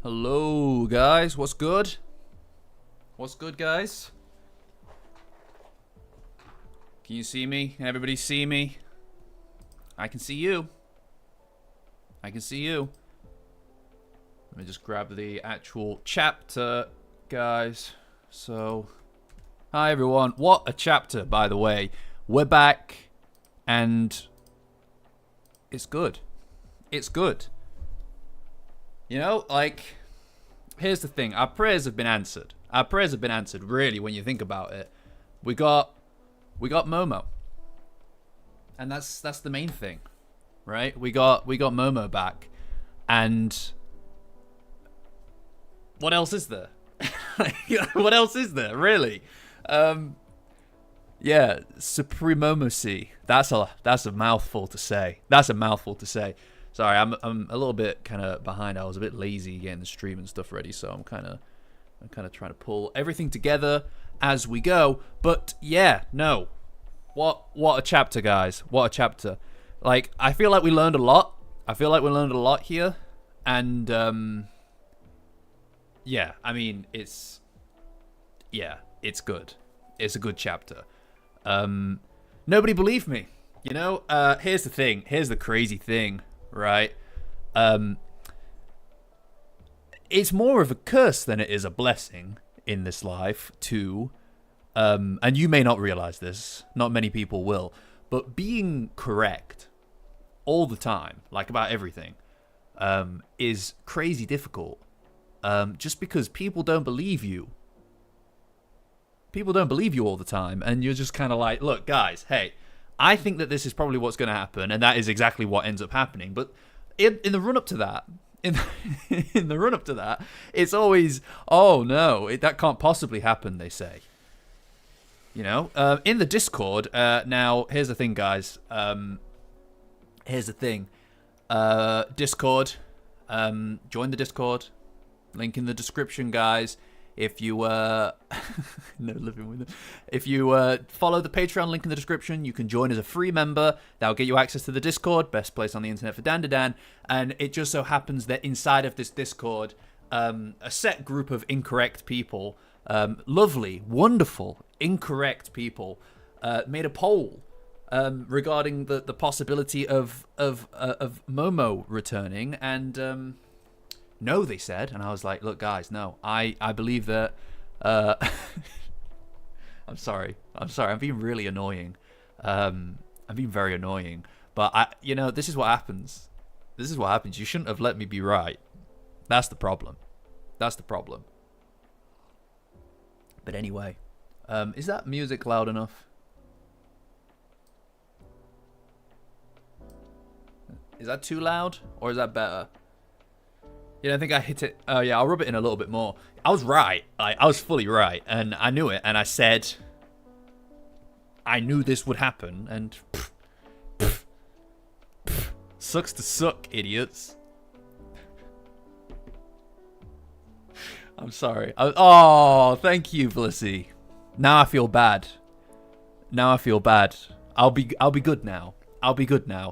Hello, guys. What's good? What's good, guys? Can you see me? Can everybody see me? I can see you. I can see you. Let me just grab the actual chapter, guys. So, hi, everyone. What a chapter, by the way. We're back, and it's good. It's good. You know, like, here's the thing. Our prayers have been answered. Our prayers have been answered, really, when you think about it. We got Momo. And that's the main thing, right? We got Momo back. And what else is there? What else is there, really? Yeah, supremacy. That's a mouthful to say. That's a mouthful to say. Sorry, I'm a little bit kind of behind. I was a bit lazy getting the stream and stuff ready, so I'm kind of trying to pull everything together as we go. But yeah, no, what a chapter, guys! What a chapter! Like, I feel like we learned a lot. I feel like we learned a lot here, and yeah, I mean, it's good. It's a good chapter. Nobody believed me. You know, here's the thing. Here's the crazy thing. Right, it's more of a curse than it is a blessing in this life too, and you may not realize this, not many people will, but being correct all the time, like about everything, is crazy difficult, just because people don't believe you. People don't believe you all the time, and you're just kind of like, look, guys, hey, I think that this is probably what's going to happen, and that is exactly what ends up happening. But in the run-up to that, in the run-up to that, it's always, oh, no, that can't possibly happen, they say. You know? In the Discord, now, here's the thing, guys. Here's the thing. Discord. Join the Discord. Link in the description, guys. If you no living with them. If you follow the Patreon link in the description, you can join as a free member. That'll get you access to the Discord, best place on the internet for Dandadan. And it just so happens that inside of this Discord, a set group of incorrect people, lovely, wonderful, incorrect people, made a poll regarding the possibility of Momo returning, and no, they said, and I was like, look, guys, no, I believe that, I'm sorry, I'm being really annoying, I'm being very annoying, but you know, this is what happens, you shouldn't have let me be right, that's the problem, but anyway, is that music loud enough? Is that too loud, or is that better? Yeah, I think I hit it. Oh, yeah, I'll rub it in a little bit more. I was right. I was fully right. And I knew it. And I said, I knew this would happen. And sucks to suck, idiots. I'm sorry. Oh, thank you, Blissy. Now I feel bad. I'll be good now.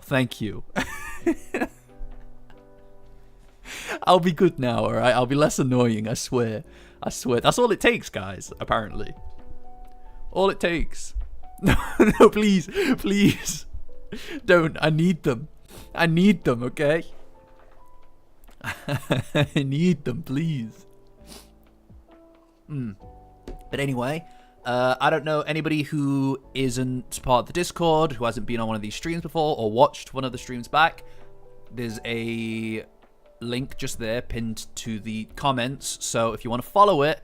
Thank you. I'll be good now, alright? I'll be less annoying, I swear. That's all it takes, guys, apparently. All it takes. No, please. Don't. I need them, okay? I need them, please. But anyway, I don't know anybody who isn't part of the Discord, who hasn't been on one of these streams before, or watched one of the streams back. There's a link just there pinned to the comments, so if you want to follow it,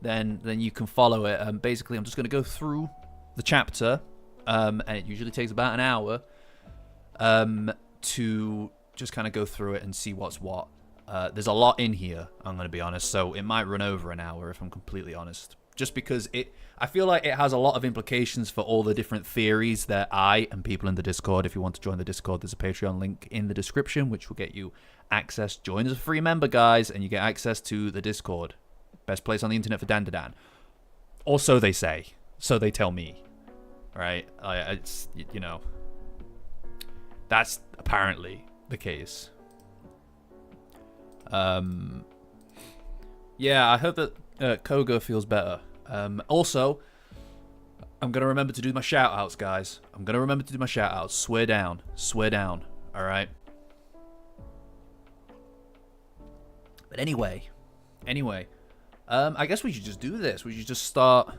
then you can follow it. Basically, I'm just going to go through the chapter, and it usually takes about an hour to just kind of go through it and see what's what. There's a lot in here, I'm going to be honest, so it might run over an hour if I'm completely honest, just because I feel like it has a lot of implications for all the different theories that I and people in the Discord, if you want to join the Discord, there's a Patreon link in the description, which will get you access. Join as a free member, guys, and you get access to the Discord. Best place on the internet for Dandadan. Or so they say. So they tell me. Right? It's, you know, that's apparently the case. Yeah, I hope that Koga feels better. Also, I'm going to remember to do my shout-outs, guys. I'm going to remember to do my shout-outs. Swear down. Swear down. All right? But anyway, I guess we should just do this. We should just start.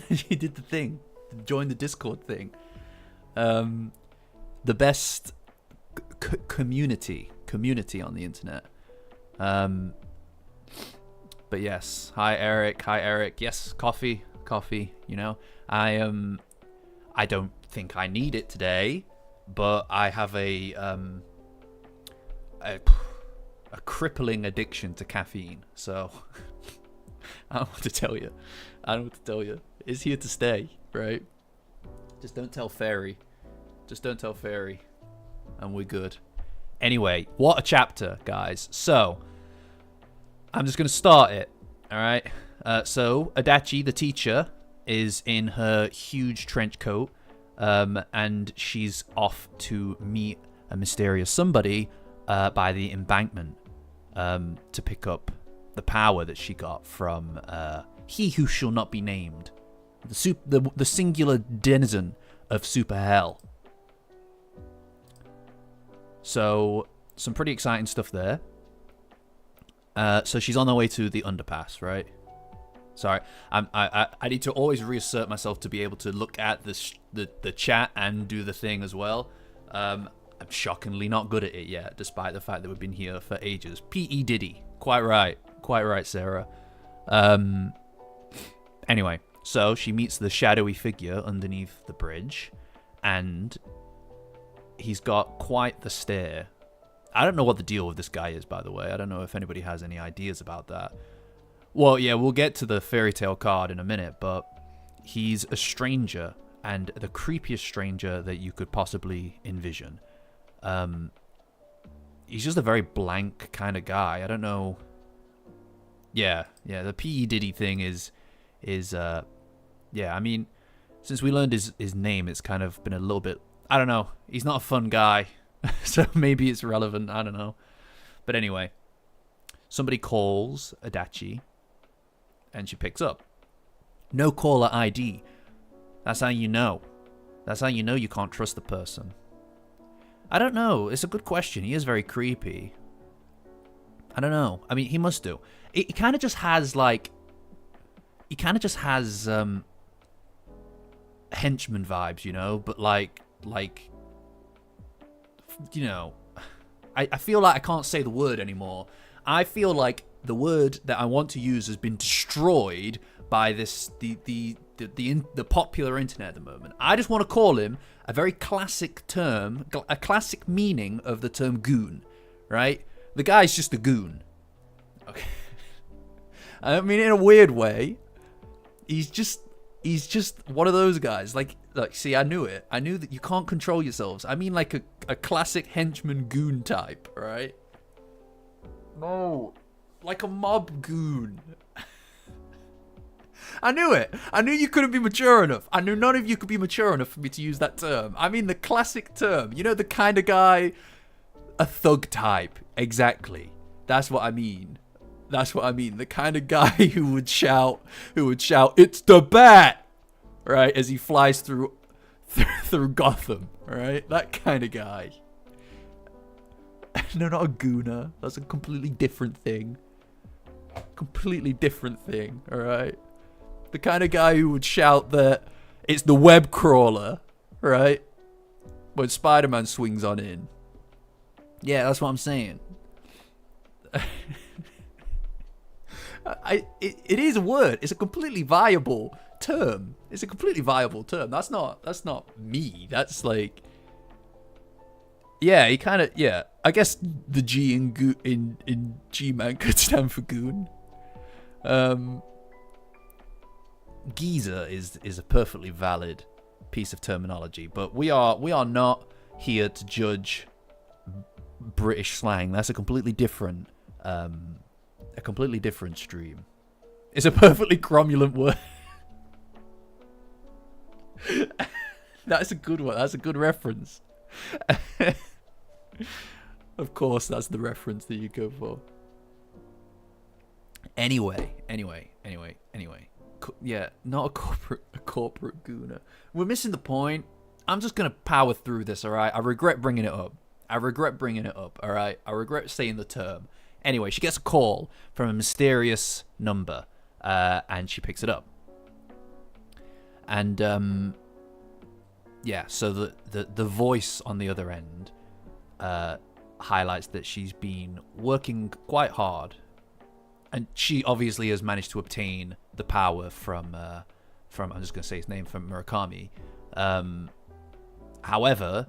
You did the thing. Join the Discord thing. The best community on the internet. But yes, hi Eric. Yes, coffee. You know, I don't think I need it today, but I have a crippling addiction to caffeine. So I don't want to tell you. It's here to stay, right? Just don't tell Fairy. And we're good. Anyway, what a chapter, guys. So I'm just going to start it, all right? So Adachi, the teacher, is in her huge trench coat, and she's off to meet a mysterious somebody by the embankment to pick up the power that she got from he who shall not be named, the singular denizen of Super Hell. So some pretty exciting stuff there. So she's on her way to the underpass, right? Sorry, I need to always reassert myself to be able to look at the chat and do the thing as well. I'm shockingly not good at it yet, despite the fact that we've been here for ages. P.E. Diddy, quite right, Sarah. Anyway, so she meets the shadowy figure underneath the bridge, and he's got quite the stare. I don't know what the deal with this guy is, by the way. I don't know if anybody has any ideas about that. Well, yeah, we'll get to the fairy tale card in a minute, but he's a stranger, and the creepiest stranger that you could possibly envision. He's just a very blank kind of guy. I don't know. Yeah, the P.E. Diddy thing is I mean, since we learned his name, it's kind of been a little bit, I don't know. He's not a fun guy. So maybe it's relevant. I don't know. But anyway, somebody calls Adachi, and she picks up. No caller ID. That's how you know. You can't trust the person. I don't know. It's a good question. He is very creepy. I don't know. I mean, he must do. He kind of just has like. He kind of just has henchman vibes, you know. But like. You know, I feel like I can't say the word anymore. I feel like the word that I want to use has been destroyed by the popular internet at the moment. I just want to call him a very classic term, a classic meaning of the term goon, right? The guy's just a goon. Okay. I mean, in a weird way, he's just one of those guys. Like, see, I knew it. I knew that you can't control yourselves. I mean, like a classic henchman goon type, right? No, like a mob goon. I knew it. I knew you couldn't be mature enough. I knew none of you could be mature enough for me to use that term. I mean, the classic term. You know, the kind of guy, a thug type. Exactly. That's what I mean. The kind of guy who would shout, "It's the bat!" Right, as he flies through Gotham, right? That kind of guy. No, not a gooner. That's a completely different thing. All right? The kind of guy who would shout that it's the web crawler, right? When Spider-Man swings on in. Yeah, that's what I'm saying. It is a word. It's a completely viable term. That's not me. That's like, yeah, he kind of, yeah. I guess the G in G-Man could stand for goon. Geezer is a perfectly valid piece of terminology, but we are not here to judge British slang. That's a completely different stream. It's a perfectly cromulent word. That's a good one. That's a good reference. Of course, that's the reference that you go for. Anyway. Yeah, not a corporate gooner. We're missing the point. I'm just gonna power through this, all right? I regret bringing it up. All right? I regret saying the term. Anyway, she gets a call from a mysterious number, and she picks it up. And yeah, so the voice on the other end highlights that she's been working quite hard, and she obviously has managed to obtain the power from I'm just gonna say his name, from Murakami. However,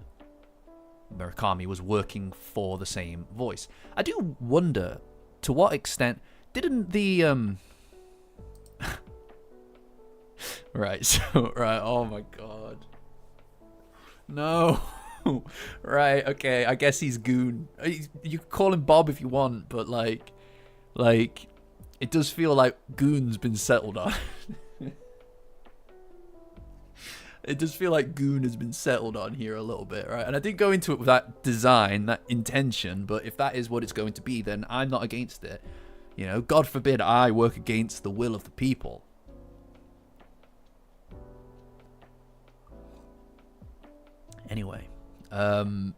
Murakami was working for the same voice. I do wonder to what extent didn't the right, so right, oh my god. No. Right, okay, I guess he's Goon. You can call him Bob if you want, but like it does feel like Goon's been settled on. It does feel like Goon has been settled on here a little bit, right? And I didn't go into it with that design, that intention, but if that is what it's going to be, then I'm not against it. You know, God forbid I work against the will of the people. Anyway, number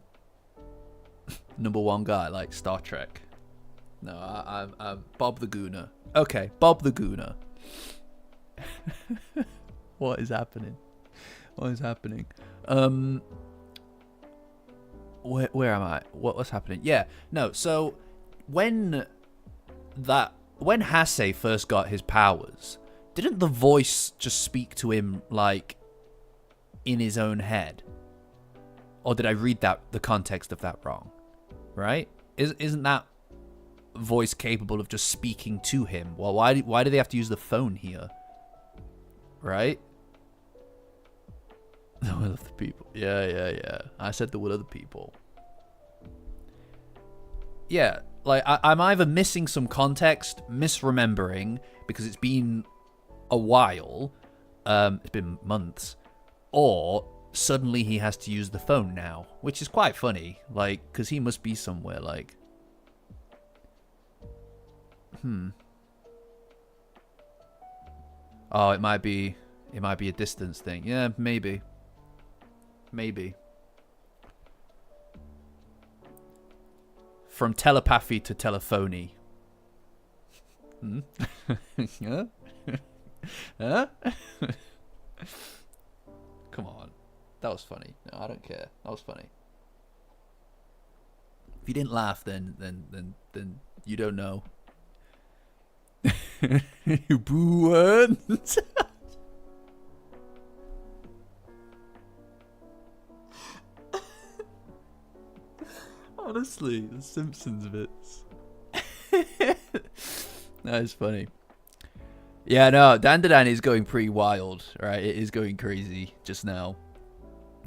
one guy, like Star Trek. No, I'm Bob the Gooner. Okay, Bob the Gooner. What is happening? Where am I? What's happening? Yeah, no. So when Hase first got his powers, didn't the voice just speak to him like in his own head? Or did I read the context of that wrong? Right? Isn't that voice capable of just speaking to him? Well, why do they have to use the phone here? Right? The will of the people. Yeah. I said the will of the people. Yeah, like I'm either missing some context, misremembering, because it's been a while, it's been months, or suddenly he has to use the phone now, which is quite funny, like, because he must be somewhere, like, oh, it might be a distance thing. Yeah, maybe. From telepathy to telephony. Yeah? Huh? Come on. That was funny. No, I don't care. That was funny. If you didn't laugh, then you don't know. Boo. Honestly, the Simpsons bits. That is funny. Yeah, no, Dandadan is going pretty wild, right? It is going crazy just now.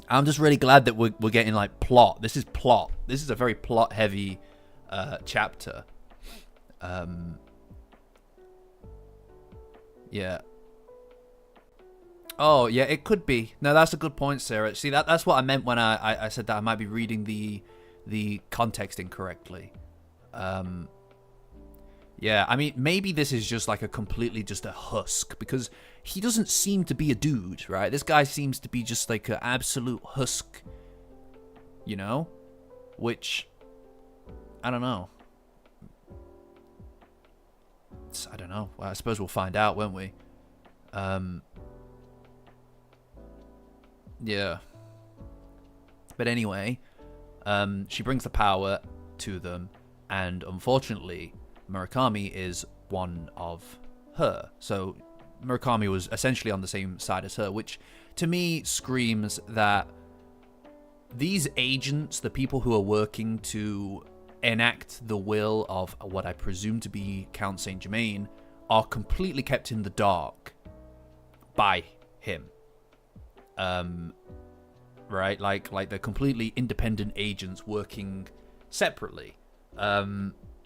I'm just really glad that we're getting like plot. This is plot. This is a very plot heavy chapter. Yeah. Oh, yeah, it could be. No, that's a good point, Sarah. See, that's what I meant when I said that I might be reading the context incorrectly. Yeah, I mean, maybe this is just like just a husk, because he doesn't seem to be a dude, right? This guy seems to be just like an absolute husk, you know? Which, I don't know. I don't know. Well, I suppose we'll find out, won't we? Yeah. But anyway, she brings the power to them, and unfortunately, Murakami is one of her. So Murakami was essentially on the same side as her, which to me screams that these agents, the people who are working to enact the will of what I presume to be Count Saint Germain, are completely kept in the dark by him. Right? Like they're completely independent agents working separately.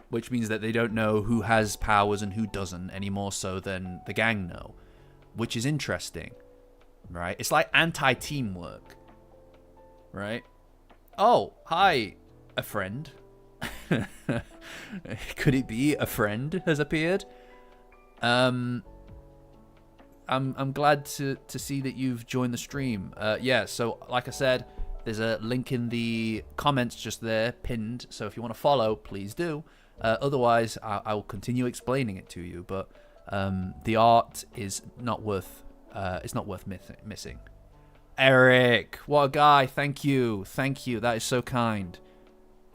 Which means that they don't know who has powers and who doesn't, any more so than the gang know. Which is interesting. Right? It's like anti-teamwork. Right? Oh, hi, a friend. Could it be a friend has appeared? I'm glad to see that you've joined the stream. Yeah, so like I said, there's a link in the comments just there, pinned. So if you want to follow, please do. Otherwise, I will continue explaining it to you. But the art is not worth. It's not worth missing. Eric, what a guy! Thank you. That is so kind.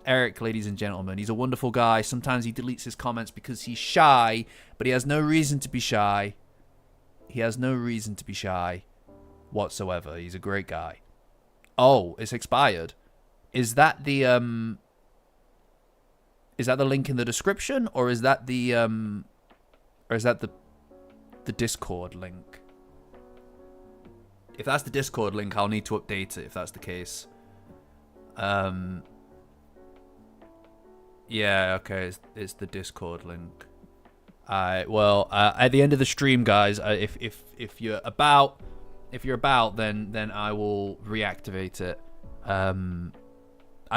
Eric, ladies and gentlemen, he's a wonderful guy. Sometimes he deletes his comments because he's shy, but he has no reason to be shy. He has no reason to be shy whatsoever. He's a great guy. Oh, it's expired. Is that the link in the description, or is that the Discord link? If that's the Discord link, I'll need to update it if that's the case. Yeah, okay, it's the Discord link. Well, at the end of the stream, guys, if you're about, then I will reactivate it. I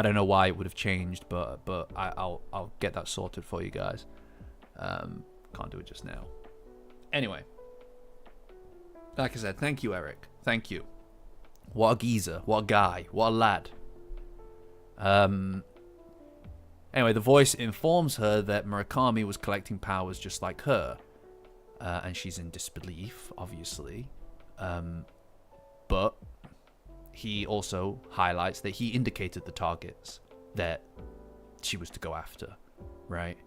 don't know why it would have changed, but I'll get that sorted for you guys. Can't do it just now. Anyway, like I said, thank you, Eric. Thank you. What a geezer. What a guy. What a lad. Anyway, the voice informs her that Murakami was collecting powers just like her. And she's in disbelief, obviously. But he also highlights that he indicated the targets that she was to go after, right?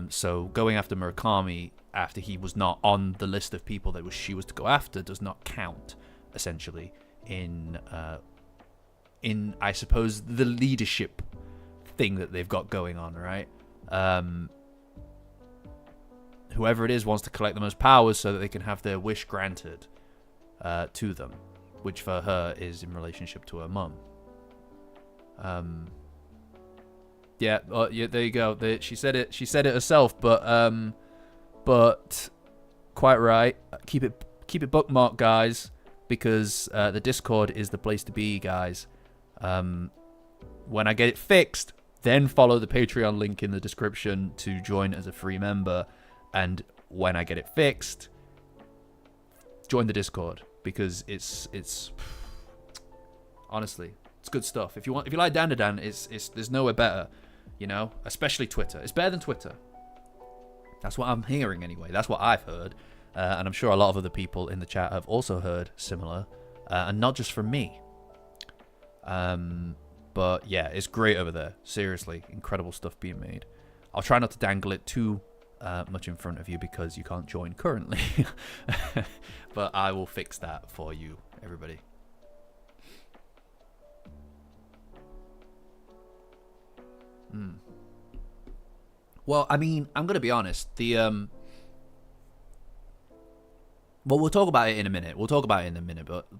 So going after Murakami after he was not on the list of people that she was to go after does not count, essentially, in I suppose, the leadership thing that they've got going on, right? Whoever it is wants to collect the most powers so that they can have their wish granted to them, which for her is in relationship to her mum. Yeah, there you go. She said it herself, but quite right. Keep it bookmarked, guys, because the Discord is the place to be, guys. When I get it fixed, then follow the Patreon link in the description to join as a free member. And when I get it fixed, join the Discord, because it's honestly, it's good stuff. If you like Dandadan, it's there's nowhere better, you know, especially Twitter. It's better than Twitter. That's what I'm hearing anyway. That's what I've heard. And I'm sure a lot of other people in the chat have also heard similar, and not just from me. But yeah, it's great over there. Seriously, incredible stuff being made. I'll try not to dangle it too much in front of you because you can't join currently. But I will fix that for you, everybody. Well, I mean, I'm going to be honest. Well, we'll talk about it in a minute.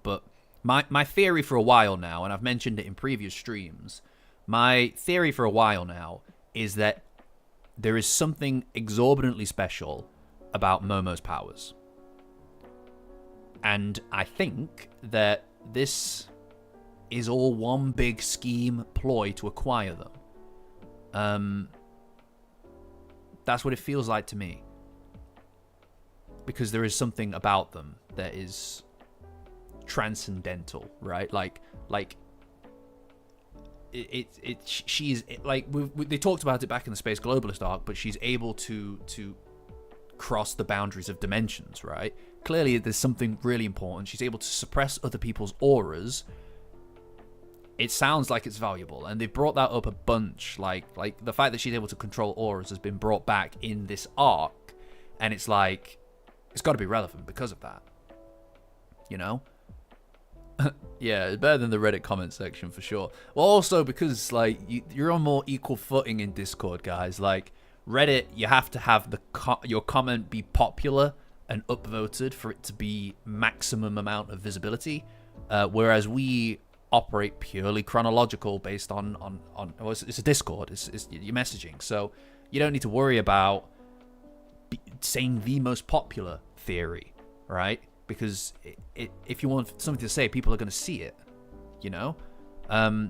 But my theory for a while now, and I've mentioned it in previous streams, my theory for a while now is that there is something exorbitantly special about Momo's powers. And I think that this is all one big scheme ploy to acquire them. That's what it feels like to me. Because there is something about them that is transcendental, right? She's like, they talked about it back in the Space Globalist arc, but she's able to cross the boundaries of dimensions, right? Clearly there's something really important. She's able to suppress other people's auras. It sounds like it's valuable, and they've brought that up a bunch. Like the fact that she's able to control auras has been brought back in this arc, and it's like, it's got to be relevant because of that, you know? Yeah, it's better than the Reddit comment section for sure. Well, also because like you're on more equal footing in Discord, guys. Like Reddit, you have to have your comment be popular and upvoted for it to be maximum amount of visibility, whereas we operate purely chronological based on well, it's a Discord, it's your messaging, so you don't need to worry about saying the most popular theory, right? Because if you want something to say, people are going to see it, you know?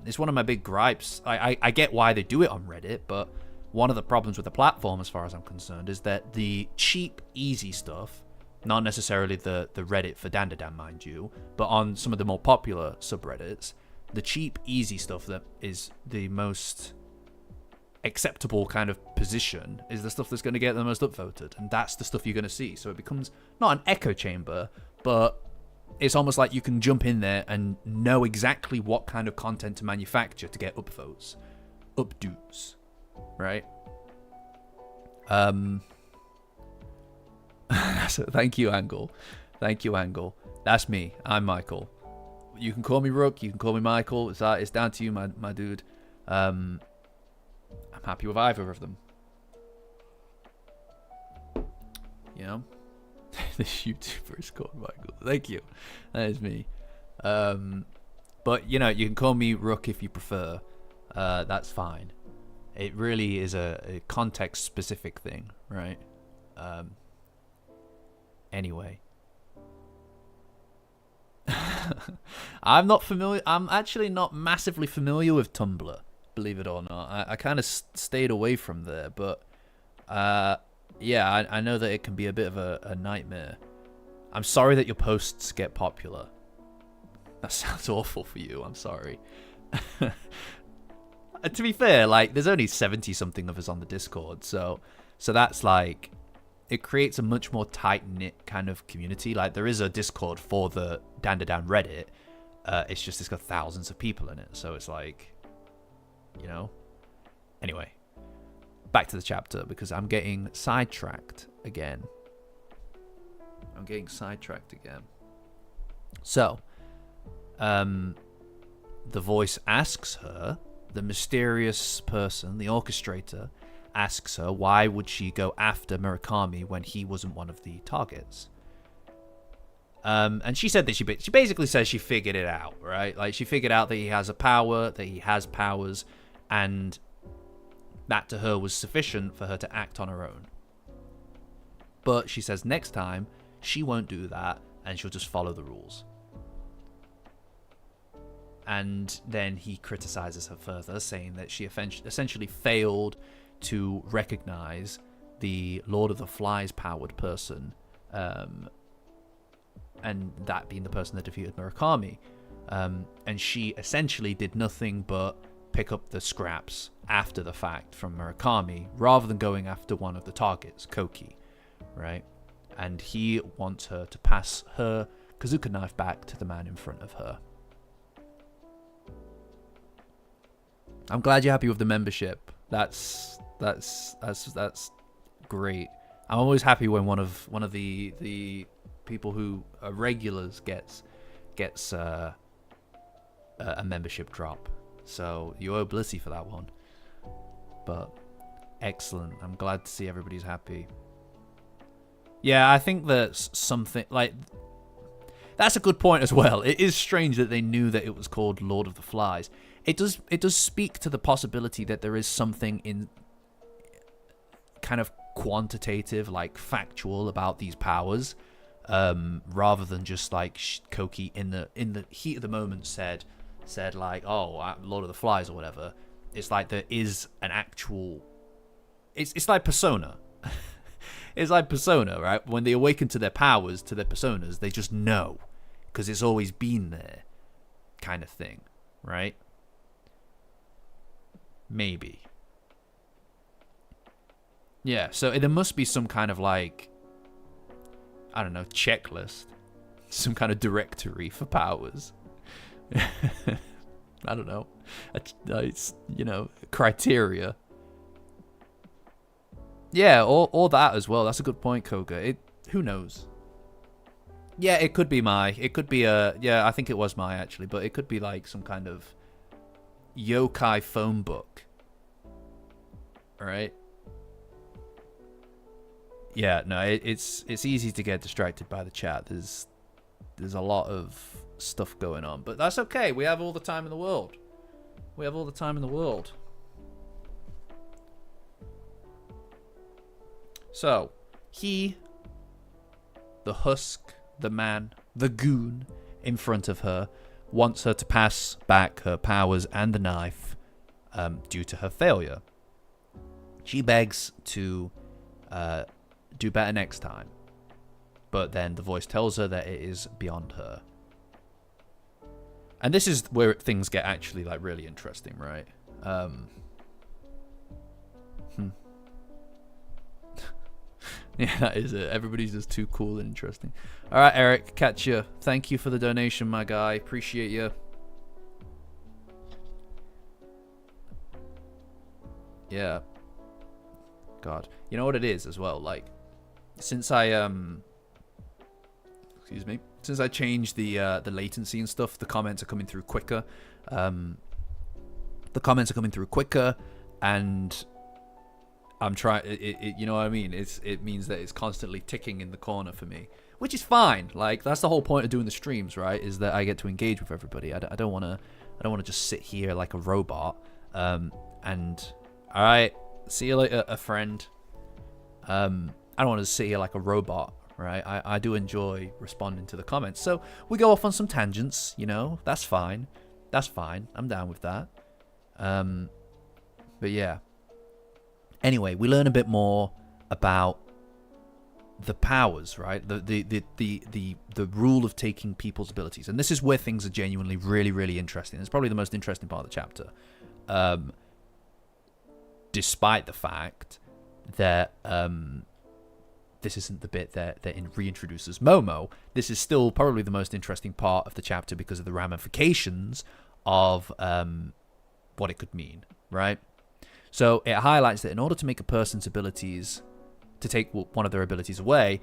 It's one of my big gripes. I get why they do it on Reddit, but one of the problems with the platform, as far as I'm concerned, is that the cheap, easy stuff, not necessarily the Reddit for Dandadan, mind you, but on some of the more popular subreddits, the cheap, easy stuff that is the most acceptable kind of position is the stuff that's going to get the most upvoted, and that's the stuff you're going to see. So it becomes not an echo chamber, but it's almost like you can jump in there and know exactly what kind of content to manufacture to get upvotes, updos, right? So thank you, Angle. Thank you, Angle. That's me. I'm Michael. You can call me Rook. You can call me Michael. It's down to you, my dude. I'm happy with either of them. You know? This YouTuber is called Michael. Thank you. That is me. But, you know, you can call me Rook if you prefer. That's fine. It really is a context-specific thing, right? Anyway. I'm actually not massively familiar with Tumblr, believe it or not. I kind of stayed away from there, but yeah, I know that it can be a bit of a nightmare. I'm sorry that your posts get popular. That sounds awful for you. I'm sorry. To be fair, like, there's only 70-something of us on the Discord, so that's like, it creates a much more tight-knit kind of community. Like, there is a Discord for the Dandadan Reddit. It's got thousands of people in it, so it's like, you know. Anyway, back to the chapter, because I'm getting sidetracked again. So, the voice asks her, the mysterious person, the orchestrator, asks her why would she go after Murakami when he wasn't one of the targets. And she said that she basically says she figured it out, right? Like, she figured out that he has a power, that he has powers, and that to her was sufficient for her to act on her own. But she says next time she won't do that, and she'll just follow the rules. And then he criticizes her further, saying that she essentially failed to recognize the Lord of the Flies powered person, and that being the person that defeated Murakami. And she essentially did nothing but pick up the scraps after the fact from Murakami, rather than going after one of the targets, Koki, right? And he wants her to pass her Kazuka knife back to the man in front of her. I'm glad you're happy with the membership. That's great. I'm always happy when one of the people who are regulars gets a membership drop. So you owe Blissy for that one. But excellent. I'm glad to see everybody's happy. Yeah, I think that's something like, that's a good point as well. It is strange that they knew that it was called Lord of the Flies. It does speak to the possibility that there is something in kind of quantitative, like factual, about these powers, rather than just like Koki in the heat of the moment said like, oh, Lord of the Flies or whatever. It's like there is an actual. It's like Persona. It's like Persona, right? When they awaken to their powers, to their personas, they just know because it's always been there, kind of thing, right? Maybe. Yeah, so there must be some kind of like, I don't know, checklist. Some kind of directory for powers. I don't know. It's, you know, criteria. Yeah, or that as well. That's a good point, Koga. Who knows? Yeah, it could be yeah, I think it was Mai actually, but it could be like some kind of yokai phone book. Alright? Yeah, no, it's easy to get distracted by the chat. There's a lot of stuff going on, but that's okay. We have all the time in the world. So, he, the husk, the man, the goon in front of her, wants her to pass back her powers and the knife due to her failure. She begs to do better next time, but then the voice tells her that it is beyond her. And this is where things get actually like really interesting, right? Yeah, that is it. Everybody's just too cool and interesting. All right, Eric, catch you. Thank you for the donation, my guy. Appreciate you. Yeah. God. You know what it is as well? Like, since I since I changed the latency and stuff, the comments are coming through quicker. And I'm trying. You know what I mean? It means that it's constantly ticking in the corner for me, which is fine. Like, that's the whole point of doing the streams, right? Is that I get to engage with everybody. I don't want to just sit here like a robot. And all right, see you later, a friend. I don't want to sit here like a robot, right? I do enjoy responding to the comments. So we go off on some tangents, you know. That's fine. I'm down with that. But yeah. Anyway, we learn a bit more about the powers, right? The rule of taking people's abilities. And this is where things are genuinely really, really interesting. It's probably the most interesting part of the chapter. Despite the fact that this isn't the bit that reintroduces Momo, this is still probably the most interesting part of the chapter because of the ramifications of what it could mean, right? So it highlights that in order to make a person's abilities, to take one of their abilities away,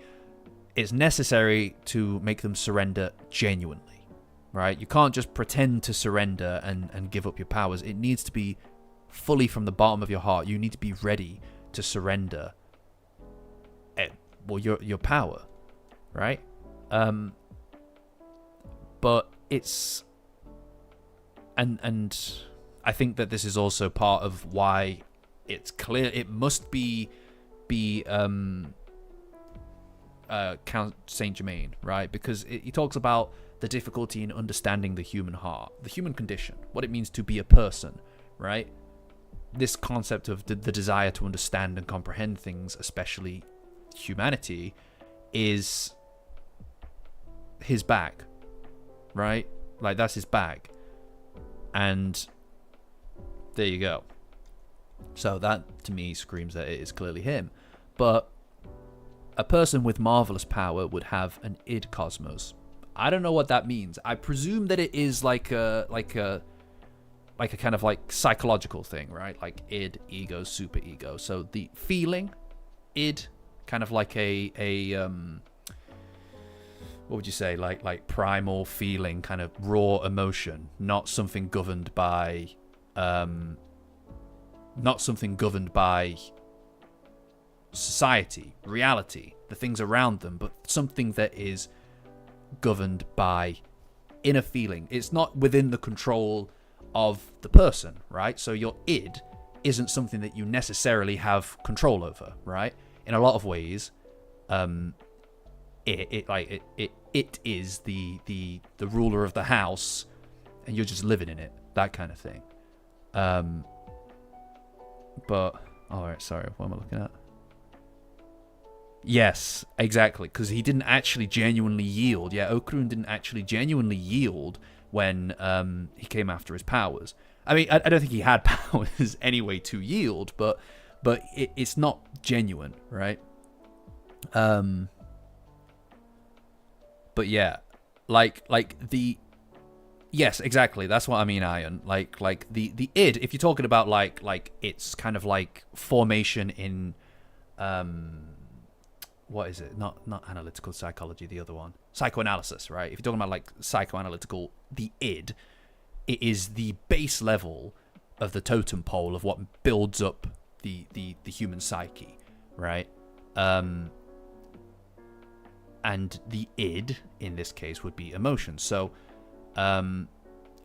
it's necessary to make them surrender genuinely, right? You can't just pretend to surrender and give up your powers. It needs to be fully from the bottom of your heart. You need to be ready to surrender your power, right? But it's and I think that this is also part of why it's clear it must be Count Saint Germain, right? Because he talks about the difficulty in understanding the human heart, the human condition, what it means to be a person, right? This concept of the desire to understand and comprehend things, especially humanity, is his bag, right? Like, that's his bag. And there you go. So that, to me, screams that it is clearly him. But a person with marvelous power would have an id cosmos. I don't know what that means. I presume that it is like a kind of like psychological thing, right? Like id, ego, superego. So the feeling, id, kind of like a what would you say? Like primal feeling, kind of raw emotion, not something governed by society, reality, the things around them, but something that is governed by inner feeling. It's not within the control of the person, right? So your id isn't something that you necessarily have control over, right? In a lot of ways, it is the ruler of the house, and you're just living in it, that kind of thing. But all right, sorry, what am I looking at? Yes, exactly, because he didn't actually genuinely yield. Yeah, Okrun didn't actually genuinely yield when he came after his powers. I mean, I don't think he had powers anyway to yield, but it's not genuine, right? But yeah, like the yes, exactly. That's what I mean, Iron. Like the id. If you're talking about like it's kind of like formation in what is it? Not analytical psychology. The other one, psychoanalysis, right? If you're talking about like psychoanalytical, the id, it is the base level of the totem pole of what builds up the human psyche, right? And the id in this case would be emotion. So I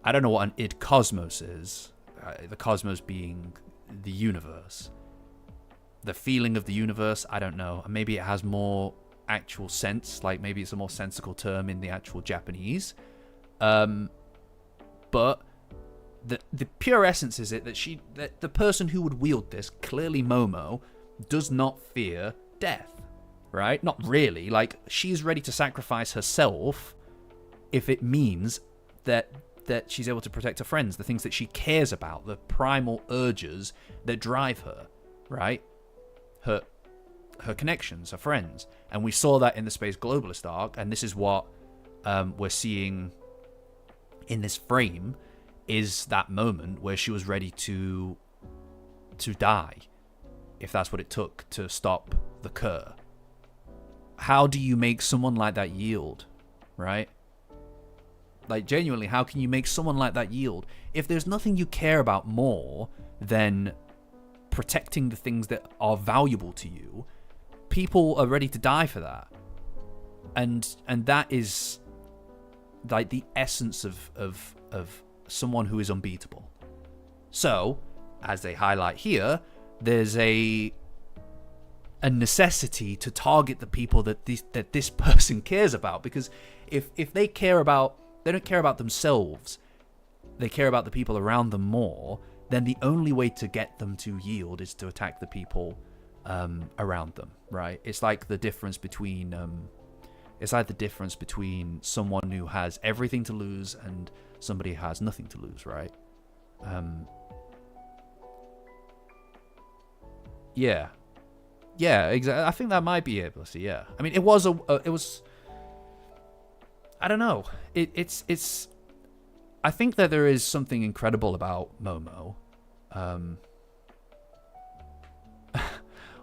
don't know what an id cosmos is. The cosmos being the universe. The feeling of the universe, I don't know. Maybe it has more actual sense. Like maybe it's a more sensical term in the actual Japanese. But the pure essence is it that the person who would wield this, clearly Momo, does not fear death, right? Not really. Like, she's ready to sacrifice herself if it means that she's able to protect her friends, the things that she cares about, the primal urges that drive her, right? Her connections, her friends. And we saw that in the Space Globalist arc, and this is what we're seeing in this frame, is that moment where she was ready to die, if that's what it took to stop the cur. How do you make someone like that yield, right? Like, genuinely, how can you make someone like that yield if there's nothing you care about more than protecting the things that are valuable to you? People are ready to die for that, and that is like the essence of someone who is unbeatable. So, as they highlight here, there's a necessity to target the people that this person cares about, because if they care about, they don't care about themselves, they care about the people around them more, then the only way to get them to yield is to attack the people around them, right? It's like the difference between someone who has everything to lose and somebody who has nothing to lose, right? Yeah, exactly. I think that might be it, Bussy. Yeah, I mean, it was. I don't know. It's. I think that there is something incredible about Momo.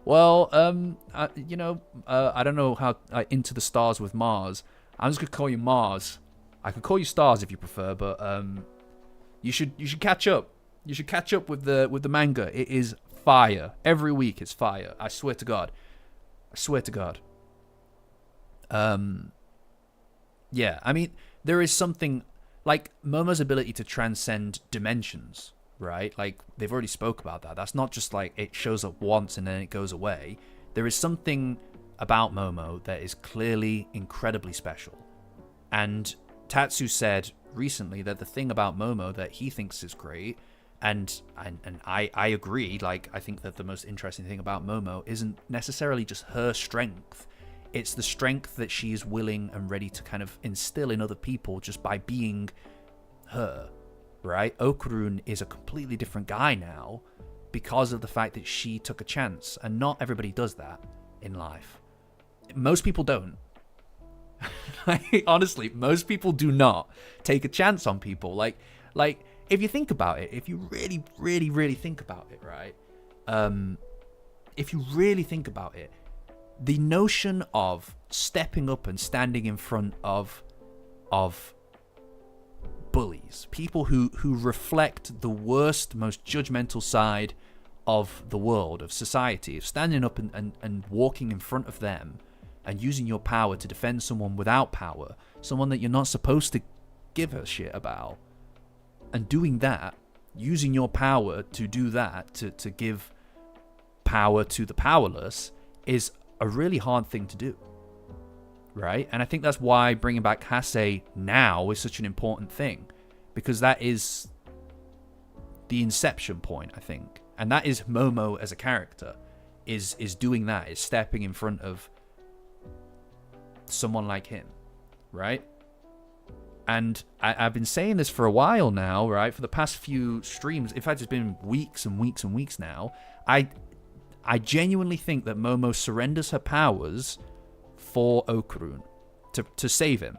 Well, I don't know how Into the Stars with Mars. I'm just gonna call you Mars. I could call you Stars if you prefer, but you should catch up. You should catch up with the manga. It is fire. Every week it's fire. I swear to God. Yeah, I mean, there is something like Momo's ability to transcend dimensions, right? Like, they've already spoke about that. That's not just like it shows up once and then it goes away. There is something about Momo that is clearly incredibly special. And Tatsu said recently that the thing about Momo that he thinks is great, and I agree, like, I think that the most interesting thing about Momo isn't necessarily just her strength. It's the strength that she is willing and ready to kind of instill in other people just by being her, right? Okurun is a completely different guy now because of the fact that she took a chance, and not everybody does that in life. Most people don't. Like, honestly, most people do not take a chance on people. Like if you think about it, if you really, really, really think about it, right? If you really think about it, the notion of stepping up and standing in front of bullies, people who reflect the worst, most judgmental side of the world, of society, of standing up and walking in front of them and using your power to defend someone without power, someone that you're not supposed to give a shit about, and doing that, using your power to do that, to give power to the powerless, is a really hard thing to do, right? And I think that's why bringing back Hase now is such an important thing, because that is the inception point, I think, and that is Momo as a character is doing that, is stepping in front of someone like him, right? And I've been saying this for a while now, right? For the past few streams, in fact, it's been weeks and weeks and weeks now. I genuinely think that Momo surrenders her powers for Okurun to save him.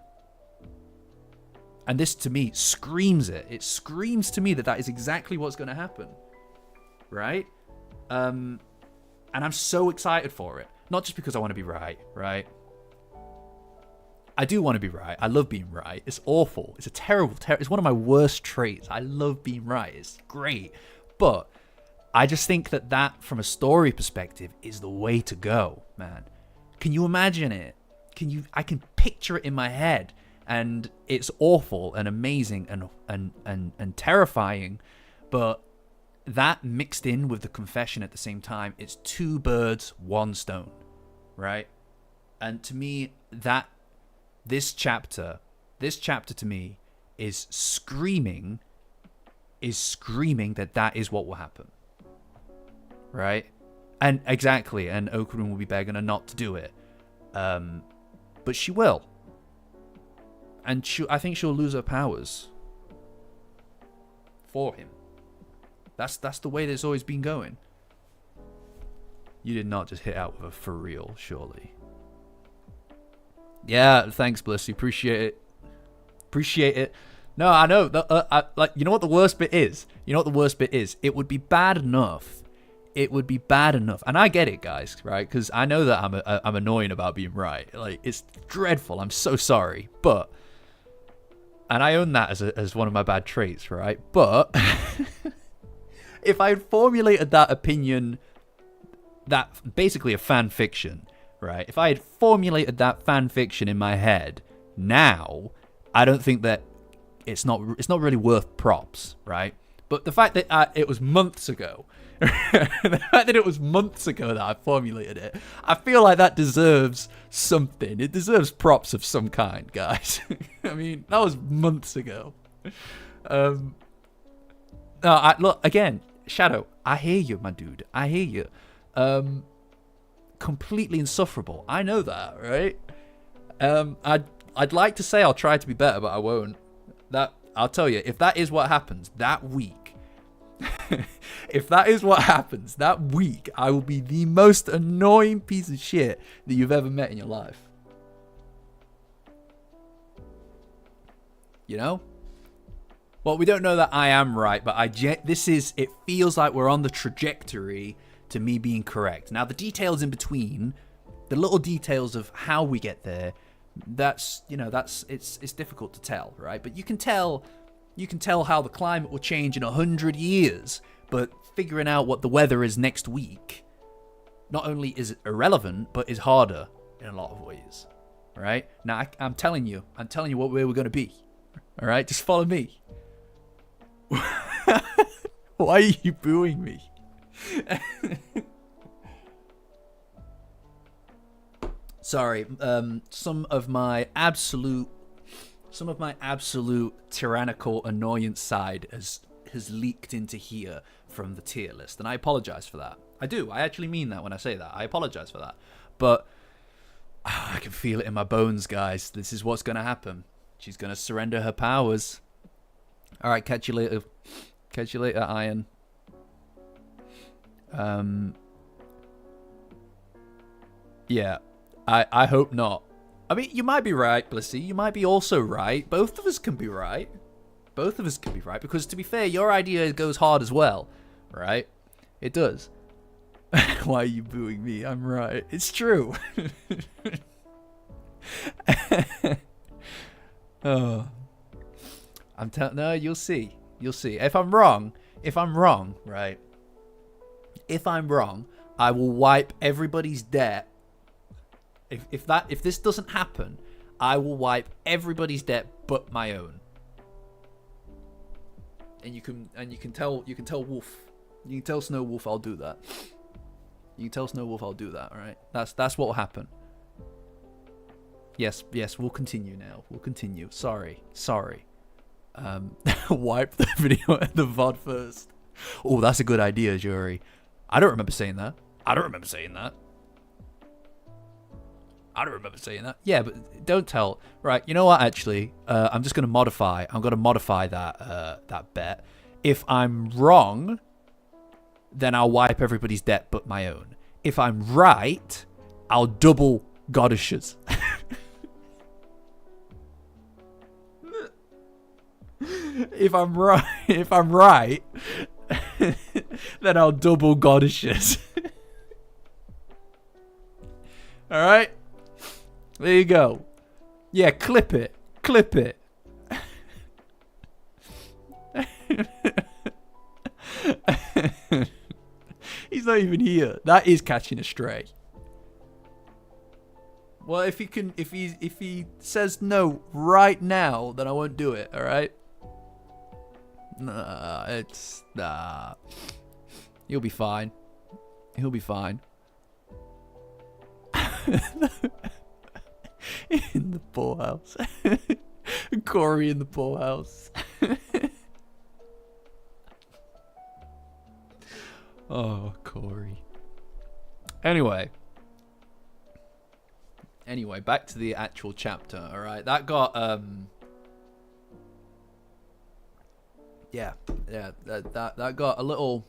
And this, to me, screams it. It screams to me that is exactly what's going to happen. Right? And I'm so excited for it. Not just because I want to be right? I do want to be right. I love being right. It's awful. It's a terrible, it's one of my worst traits. I love being right. It's great. But I just think that from a story perspective is the way to go, man. Can you imagine it? I can picture it in my head, and it's awful and amazing and terrifying, but that mixed in with the confession at the same time, it's two birds, one stone, right? And to me, this chapter to me is screaming is screaming that that is what will happen. Right? And exactly, and Okurun will be begging her not to do it. But she will. And I think she'll lose her powers for him. That's the way that's always been going. You did not just hit out with a for real, surely. Yeah, thanks, Blissy. Appreciate it. Appreciate it. No, I know. Like, you know what the worst bit is? You know what the worst bit is? It would be bad enough. It would be bad enough. And I get it, guys, right? Because I know that I'm annoying about being right. Like, it's dreadful. I'm so sorry. But, and I own that as one of my bad traits, right? But, if I had formulated that opinion, that basically a fan fiction, right? If I had formulated that fan fiction in my head now, I don't think that it's not really worth props, right? But the fact that it was months ago, the fact that it was months ago that I formulated it, I feel like that deserves something. It deserves props of some kind, guys. I mean, that was months ago. No, look, again, Shadow, I hear you, my dude. I hear you. Completely insufferable. I know that, right? I'd like to say I'll try to be better, but I won't. I'll tell you, if that is what happens that week, if that is what happens that week, I will be the most annoying piece of shit that you've ever met in your life. You know? Well, we don't know that I am right, but it feels like we're on the trajectory to me being correct. Now, the details in between, the little details of how we get there, it's difficult to tell, right? But you can tell how the climate will change in 100 years, but figuring out what the weather is next week not only is irrelevant, but is harder in a lot of ways, right? Now, I'm telling you what way we're going to be, all right? Just follow me. Why are you booing me? Sorry, some of my absolute tyrannical annoyance side has leaked into here from the tier list, and I apologize for that. I actually mean that when I say that. I apologize for that. But I can feel it in my bones, guys. This is what's going to happen. She's going to surrender her powers. All right, catch you later. Catch you later, Iron. Yeah, I hope not. I mean, you might be right, Blissy. You might be also right. Both of us can be right. Both of us can be right. Because, to be fair, your idea goes hard as well. Right? It does. Why are you booing me? I'm right. It's true. Oh. No, you'll see. You'll see. If I'm wrong, right? If I'm wrong, I will wipe everybody's debt. If this doesn't happen, I will wipe everybody's debt but my own. And you can tell Wolf, you can tell Snow Wolf I'll do that. You can tell Snow Wolf I'll do that. All right, that's what will happen. Yes, we'll continue now. We'll continue. Sorry. Wipe the video and the VOD first. Oh, that's a good idea, Jury. I don't remember saying that. Yeah, but don't tell. Right, you know what, actually? I'm just going to modify. I'm going to modify that bet. If I'm wrong, then I'll wipe everybody's debt but my own. If I'm right, I'll double goddesses. If I'm right, then I'll double goddesses. All right? There you go. Yeah, clip it. He's not even here. That is catching a stray. Well, if he says no right now, then I won't do it, all right? Nah. He'll be fine. In the poorhouse. Corey in the poorhouse. Oh, Corey. Anyway, back to the actual chapter. All right, that got that got a little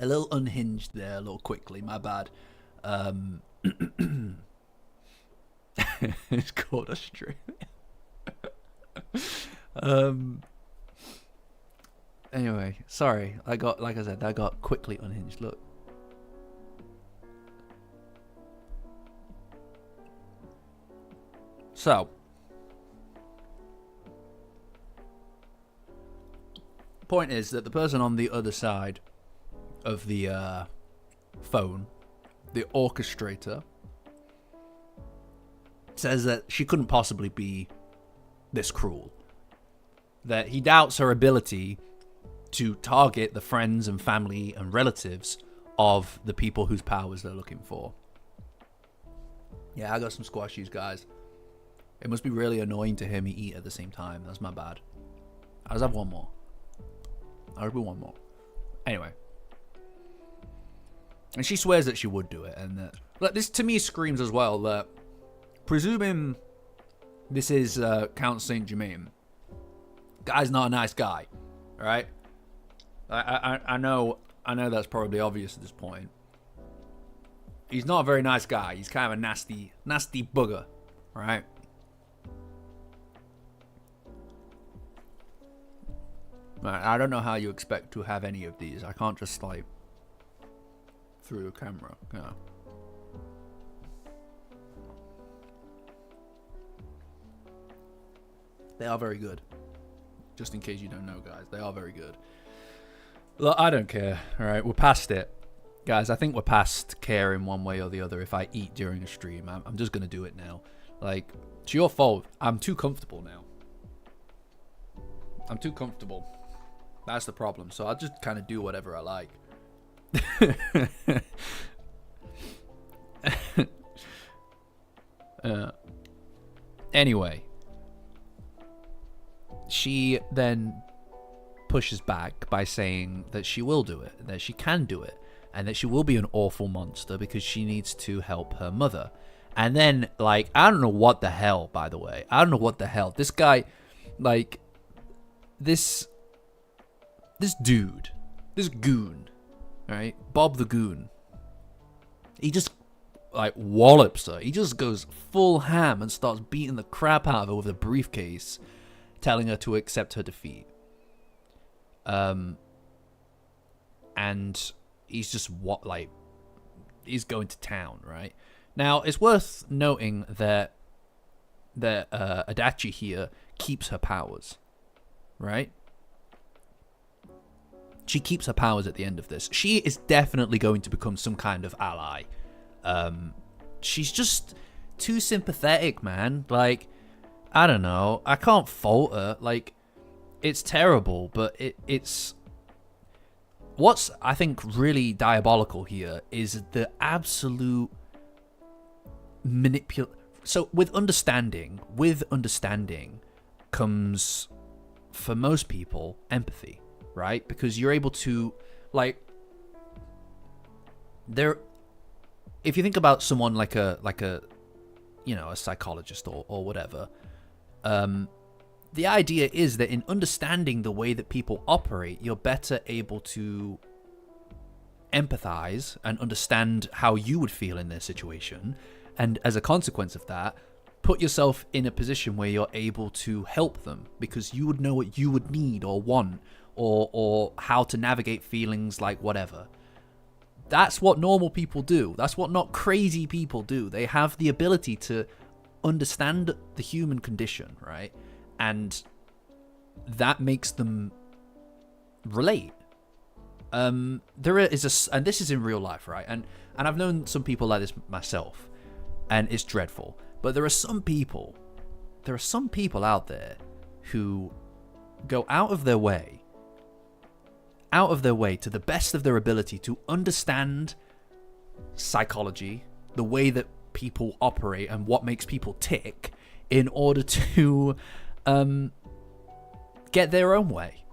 unhinged there, a little quickly. My bad. It's called Australia. Anyway, sorry. Like I said, that got quickly unhinged. Look. So, point is that the person on the other side of the phone, the orchestrator, says that she couldn't possibly be this cruel. That he doubts her ability to target the friends and family and relatives of the people whose powers they're looking for. Yeah, I got some squashies, guys. It must be really annoying to hear me eat at the same time. That's my bad. I'll just have one more. I'll do one more. Anyway. And she swears that she would do it. And that, this to me screams as well that, presuming this is Count Saint Germain, guy's not a nice guy. Alright? I know that's probably obvious at this point. He's not a very nice guy. He's kind of a nasty bugger. Right? I don't know how you expect to have any of these. I can't just like through the camera. Yeah. They are very good. Just in case you don't know, guys, they are very good. Look, I don't care. All right, we're past it, guys. I think we're past caring one way or the other if I eat during a stream. I'm just gonna do it now. Like, it's your fault. I'm too comfortable now. I'm too comfortable. That's the problem. So I'll just kind of do whatever I like. Anyway, she then pushes back by saying that she will do it, that she can do it, and that she will be an awful monster because she needs to help her mother. And then, like, I don't know what the hell, by the way. I don't know what the hell. This guy, like, this dude, this goon, right? Bob the Goon. He just, like, wallops her. He just goes full ham and starts beating the crap out of her with a briefcase, telling her to accept her defeat. And he's just he's going to town, right? Now, it's worth noting that Adachi here keeps her powers, right? She keeps her powers at the end of this. She is definitely going to become some kind of ally. She's just too sympathetic, man. Like, I don't know. I can't fault her. Like, it's terrible, but it's... What's, I think, really diabolical here is the absolute So, with understanding comes, for most people, empathy, right? Because you're able to, like... If you think about someone like a you know, a psychologist or whatever, the idea is that in understanding the way that people operate, you're better able to empathize and understand how you would feel in their situation, and as a consequence of that, put yourself in a position where you're able to help them because you would know what you would need or want, or how to navigate feelings like whatever. That's what normal people do. That's what not crazy people do. They have the ability to understand the human condition, right? And that makes them relate. There is and this is in real life, right? And I've known some people like this myself, and it's dreadful. But there are some people out there who go out of their way to the best of their ability to understand psychology, the way that people operate and what makes people tick, in order to get their own way.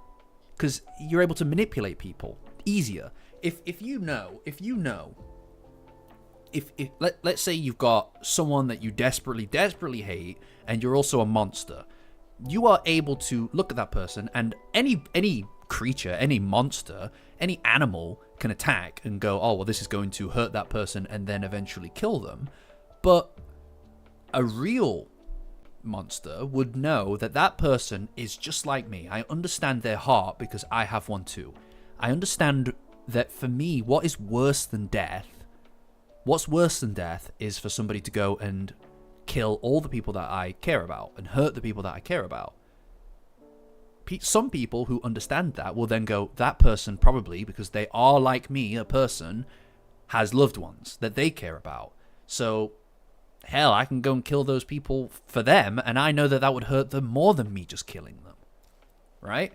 Because you're able to manipulate people easier. if let's say you've got someone that you desperately hate, and you're also a monster, you are able to look at that person, and any creature, any monster, any animal can attack and go, oh well, this is going to hurt that person, and then eventually kill them. But a real monster would know that that person is just like me. I understand their heart because I have one too. I understand that for me, what's worse than death is for somebody to go and kill all the people that I care about and hurt the people that I care about. Some people who understand that will then go, that person probably, because they are like me, a person, has loved ones that they care about. So hell, I can go and kill those people for them, and I know that that would hurt them more than me just killing them. Right?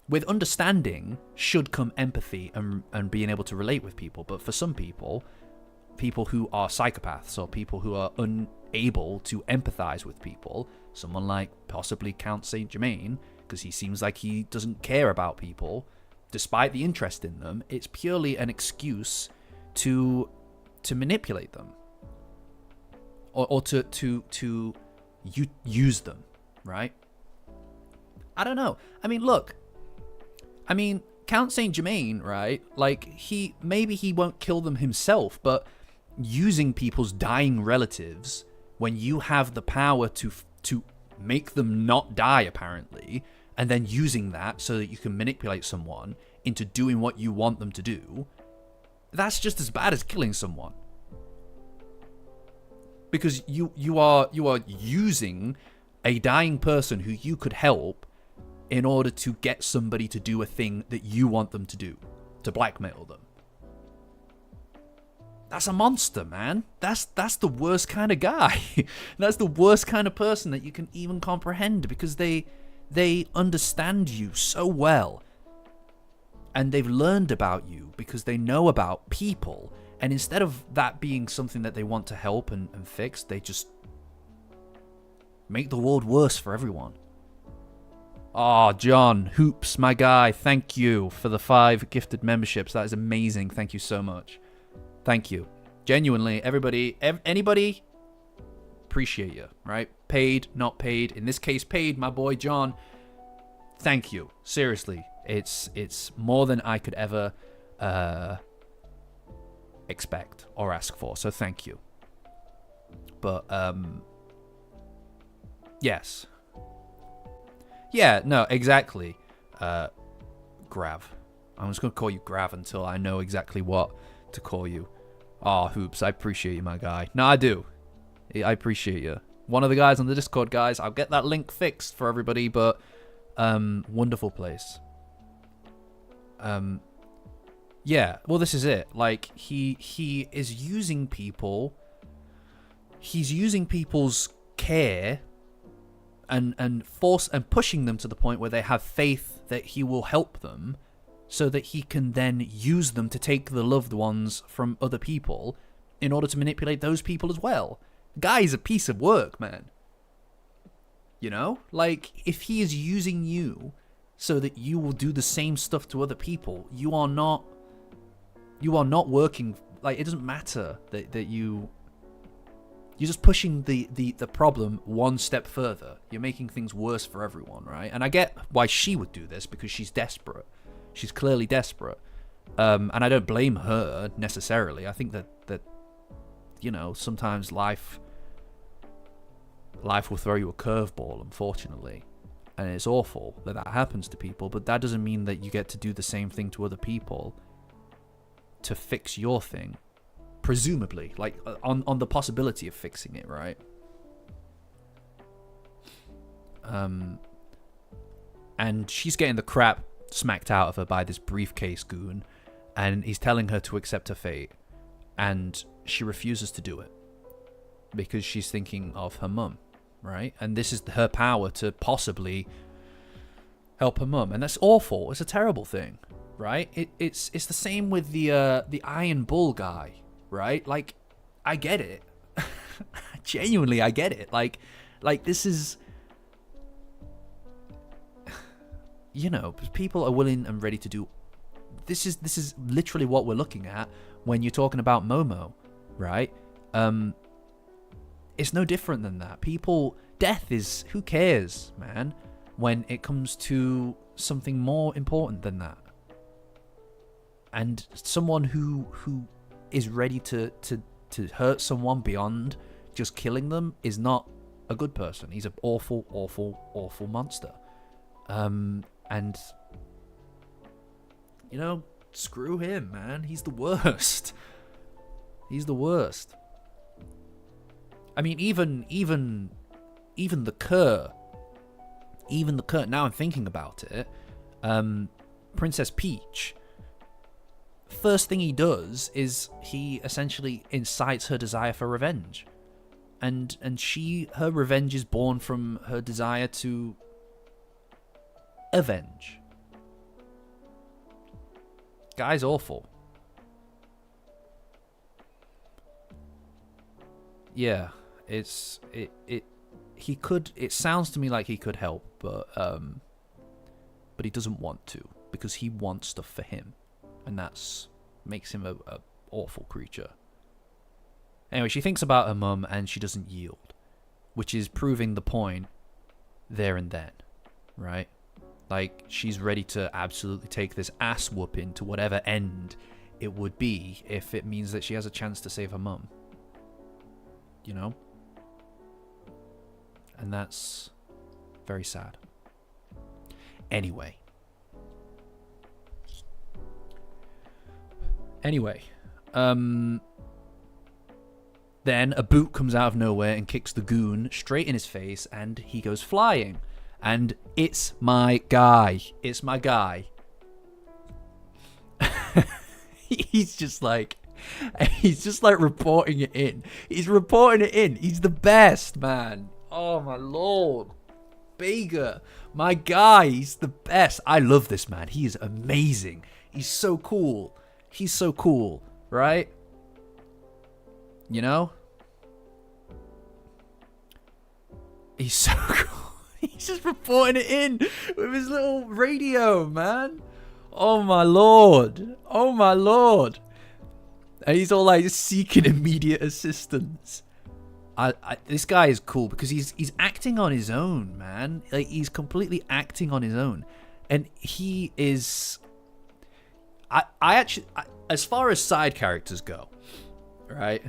With understanding should come empathy and being able to relate with people. But for some people who are psychopaths, or people who are unable to empathize with people, someone like possibly Count Saint Germain, because he seems like he doesn't care about people, despite the interest in them, it's purely an excuse to manipulate them. Or to use them, right? I don't know. I mean, look. I mean, Count Saint Germain, right? Like, maybe he won't kill them himself, but using people's dying relatives when you have the power to make them not die, apparently, and then using that so that you can manipulate someone into doing what you want them to do, that's just as bad as killing someone. Because you are using a dying person who you could help in order to get somebody to do a thing that you want them to do, to blackmail them. That's a monster, man. That's the worst kind of guy. That's the worst kind of person that you can even comprehend, because they understand you so well, and they've learned about you because they know about people. And instead of that being something that they want to help and fix, they just make the world worse for everyone. Oh, John, Hoops, my guy, thank you for the 5 gifted memberships. That is amazing. Thank you so much. Thank you. Genuinely, everybody, anybody, appreciate you, right? Paid, not paid. In this case, paid, my boy John. Thank you. Seriously, it's more than I could ever expect or ask for, so thank you. But yes, yeah, no, exactly. Grav, I'm just gonna call you Grav until I know exactly what to call you. Oh, Hoops, I appreciate you, my guy. No, I do. I appreciate you. One of the guys on the Discord, guys. I'll get that link fixed for everybody, but wonderful place. Yeah, well, this is it. Like, he is using people. He's using people's care and force and pushing them to the point where they have faith that he will help them, so that he can then use them to take the loved ones from other people in order to manipulate those people as well. Guy's a piece of work, man. You know? Like, if he is using you so that you will do the same stuff to other people, you are not working. Like, it doesn't matter that you're just pushing the problem one step further. You're making things worse for everyone, right? And I get why she would do this, because she's desperate. She's clearly desperate. And I don't blame her necessarily. I think that you know, sometimes life will throw you a curveball, unfortunately. And it's awful that happens to people, but that doesn't mean that you get to do the same thing to other people to fix your thing. Presumably, like, on the possibility of fixing it, right? And she's getting the crap smacked out of her by this briefcase goon, and he's telling her to accept her fate, and she refuses to do it because she's thinking of her mum, right? And this is her power to possibly help her mum, and that's awful. It's a terrible thing, right? It's the same with the Iron Bull guy, right? Like, I get it. Genuinely, I get it. Like this is, you know, people are willing and ready to do this is literally what we're looking at when you're talking about Momo, right? It's no different than that. Death is, who cares, man, when it comes to something more important than that. And someone who is ready to hurt someone beyond just killing them is not a good person. He's an awful, awful, awful monster. And you know, screw him, man. He's the worst. He's the worst. I mean, even the Cur. Now I'm thinking about it. Princess Peach. First thing he does is he essentially incites her desire for revenge, and her revenge is born from her desire to avenge. Guy's awful. Yeah, it sounds to me like he could help, but he doesn't want to, because he wants stuff for him, and that's makes him a awful creature. Anyway, she thinks about her mum and she doesn't yield, which is proving the point there and then, right? Like, she's ready to absolutely take this ass whooping to whatever end it would be if it means that she has a chance to save her mum. You know? And that's very sad. Anyway, then a boot comes out of nowhere and kicks the goon straight in his face, and he goes flying. And it's my guy. It's my guy. He's just like reporting it in. He's reporting it in. He's the best, man. Oh my lord. Bega, my guy, he's the best. I love this man. He is amazing. He's so cool. He's so cool, right? You know? He's so cool. He's just reporting it in with his little radio, man. Oh my lord. Oh my lord. And he's all like seeking immediate assistance. This guy is cool because he's acting on his own, man. Like, he's completely acting on his own. And he is... I actually... as far as side characters go, right?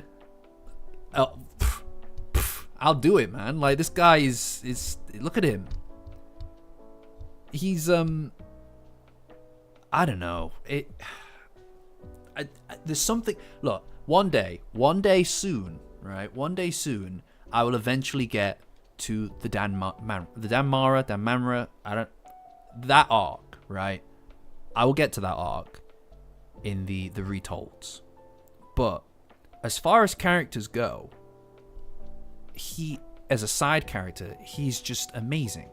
I'll do it, man. Like, this guy is look at him. He's I don't know. There's something. Look, one day soon, right? One day soon, I will eventually get to the Danmara. That arc, right? I will get to that arc in the retolds. But as far as characters go, he, as a side character, he's just amazing.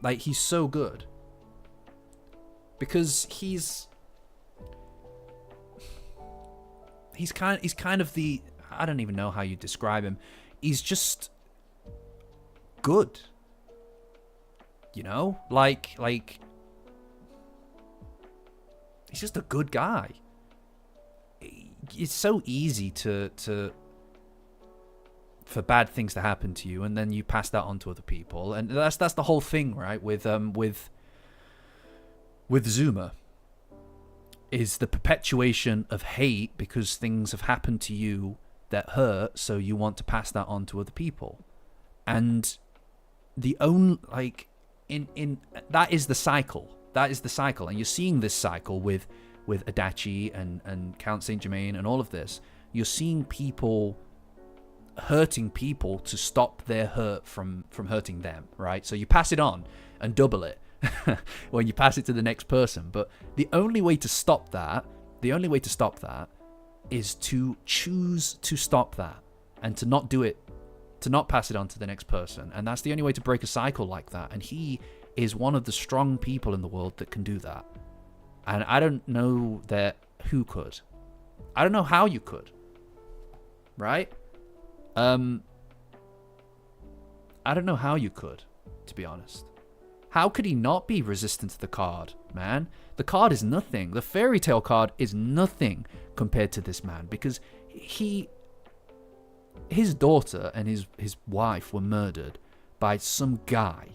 Like, he's so good. Because he's kind of the, I don't even know how you describe him. He's just good. You know? Like he's just a good guy. It's so easy for bad things to happen to you, and then you pass that on to other people, and that's the whole thing, right? With Zuma, is the perpetuation of hate because things have happened to you that hurt, so you want to pass that on to other people, and the only in that is the cycle. That is the cycle, and you're seeing this cycle with Adachi and Count Saint Germain and all of this. You're seeing people hurting people to stop their hurt from hurting them, right? So you pass it on and double it when you pass it to the next person. But the only way to stop that is to choose to stop that and to not do it, to not pass it on to the next person. And that's the only way to break a cycle like that. And he is one of the strong people in the world that can do that. And I don't know who could. I don't know how you could. Right? I don't know how you could, to be honest. How could he not be resistant to the card, man? The card is nothing. The fairy tale card is nothing compared to this man, because his daughter and his wife were murdered by some guy,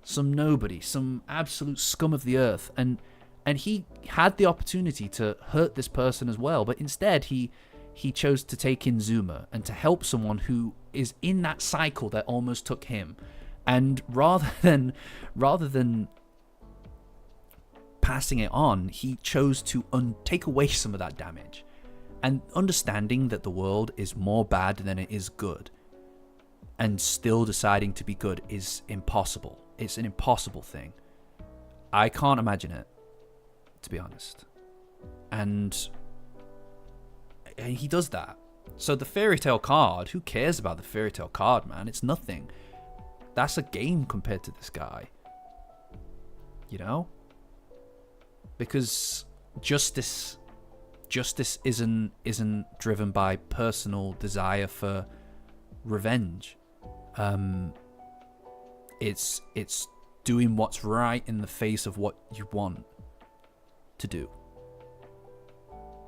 some nobody, some absolute scum of the earth, and he had the opportunity to hurt this person as well, but instead he chose to take in Zuma and to help someone who is in that cycle that almost took him. And rather than passing it on, he chose to take away some of that damage. And understanding that the world is more bad than it is good, and still deciding to be good, is impossible. It's an impossible thing. I can't imagine it, to be honest. And he does that. So the fairy tale card, who cares about the fairy tale card, man? It's nothing. That's a game compared to this guy. You know? Because justice isn't driven by personal desire for revenge. It's doing what's right in the face of what you want to do.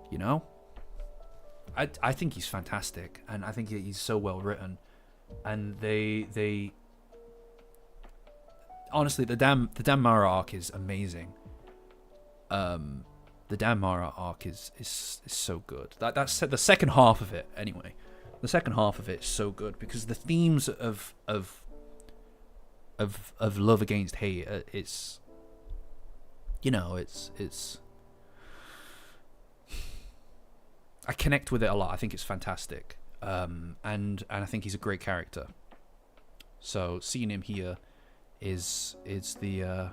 You know? I think he's fantastic, and I think he's so well written. And they honestly, the damn Mara arc is amazing. The damn Mara arc is so good. That's the second half of it anyway. The second half of it is so good because the themes of love against hate, it's I connect with it a lot. I think it's fantastic. And I think he's a great character. So seeing him here is the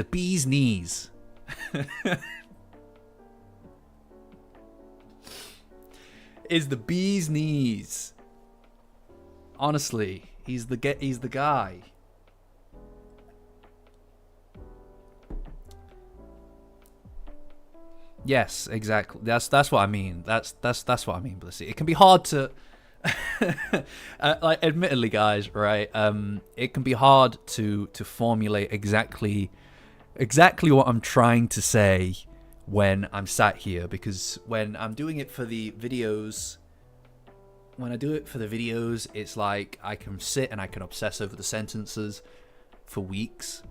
bee's knees. Is the bee's knees. Honestly, he's the guy. Yes, exactly. That's what I mean. That's what I mean, Blissy. It can be hard to like, admittedly, guys, right? It can be hard to formulate exactly what I'm trying to say when I'm sat here, because when I'm doing it for the videos, it's like I can sit and I can obsess over the sentences for weeks,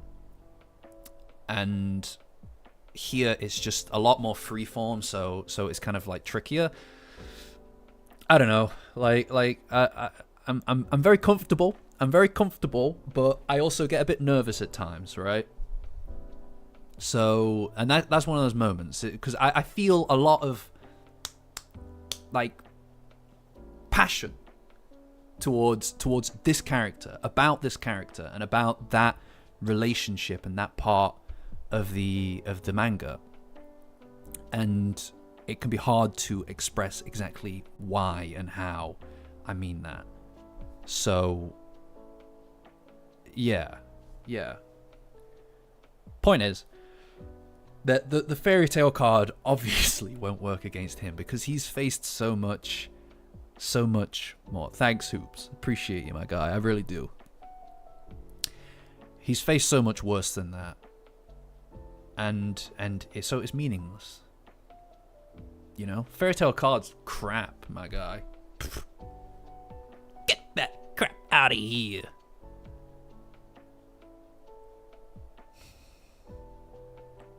and here it's just a lot more freeform, so it's kind of like trickier. I don't know, I'm very comfortable. But I also get a bit nervous at times, right? So, and that's one of those moments, because I feel a lot of like passion towards this character, about this character, and about that relationship and that part of the manga, and it can be hard to express exactly why and how I mean that. So yeah. Point is that the fairy tale card obviously won't work against him, because he's faced so much more. Thanks, Hoops. Appreciate you, my guy. I really do. He's faced so much worse than that. And so it's meaningless. You know? Fairy tale card's crap, my guy. Get that crap out of here.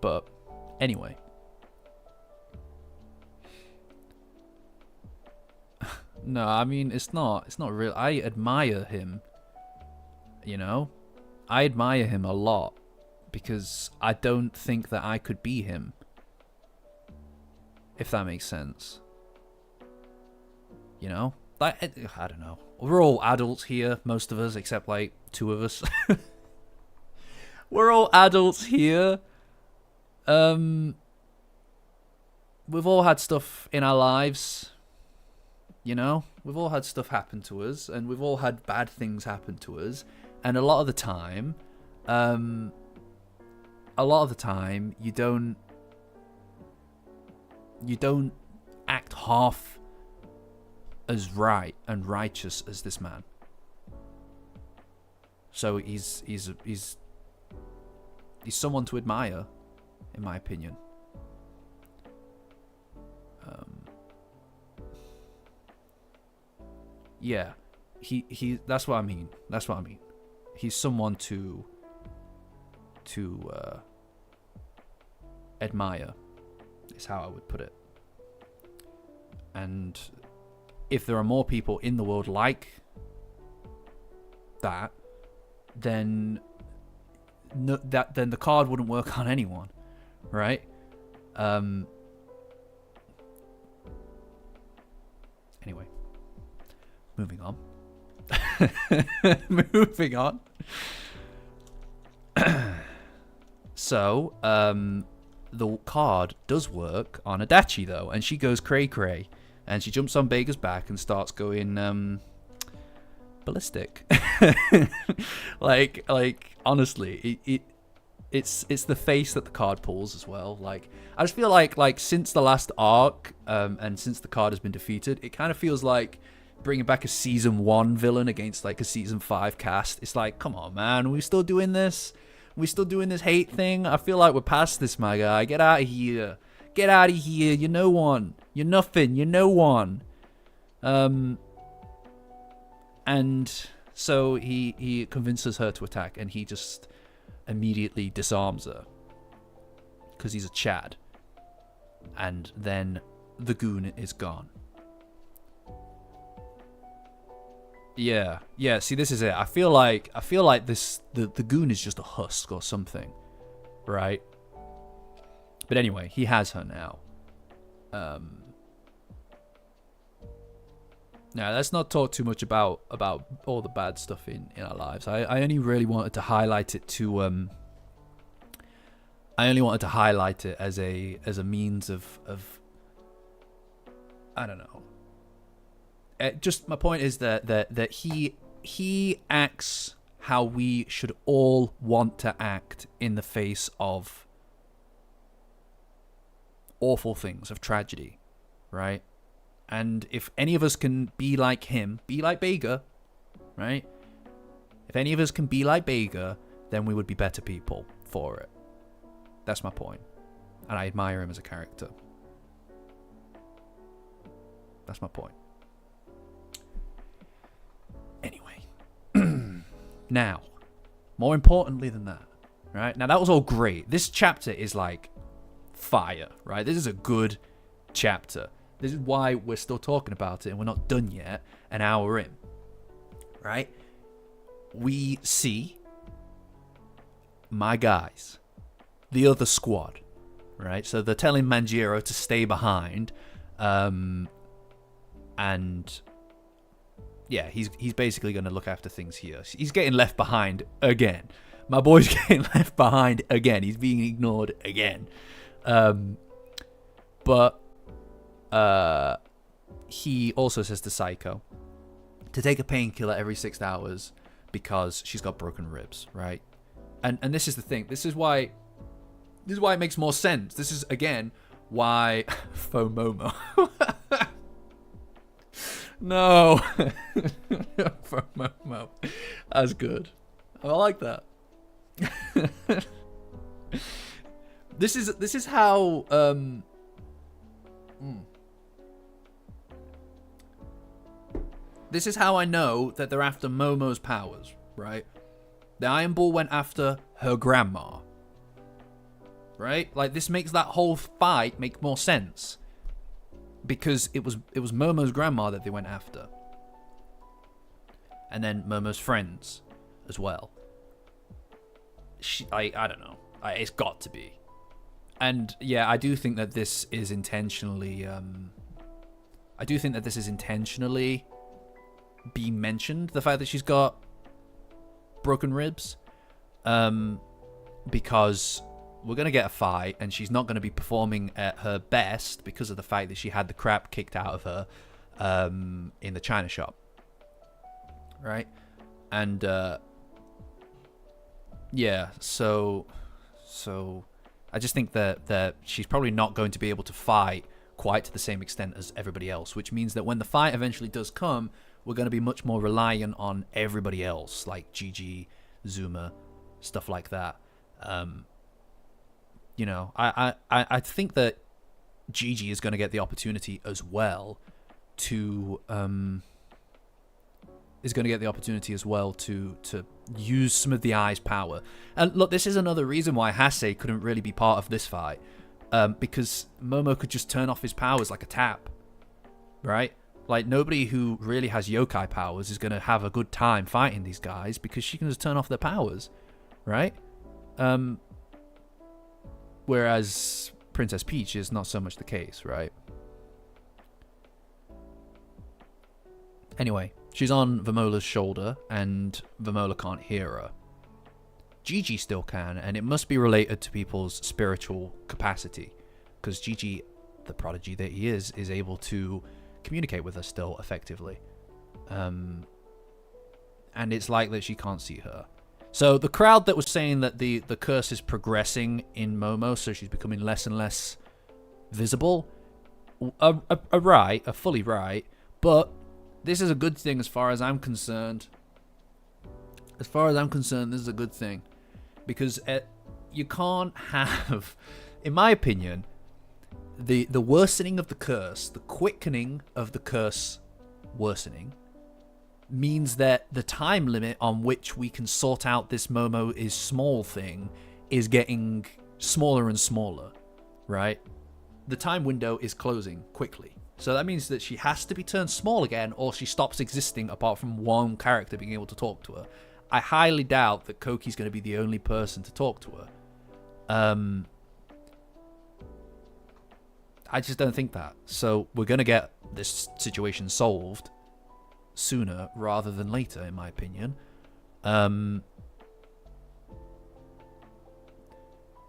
But anyway. No, I mean, it's not real. I admire him. You know? I admire him a lot, because I don't think that I could be him. If that makes sense. You know? Like, I don't know. We're all adults here, most of us, except like 2 of us. We're all adults here. We've all had stuff in our lives. You know? We've all had stuff happen to us, and we've all had bad things happen to us. And a lot of the time, you don't act half as right and righteous as this man. So he's someone to admire, in my opinion. Yeah, he. That's what I mean. That's what I mean. He's someone to admire, is how I would put it. And if there are more people in the world like that, then then the card wouldn't work on anyone, right? Anyway, moving on. Moving on. So, the card does work on Adachi though, and she goes cray cray, and she jumps on Baker's back and starts going ballistic. like honestly, it's the face that the card pulls as well. Like, I just feel like since the last arc, and since the card has been defeated, it kind of feels like bringing back a season 1 villain against like a season 5 cast. It's like, come on, man, are we still doing this? We still doing this hate thing? I feel like we're past this, my guy. Get out of here. Get out of here. You're no one. You're nothing. You're no one. And so he convinces her to attack, and he just immediately disarms her because he's a Chad. And then the goon is gone. Yeah. See, this is it. I feel like this the goon is just a husk or something, right? But anyway, he has her now. Now, let's not talk too much about all the bad stuff in our lives. I only really wanted to highlight it to I only wanted to highlight it as a means of I don't know. Just my point is that he acts how we should all want to act in the face of awful things, of tragedy, right? And if any of us can be like him, be like Bega, right? If any of us can be like Bega, then we would be better people for it. That's my point. And I admire him as a character. That's my point. Anyway. Now, more importantly than that, right? Now, that was all great. This chapter is like fire, right? This is a good chapter. This is why we're still talking about it and we're not done yet, an hour in, right? We see my guys, the other squad, right? So they're telling Manjiro to stay behind, and yeah, he's basically going to look after things here. He's getting left behind again. My boy's getting left behind again. He's being ignored again. But he also says to Psycho to take a painkiller every 6 hours because she's got broken ribs, right? And this is the thing. This is why it makes more sense. This is again why Momo. No. Momo. That's good. I like that. This is how this is how I know that they're after Momo's powers, right? The Iron Bull went after her grandma, right? Like, this makes that whole fight make more sense because it was Momo's grandma that they went after, and then Momo's friends as well. I don't know. It's got to be. And yeah, I do think that this is intentionally being mentioned, the fact that she's got broken ribs, because we're going to get a fight and she's not going to be performing at her best because of the fact that she had the crap kicked out of her in the China shop, right? And yeah, so I just think that she's probably not going to be able to fight quite to the same extent as everybody else, which means that when the fight eventually does come, we're going to be much more reliant on everybody else, like Gigi Zuma, stuff like that. You know, I think that Gigi is going to get the opportunity as well to to use some of the Eye's power. And look, this is another reason why Hase couldn't really be part of this fight, because Momo could just turn off his powers like a tap, right? Like, nobody who really has yokai powers is going to have a good time fighting these guys because she can just turn off their powers, right? Whereas Princess Peach is not so much the case, right? Anyway, she's on Vamola's shoulder, and Vamola can't hear her. Gigi still can, and it must be related to people's spiritual capacity, because Gigi, the prodigy that he is able to communicate with her still effectively. And it's like that she can't see her. So the crowd that was saying that the curse is progressing in Momo, so she's becoming less and less visible, are fully right, but this is a good thing as far as I'm concerned. As far as I'm concerned, this is a good thing. Because you can't have, in my opinion, the worsening of the curse, the quickening of the curse worsening, means that the time limit on which we can sort out this Momo is small thing is getting smaller and smaller, right? The time window is closing quickly. So that means that she has to be turned small again, or she stops existing apart from one character being able to talk to her. I highly doubt that Koki's going to be the only person to talk to her. I just don't think that. So we're going to get this situation solved sooner rather than later, in my opinion.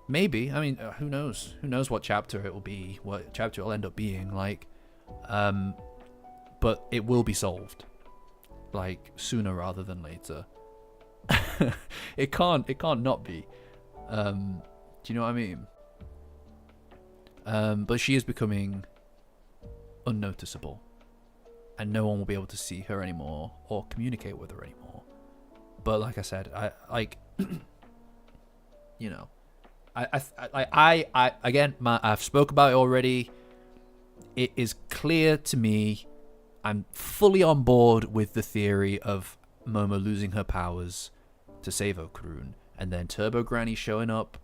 Maybe. I mean, who knows? Who knows what chapter it will be, what chapter it'll end up being, like. But it will be solved, like, sooner rather than later. It can't not be. Do you know what I mean? But she is becoming unnoticeable, and no one will be able to see her anymore or communicate with her anymore. But like I said, I like, you know, I again, I've spoke about it already. It is clear to me, I'm fully on board with the theory of Momo losing her powers to save Okarun, and then Turbo Granny showing up.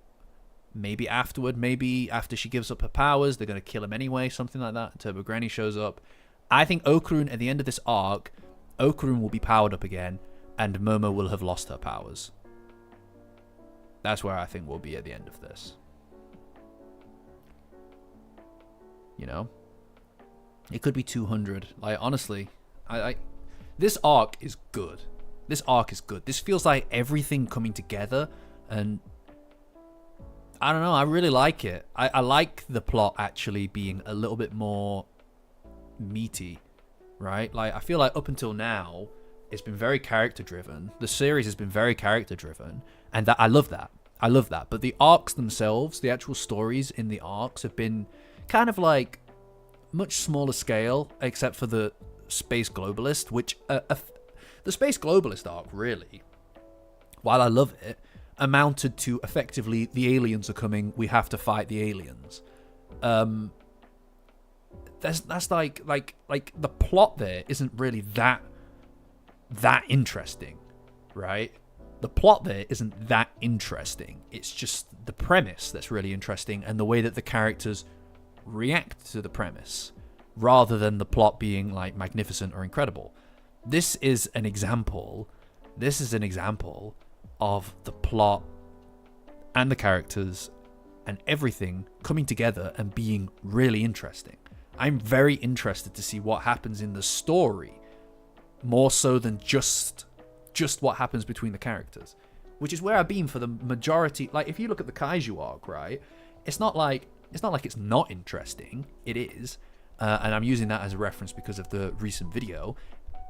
Maybe afterward, maybe after she gives up her powers, they're going to kill him anyway, something like that. Turbo Granny shows up. I think Okarun, at the end of this arc, Okarun will be powered up again, and Momo will have lost her powers. That's where I think we'll be at the end of this. You know? It could be 200. Like, honestly, this arc is good. This arc is good. This feels like everything coming together, and I don't know, I really like it. I like the plot actually being a little bit more meaty, right? Like, I feel like up until now, it's been very character driven. The series has been very character driven, and I love that. I love that. But the arcs themselves, the actual stories in the arcs, have been kind of like much smaller scale, except for the Space Globalist, which the Space Globalist arc, really, while I love it, amounted to effectively the aliens are coming, we have to fight the aliens. That's like the plot there isn't really that interesting, right? The plot there isn't that interesting. It's just the premise that's really interesting, and the way that the characters react to the premise, rather than the plot being like magnificent or incredible. This is an example of the plot and the characters and everything coming together and being really interesting. I'm very interested to see what happens in the story, more so than just what happens between the characters, which is where I've been for the majority. Like, if you look at the Kaiju arc, right, it's not like it's not interesting. It is, and I'm using that as a reference because of the recent video.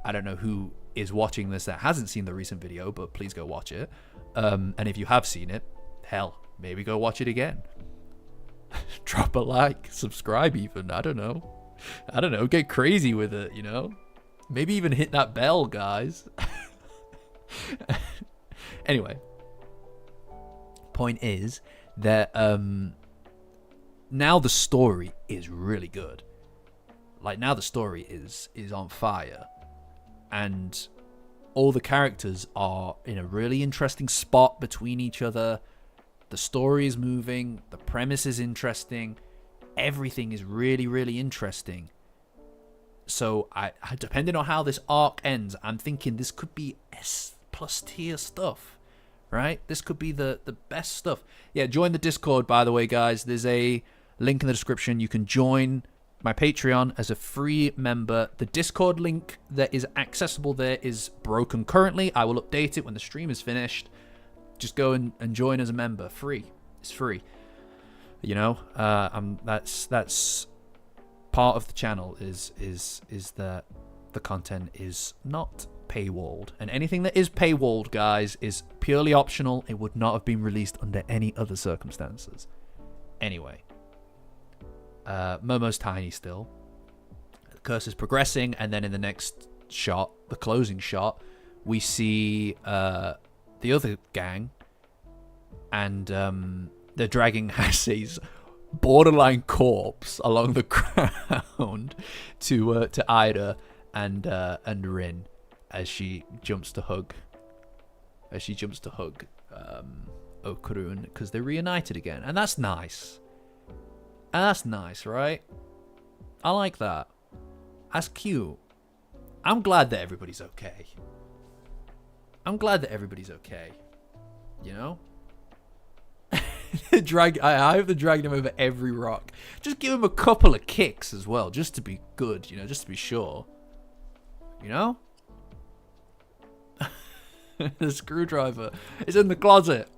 I don't know who is watching this that hasn't seen the recent video, but please go watch it. And if you have seen it, hell, maybe go watch it again. Drop a like, subscribe even, I don't know, get crazy with it, you know? Maybe even hit that bell, guys. Anyway, point is that now the story is really good. Like, now the story is on fire, and all the characters are in a really interesting spot between each other. The story is moving, the premise is interesting, everything is really, really interesting. So I depending on how this arc ends, I'm thinking this could be S+ tier stuff, right? This could be the best stuff. Yeah, join the Discord, by the way, guys. There's a link in the description. You can join my Patreon as a free member. The Discord link that is accessible there is broken currently. I will update it when the stream is finished. Just go and join as a member. Free. It's free. You know, that's part of the channel is that the content is not paywalled, and anything that is paywalled, guys, is purely optional. It would not have been released under any other circumstances. Anyway, Momo's tiny still. The curse is progressing, and then in the next shot, the closing shot, we see the other gang, and they're dragging Hase's borderline corpse along the ground to Ida and Rin as she jumps to hug Okurun, because they're reunited again, and that's nice. And that's nice, right? I like that. That's cute. I'm glad that everybody's okay. You know? I hope they're dragging him over every rock. Just give him a couple of kicks as well, just to be good, you know, just to be sure. You know? The screwdriver is in the closet.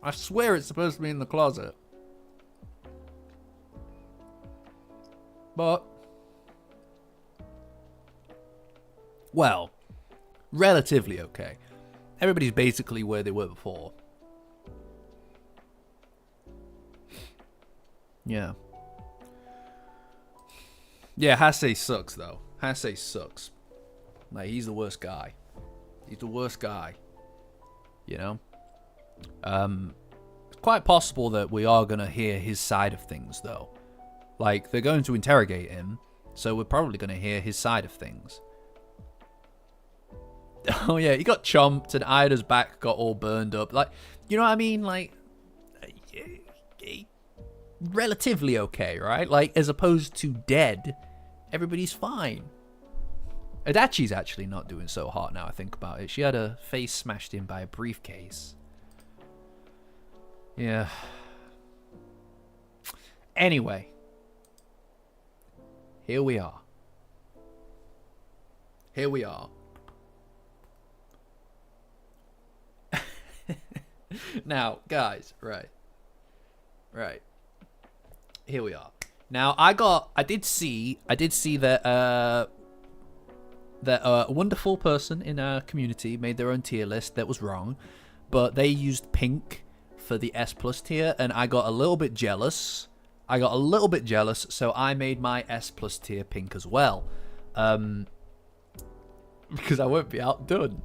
I swear it's supposed to be in the closet. But, well, relatively okay. Everybody's basically where they were before. Yeah. Yeah, Hase sucks, though. Hase sucks. Like, he's the worst guy. He's the worst guy. You know? It's quite possible that we are going to hear his side of things, though. Like, they're going to interrogate him, so we're probably going to hear his side of things. Oh, yeah, he got chomped, and Ida's back got all burned up. Like, you know what I mean? Like, relatively okay, right? Like, as opposed to dead, everybody's fine. Adachi's actually not doing so hot now I think about it. She had her face smashed in by a briefcase. Yeah. Anyway. Here we are. Here we are. Now, guys, right. Here we are. Now, I did see that a wonderful person in our community made their own tier list that was wrong, but they used pink for the S+ tier, and I got a little bit jealous. So I made my S+ tier pink as well. Because I won't be outdone.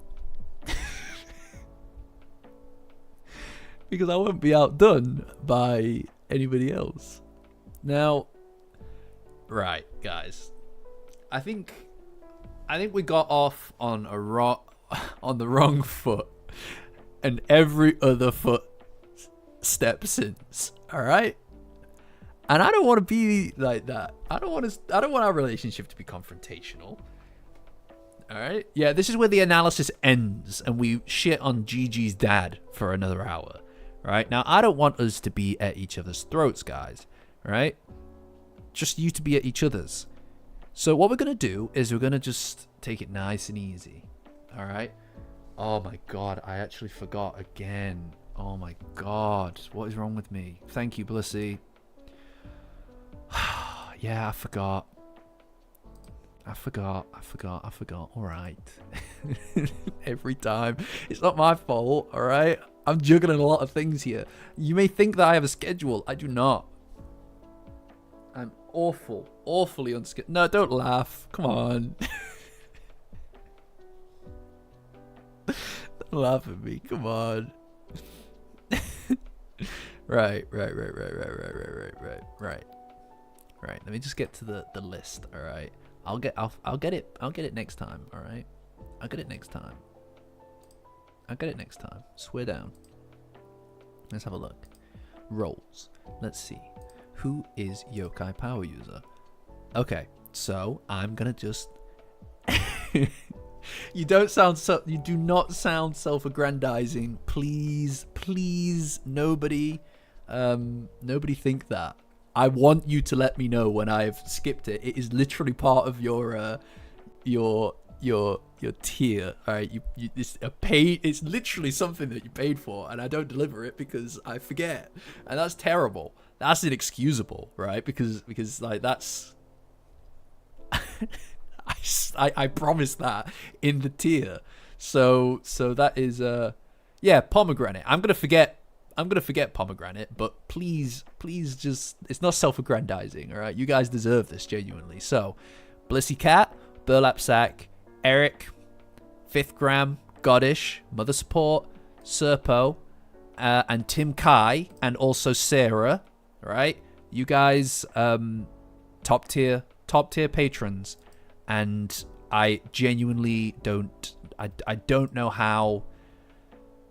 Because I won't be outdone by anybody else. Now, right, guys. I think we got off on the wrong foot, and every other foot step since. All right, and I don't want to be like that. I don't want our relationship to be confrontational. All right, yeah, this is where the analysis ends, and we shit on Gigi's dad for another hour. Right now, I don't want us to be at each other's throats, guys. All right, just you to be at each other's. So what we're going to do is we're going to just take it nice and easy. All right? Oh, my God. I actually forgot again. Oh, my God. What is wrong with me? Thank you, Blissy. Yeah, I forgot. All right. Every time. It's not my fault, all right? I'm juggling a lot of things here. You may think that I have a schedule. I do not. I'm awfully unscheduled. No, don't laugh. Come on. Laugh at me. Come on. Right. Let me just get to the list. All right. I'll get it next time. All right. I'll get it next time. Swear down. Let's have a look. Roles. Let's see. Who is yokai power user? Okay. So I'm gonna just. You do not sound self-aggrandizing. Please, nobody think that. I want you to let me know when I've skipped it. It is literally part of your tier. All right, it's literally something that you paid for, and I don't deliver it because I forget, and that's terrible. That's inexcusable, right? Because like that's. I promise that in the tier. So that is pomegranate. I'm gonna forget pomegranate, but please just, it's not self-aggrandizing, all right? You guys deserve this genuinely. So Blissy Cat, Burlap Sack, Eric, Fifth Gram, Goddish, Mother Support, Serpo, and Tim Kai, and also Sarah, right? You guys top tier patrons. And I genuinely don't know how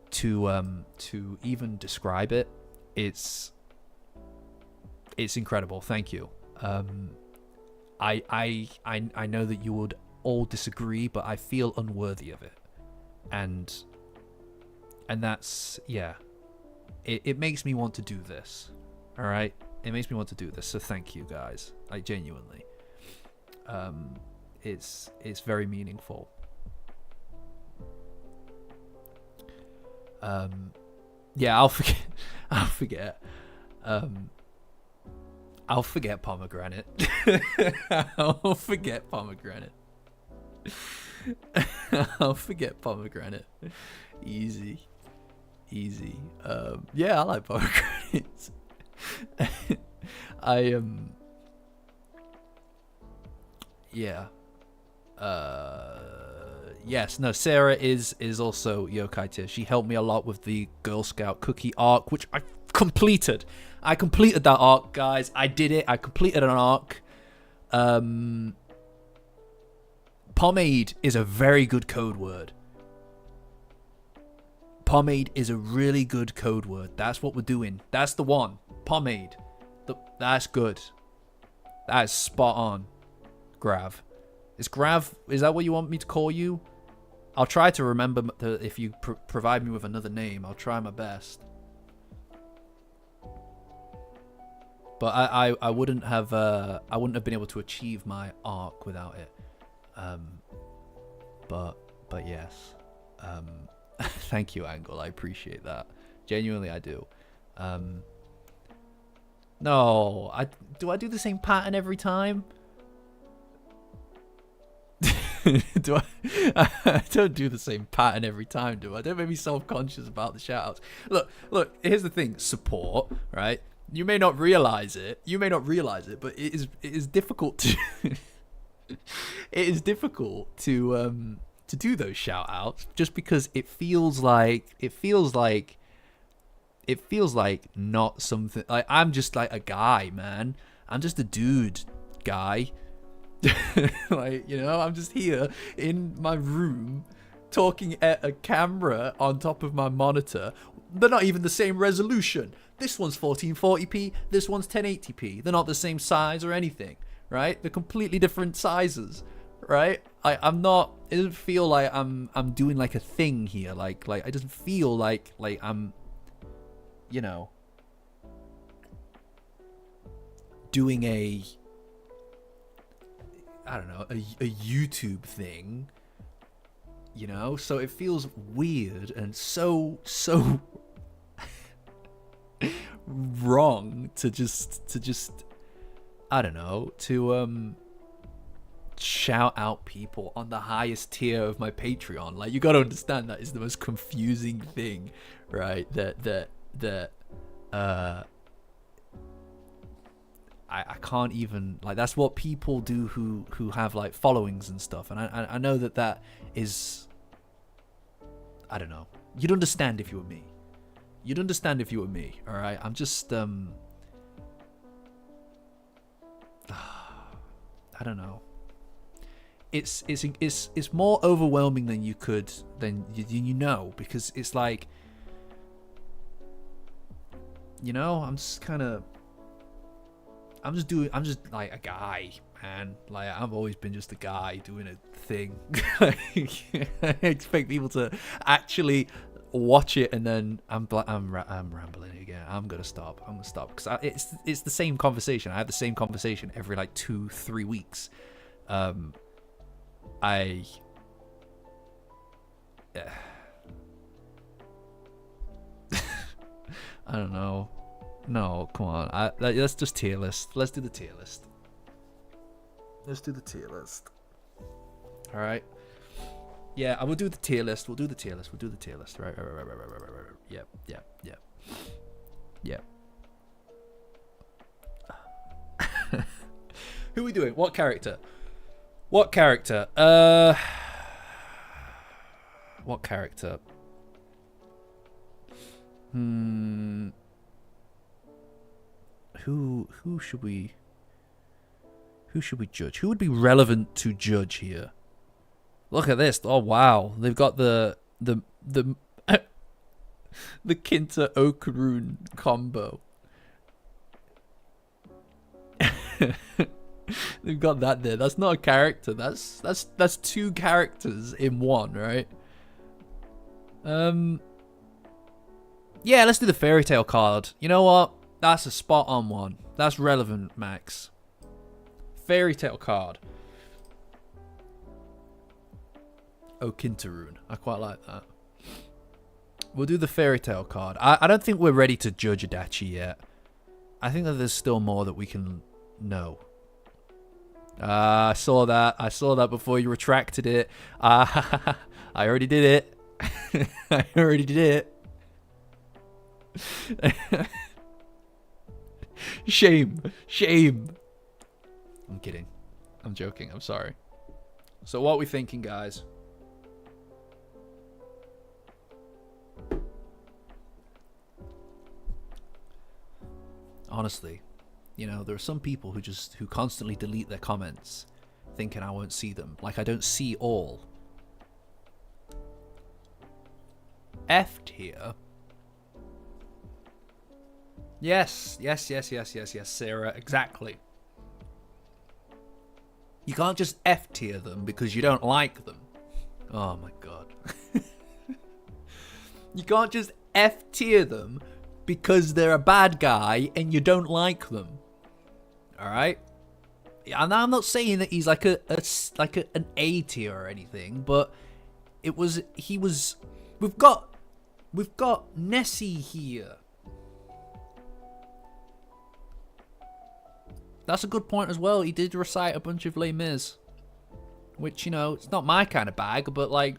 to even describe it. It's incredible. Thank you. I know that you would all disagree, but I feel unworthy of it. And that's, yeah. It makes me want to do this. All right? It makes me want to do this. So thank you guys. Like genuinely. It's very meaningful. Yeah, I'll forget pomegranate. I'll forget pomegranate. Easy. Yeah, I like pomegranates. Yeah. Yes, no, Sarah is also yokai tier. She helped me a lot with the Girl Scout cookie arc, which I completed. I completed that arc, guys. I did it. I completed an arc. Pomade is a very good code word. Pomade is a really good code word. That's what we're doing. That's the one. Pomade. That's good. That is spot on. Grav. Is that what you want me to call you? I'll try to remember if you provide me with another name. I'll try my best. But I wouldn't have been able to achieve my arc without it. But yes. Thank you, Angle. I appreciate that. Genuinely, I do. No, do I do the same pattern every time? I don't do the same pattern every time, do I? Don't make me self-conscious about the shoutouts. Look, here's the thing. Support, right? You may not realize it, but it is difficult to it is difficult to do those shoutouts just because it feels like not something, like I'm just like a guy, man. I'm just a dude guy. Like, you know, I'm just here in my room talking at a camera on top of my monitor. They're not even the same resolution. This one's 1440p, this one's 1080p. They're not the same size or anything, right? They're completely different sizes, right? I'm not, it doesn't feel like I'm doing like a thing here. Like it doesn't feel like I'm, you know, doing a, I don't know, a YouTube thing, you know? So it feels weird and so wrong to just I don't know, to shout out people on the highest tier of my Patreon. Like, you got to understand that is the most confusing thing, right? That I can't even, like, that's what people do who have like followings and stuff, and I know that is, I don't know. You'd understand if you were me. You'd understand if you were me. All right. I'm just I don't know. It's more overwhelming than you know, because it's like, you know, I'm just like a guy, man. Like, I've always been just a guy doing a thing. I expect people to actually watch it, and then I'm rambling again. I'm gonna stop because it's the same conversation. I have the same conversation every like 2-3 weeks. I don't know. No, come on. Let's just tier list. Let's do the tier list. All right. Yeah, I will do the tier list. We'll do the tier list. Right. Yep. Who are we doing? What character? What character? Who should we judge? Who would be relevant to judge here? Look at this. Oh wow. They've got the the Kinta Okarun combo. They've got that there. That's not a character. That's two characters in one, right? Yeah, let's do the fairy tale card. You know what? That's a spot on one. That's relevant, Max. Fairy tale card. Oh, Kintaroon. I quite like that. We'll do the fairy tale card. I don't think we're ready to judge Adachi yet. I think that there's still more that we can know. I saw that before you retracted it. I already did it. I already did it. Shame. I'm kidding. I'm joking. I'm sorry. So what are we thinking, guys? Honestly, you know, there are some people who constantly delete their comments thinking I won't see them. Like, I don't see all. F tier. Yes, Sarah, exactly. You can't just F tier them because you don't like them. Oh my god. You can't just F tier them because they're a bad guy and you don't like them. All right? And I'm not saying that he's like an A tier or anything, but we've got Nessie here. That's a good point as well. He did recite a bunch of Les Mis, which, you know, it's not my kind of bag, but like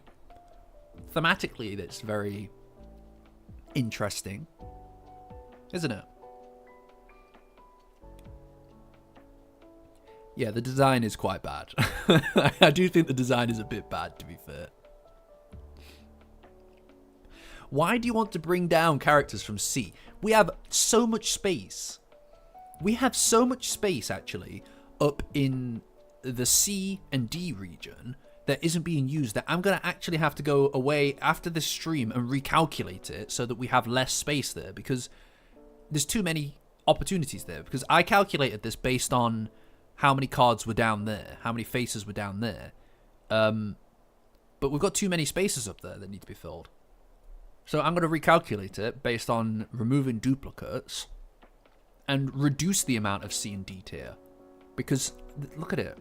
thematically that's very interesting, isn't it? Yeah, the design is quite bad. I do think the design is a bit bad, to be fair. Why do you want to bring down characters from C? We have so much space. We have so much space, actually, up in the C and D region that isn't being used, that I'm going to actually have to go away after this stream and recalculate it so that we have less space there, because there's too many opportunities there. Because I calculated this based on how many cards were down there, how many faces were down there. But we've got too many spaces up there that need to be filled. So I'm going to recalculate it based on removing duplicates and reduce the amount of C and D tier. Because, look at it.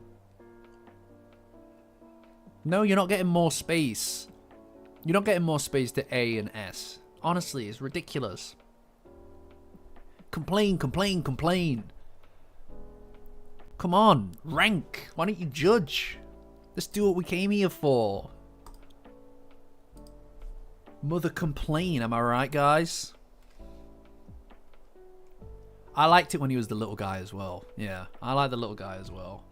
No, you're not getting more space. You're not getting more space to A and S. Honestly, it's ridiculous. Complain. Come on, rank. Why don't you judge? Let's do what we came here for. Mother complain, am I right, guys? I liked it when he was the little guy as well. Yeah, I like the little guy as well.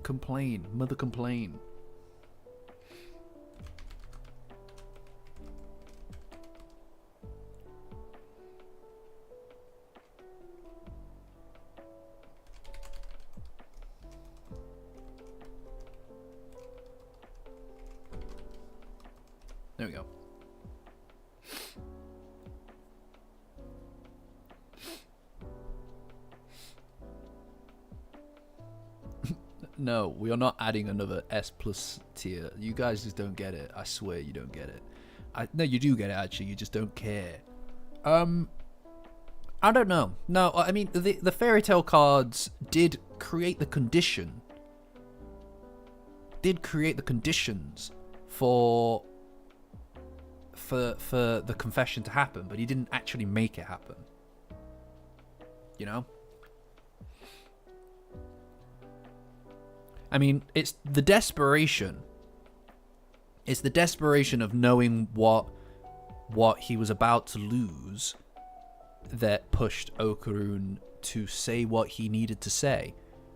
Complain. Mother complain. There we go. No, we are not adding another S plus tier. You guys just don't get it. I swear you don't get it. No, you do get it, actually. You just don't care. I don't know. No, I mean, the fairy tale cards did create the condition. Did create the conditions for the confession to happen, but he didn't actually make it happen. You know? I mean, it's the desperation. It's the desperation of knowing what he was about to lose that pushed Okarun to say what he needed to say.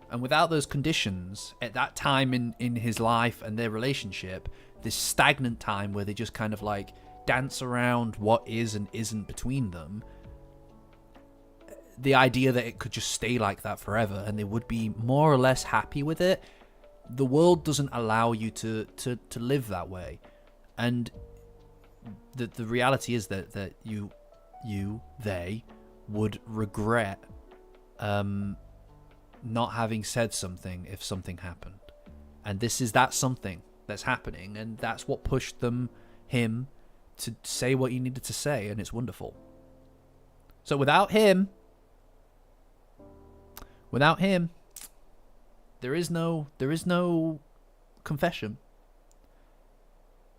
And without those conditions, at that time in his life and their relationship, this stagnant time where they just kind of like dance around what is and isn't between them, the idea that it could just stay like that forever and they would be more or less happy with it, the world doesn't allow you to live that way. And the reality is that they would regret not having said something if something happened. And this is that something that's happening, and that's what pushed him to say what he needed to say, and it's wonderful. So without him, there is no confession.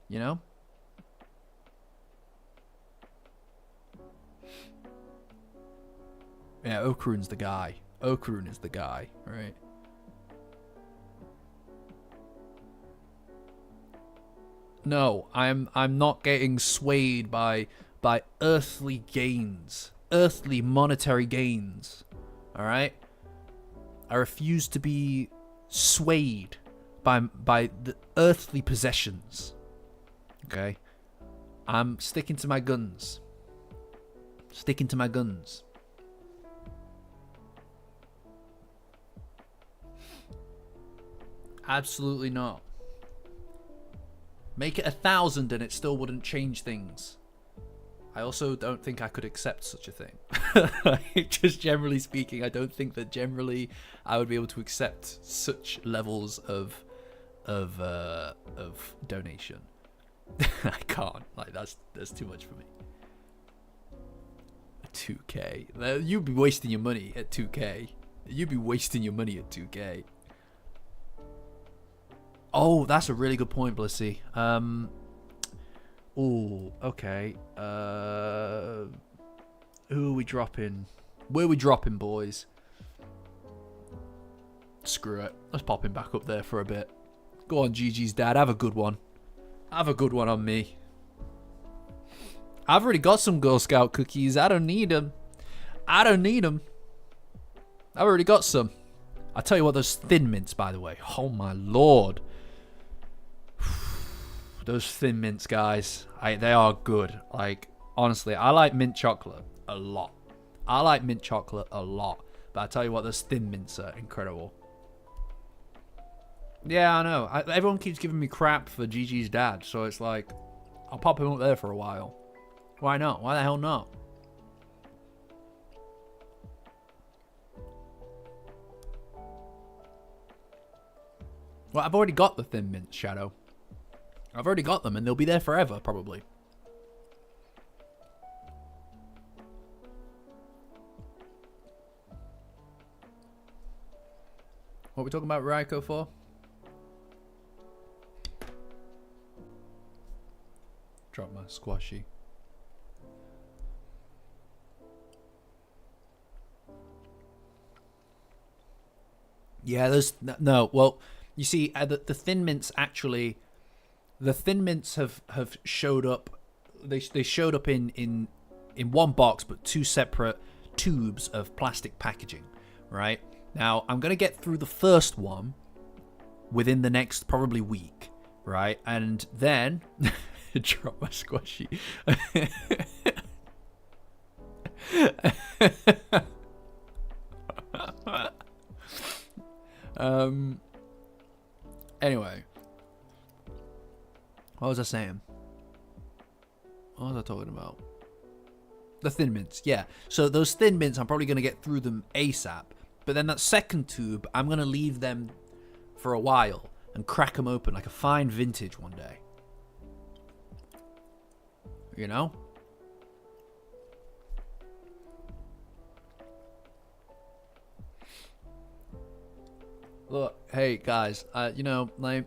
You know? Yeah, Okarun's the guy. Okarun is the guy, right? No, I'm not getting swayed by earthly gains, earthly monetary gains. All right? I refuse to be swayed by the earthly possessions. Okay? I'm sticking to my guns. Sticking to my guns. Absolutely not. Make it 1,000 and it still wouldn't change things. I also don't think I could accept such a thing. Just generally speaking, I don't think that generally I would be able to accept such levels of donation. I can't. Like that's too much for me. 2K. You'd be wasting your money at 2K. You'd be wasting your money at 2K. Oh, that's a really good point, Blissy. Oh, okay. Who are we dropping? Where are we dropping, boys? Screw it. Let's pop him back up there for a bit. Go on, Gigi's dad. Have a good one. Have a good one on me. I've already got some Girl Scout cookies. I don't need them. I don't need them. I've already got some. I'll tell you what, those Thin Mints, by the way. Oh, my Lord. Those Thin Mints, guys, they are good. Like, honestly, I like mint chocolate a lot. But I tell you what, those Thin Mints are incredible. Yeah, I know. Everyone keeps giving me crap for Gigi's dad, so it's like, I'll pop him up there for a while. Why not? Why the hell not? Well, I've already got the Thin Mints, Shadow. I've already got them, and they'll be there forever, probably. What are we talking about Raiko for? Drop my squashy. Yeah, there's... No, well, you see, the Thin Mints actually... The Thin Mints have showed up. They showed up in one box, but two separate tubes of plastic packaging. Right now, I'm gonna get through the first one within the next probably week. Right, and then drop my squashy. Anyway. What was I saying? What was I talking about? The Thin Mints, yeah. So those Thin Mints, I'm probably going to get through them ASAP. But then that second tube, I'm going to leave them for a while and crack them open like a fine vintage one day. You know? Look, hey guys, you know, like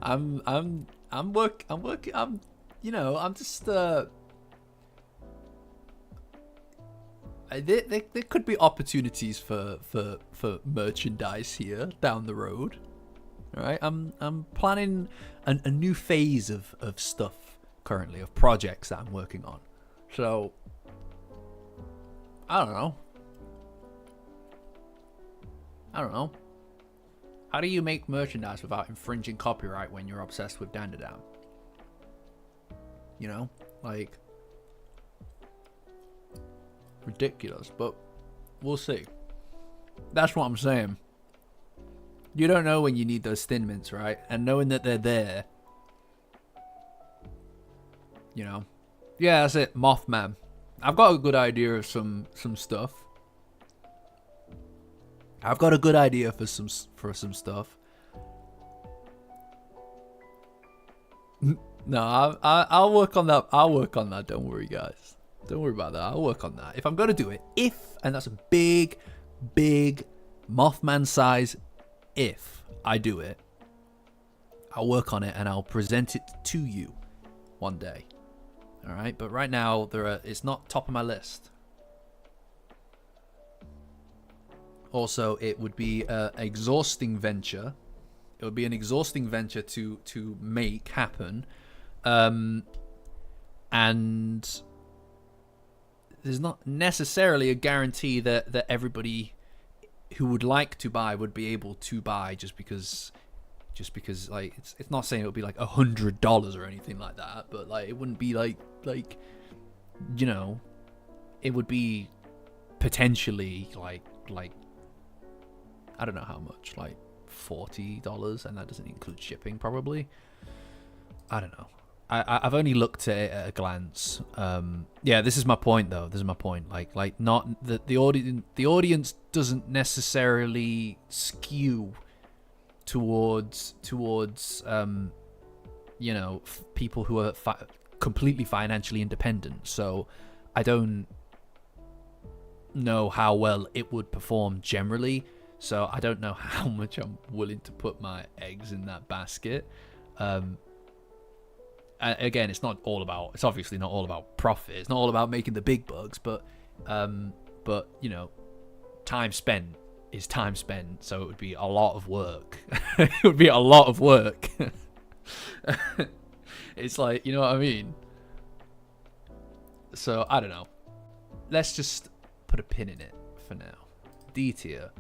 I'm working, you know, I'm just there could be opportunities for merchandise here down the road. All right, I'm planning a new phase of stuff currently, of projects that I'm working on. So I don't know. How do you make merchandise without infringing copyright when you're obsessed with Dandadan? You know, like, ridiculous, but we'll see. That's what I'm saying. You don't know when you need those Thin Mints, right? And knowing that they're there, you know. Yeah, that's it, Mothman. I've got a good idea of some stuff. I've got a good idea for some stuff. No, I'll work on that. I'll work on that. Don't worry, guys. Don't worry about that. I'll work on that. If I'm gonna do it, and that's a big Mothman size. If I do it, I'll work on it and I'll present it to you one day. All right, but right now it's not top of my list. Also, it would be an exhausting venture. It would be an exhausting venture to make happen. And there's not necessarily a guarantee that everybody who would like to buy would be able to buy just because like it's not saying it would be like $100 or anything like that, but like it wouldn't be like you know, it would be potentially like I don't know how much, like $40, and that doesn't include shipping probably. I don't know. I've only looked at it at a glance. Yeah, this is my point though. This is my point. Like not the audience doesn't necessarily skew towards you know, people who are completely financially independent. So I don't know how well it would perform generally. So I don't know how much I'm willing to put my eggs in that basket. Again, it's obviously not all about profit. It's not all about making the big bucks, but you know, time spent is time spent. So it would be a lot of work. It would be a lot of work. It's like, you know what I mean? So I don't know. Let's just put a pin in it for now. D tier.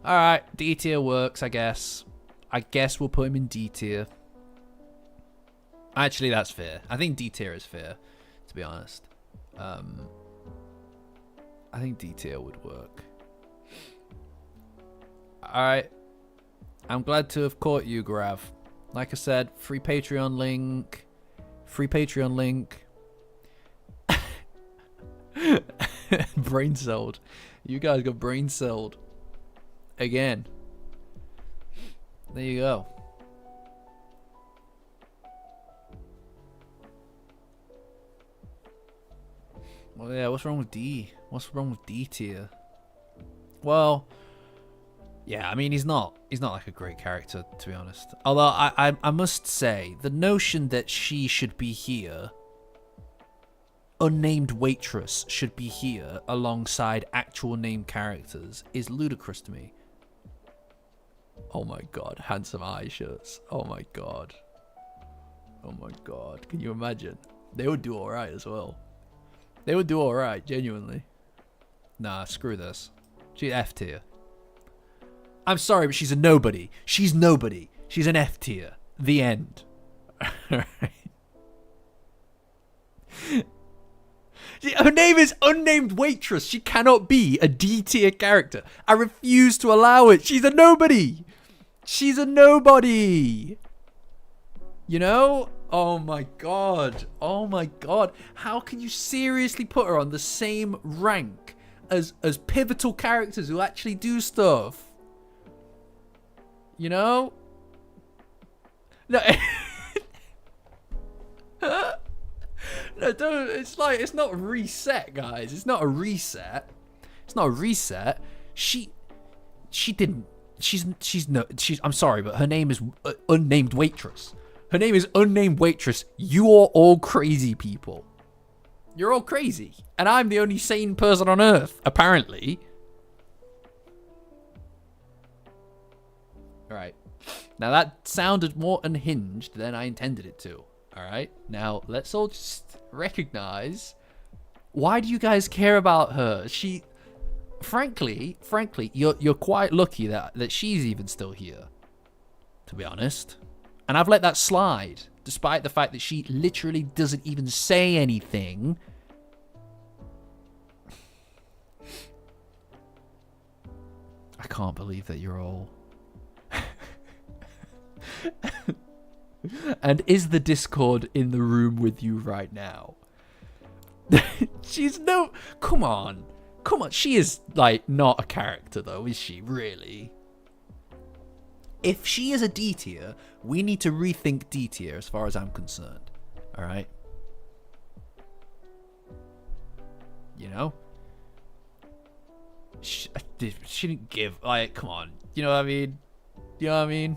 All right, D tier works, I guess. I guess we'll put him in D tier. Actually, that's fair. I think D tier is fair, to be honest. I think D tier would work. Alright. I'm glad to have caught you, Grav. Like I said, free Patreon link. Free Patreon link. Brain celled. You guys got brain celled. Again. There you go. Well, yeah, what's wrong with D? What's wrong with D tier? Well, yeah, I mean, he's not like a great character, to be honest. Although I must say, the notion that she should be here, unnamed waitress should be here alongside actual named characters, is ludicrous to me. Oh my god, handsome eye shirts. Oh my god. Oh my god, can you imagine? They would do alright as well. They would do alright, genuinely. Nah, screw this. She's F tier. I'm sorry, but she's a nobody. She's nobody. She's an F tier. The end. Her name is Unnamed Waitress. She cannot be a D tier character. I refuse to allow it. She's a nobody. She's a nobody. You know? Oh my god. Oh my god. How can you seriously put her on the same rank as pivotal characters who actually do stuff? You know? No. No, don't. It's like, it's not reset, guys. It's not a reset. It's not a reset. She didn't. I'm sorry, but her name is unnamed waitress. Her name is unnamed waitress. You are all crazy people. You're all crazy, and I'm the only sane person on earth, apparently. All right. Now that sounded more unhinged than I intended it to. All right. Now let's all just recognize, why do you guys care about her? She, frankly, you're quite lucky that she's even still here, to be honest. And I've let that slide, despite the fact that she literally doesn't even say anything. I can't believe that you're all... And is the Discord in the room with you right now? She's no... Come on. Come on. She is, like, not a character, though, is she? Really? If she is a D tier, we need to rethink D tier as far as I'm concerned. Alright? You know? She didn't give... Like, come on. You know what I mean? You know what I mean?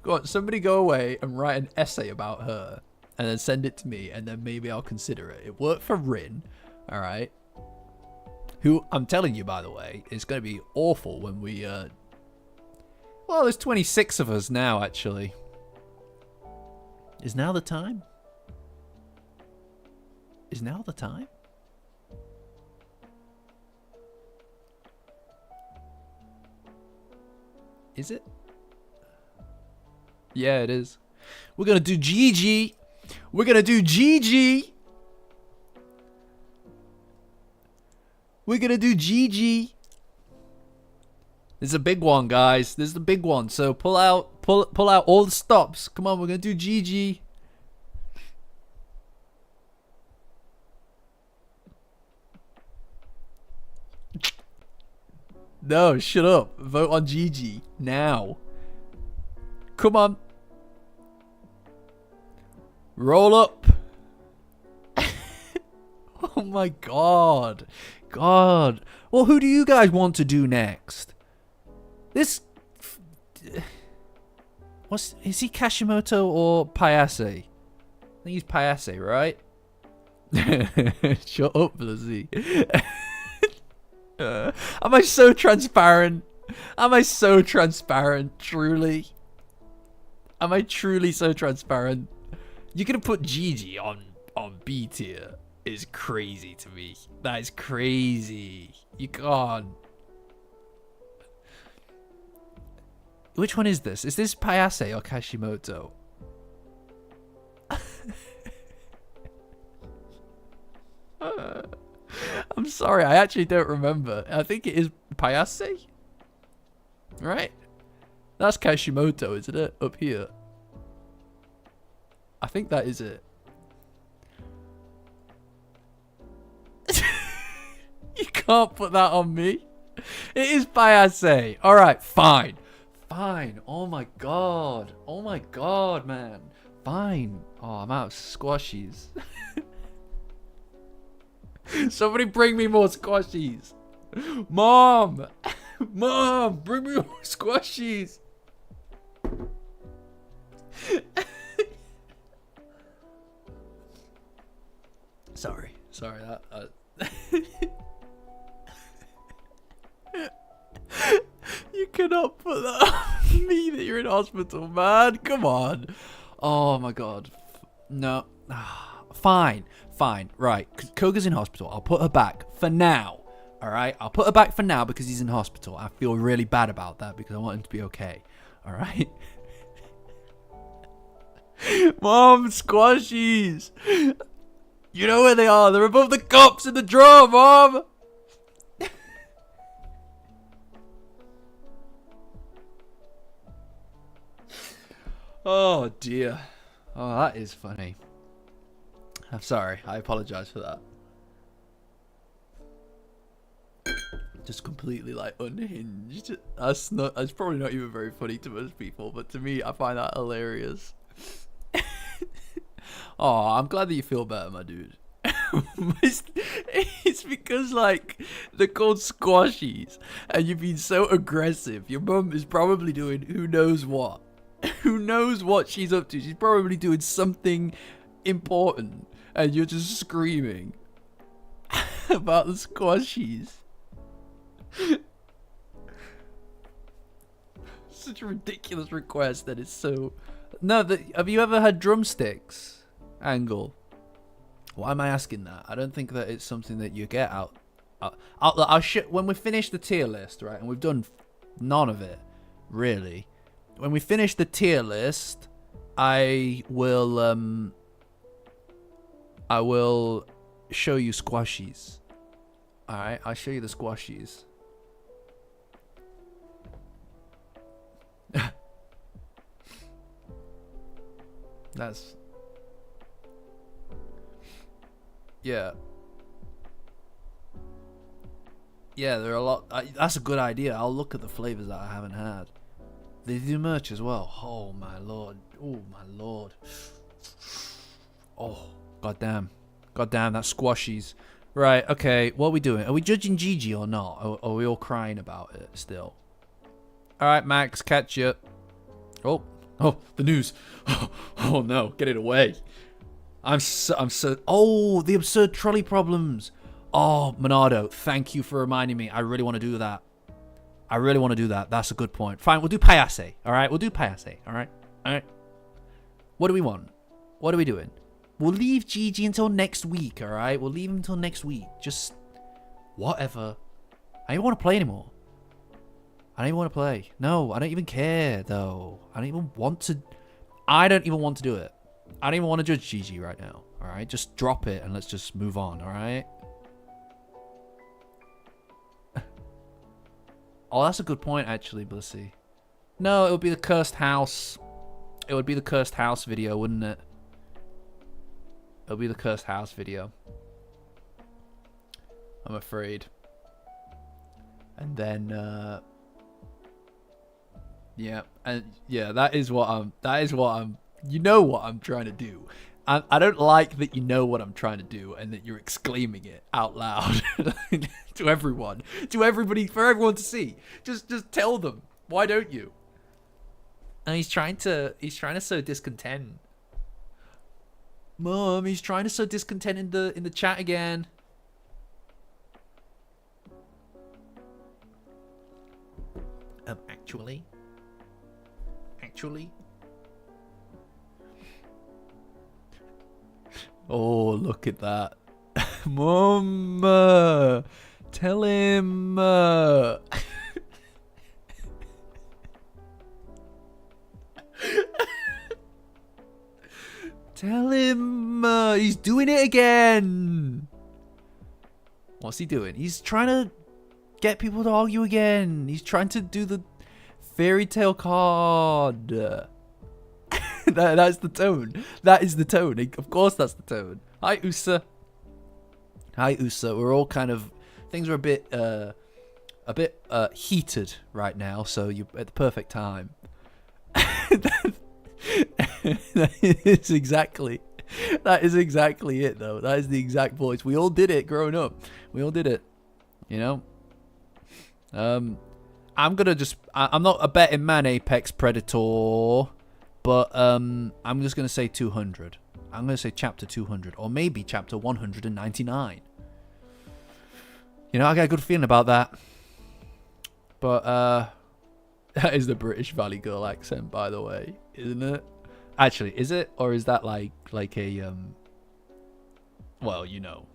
Go on, somebody go away and write an essay about her and then send it to me, and then maybe I'll consider it. It worked for Rin, alright? Who, I'm telling you, by the way, is going to be awful when we, well, there's 26 of us now, actually. Is now the time? Is now the time? Is it? Yeah, it is. We're going to do GG. We're going to do GG. We're going to do GG. This is a big one, guys. This is the big one. So pull out all the stops. Come on, we're going to do GG. No, shut up. Vote on GG now. Come on. Roll up. Oh my god. God. Well, who do you guys want to do next? This... Is he Kashimoto or Payase? I think he's Payase, right? Shut up, Lizzie. Am I so transparent? Am I so transparent, truly? Am I truly so transparent? You're gonna put Gigi on B tier is crazy to me. That is crazy. You can't. Which one is this? Is this Payase or Kashimoto? I'm sorry, I actually don't remember. I think it is Payase? Right? That's Kashimoto, isn't it? Up here. I think that is it. You can't put that on me. It is Payase. Alright, fine. Fine. Oh my god. Oh my god, man. Fine. Oh, I'm out of squashies. Somebody bring me more squashies. Mom! Mom, bring me more squashies. Sorry, that you cannot put that on me that you're in hospital, man. Come on. Oh my god. No. Fine. Right. Koga's in hospital. I'll put her back for now. Alright? I'll put her back for now because he's in hospital. I feel really bad about that because I want him to be okay. Alright? Mom, squashies. You know where they are. They're above the cups in the drawer, Mom. Oh dear. Oh, that is funny. I'm sorry. I apologize for that. Just completely like unhinged. That's probably not even very funny to most people, but to me, I find that hilarious. Oh, I'm glad that you feel better, my dude. It's because like they're called squashies, and you've been so aggressive. Your mum is probably doing who knows what. Who knows what she's up to? She's probably doing something important, and you're just screaming about the squashies. Such a ridiculous request that is so. No, have you ever had drumsticks, Angle? Why am I asking that? I don't think that it's something that you get out. When we finish the tier list, right, and we've done none of it, really. When we finish the tier list, I will show you squashies. All right, I'll show you the squashies. That's. Yeah. Yeah, there are a lot. That's a good idea. I'll look at the flavors that I haven't had. They do merch as well. Oh my lord. Oh my lord. Oh, goddamn. Goddamn, that's squashies. Right, okay. What are we doing? Are we judging Gigi or not? Or are we all crying about it still? Alright, Max, catch you. Oh, the news. Oh no, get it away. I'm so. Oh, the absurd trolley problems. Oh, Monardo, thank you for reminding me. I really want to do that. I really want to do that. That's a good point. Fine, we'll do Payase. All right, we'll do Payase. All right, all right. What do we want? What are we doing? We'll leave Gigi until next week. All right, we'll leave him until next week. Just whatever. I don't want to play anymore. I don't even want to play. No, I don't even care though. I don't even want to. I don't even want to do it. I don't even want to judge Gigi right now. All right, just drop it and let's just move on. All right. Oh, that's a good point, actually, Blissy. No, it would be the cursed house. It would be the cursed house video, wouldn't it? It would be the cursed house video. I'm afraid. And then, yeah, and yeah, that is what I'm. You know what I'm trying to do. I don't like that you know what I'm trying to do and that you're exclaiming it out loud to everyone, to everybody, for everyone to see. Just tell them. Why don't you? And he's trying to sow discontent. Mom, he's trying to sow discontent in the chat again. Actually. Oh, look at that. Mom, tell him. Tell him. He's doing it again. What's he doing? He's trying to get people to argue again. He's trying to do the fairy tale card. That's the tone. That is the tone. Of course, that's the tone. Hi, Usa. Hi, Usa. We're all kind of. Things are a bit heated right now, so you're at the perfect time. That is exactly it, though. That is the exact voice. We all did it growing up. We all did it. You know. I'm not a betting man, Apex Predator. But I'm just going to say 200. I'm going to say chapter 200. Or maybe chapter 199. You know, I got a good feeling about that. But that is the British Valley Girl accent, by the way. Isn't it? Actually, is it? Or is that like a... Well, you know.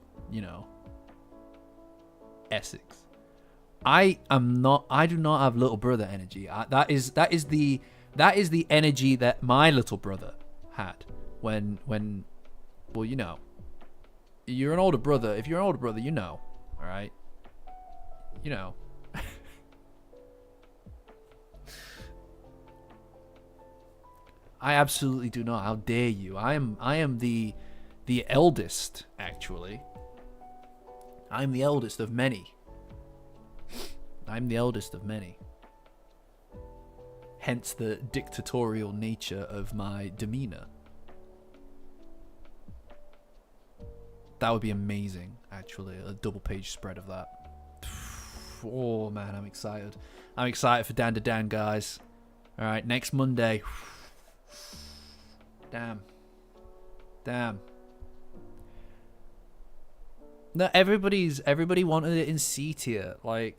Essex. I do not have little brother energy. That is the energy that my little brother had when well, you know, you're an older brother. If you're an older brother, you know, all right, you know. I absolutely do not. How dare you? I am the eldest, actually. I'm the eldest of many. I'm the eldest of many. Hence the dictatorial nature of my demeanor. That would be amazing, actually. A double page spread of that. Oh, man, I'm excited. I'm excited for Dandadan, guys. All right, next Monday. Damn. No, everybody wanted it in C tier. Like,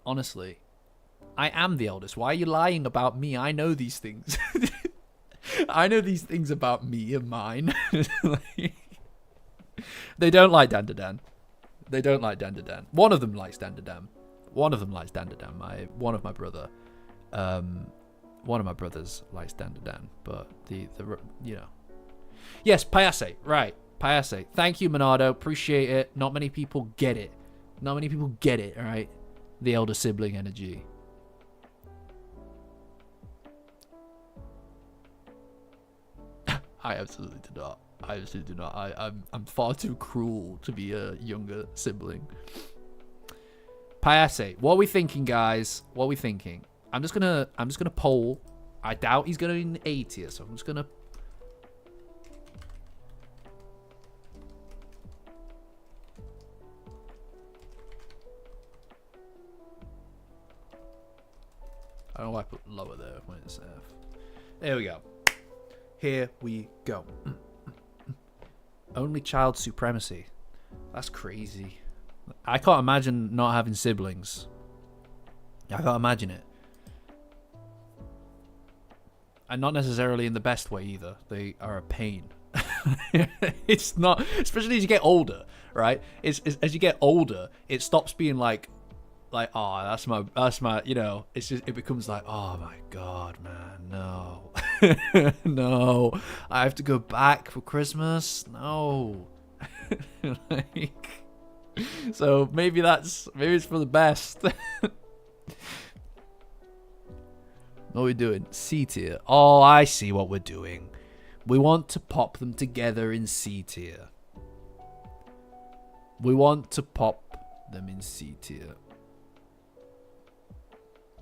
honestly. I am the eldest. Why are you lying about me? I know these things. I know these things about me and mine. They don't like Dandadan. They don't like Dandadan. One of them likes Dandadan. One of my brothers likes Dandadan. But the you know. Yes, Payase. Right. Payase. Thank you, Monado. Appreciate it. Not many people get it. All right? The elder sibling energy. I absolutely do not. I'm far too cruel to be a younger sibling. Payase, what are we thinking, guys? What are we thinking? I'm just gonna poll. I doubt he's gonna be in A tier, so I'm just gonna. I don't know why I put lower there when it's F. There we go. Here we go. Only child supremacy. That's crazy. I can't imagine not having siblings. I can't imagine it. And not necessarily in the best way either. They are a pain. It's not, especially as you get older, right? It's as you get older, it stops being like, oh, that's my, you know, it's just, it becomes like, oh my God, man, no. No, I have to go back for Christmas. No. So maybe it's for the best. What are we doing? C tier. Oh, I see what we're doing. We want to pop them together in C tier.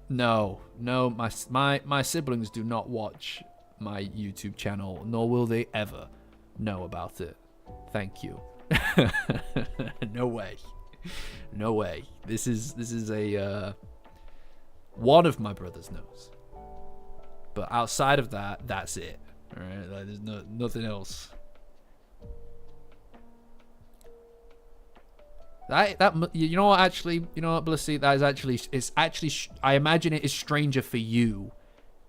No, my siblings do not watch my YouTube channel, nor will they ever know about it. Thank you. No way. This is a one of my brothers knows, but outside of that, that's it. All right, like, there's nothing else. You know what, Blissy, it's actually I imagine it is stranger for you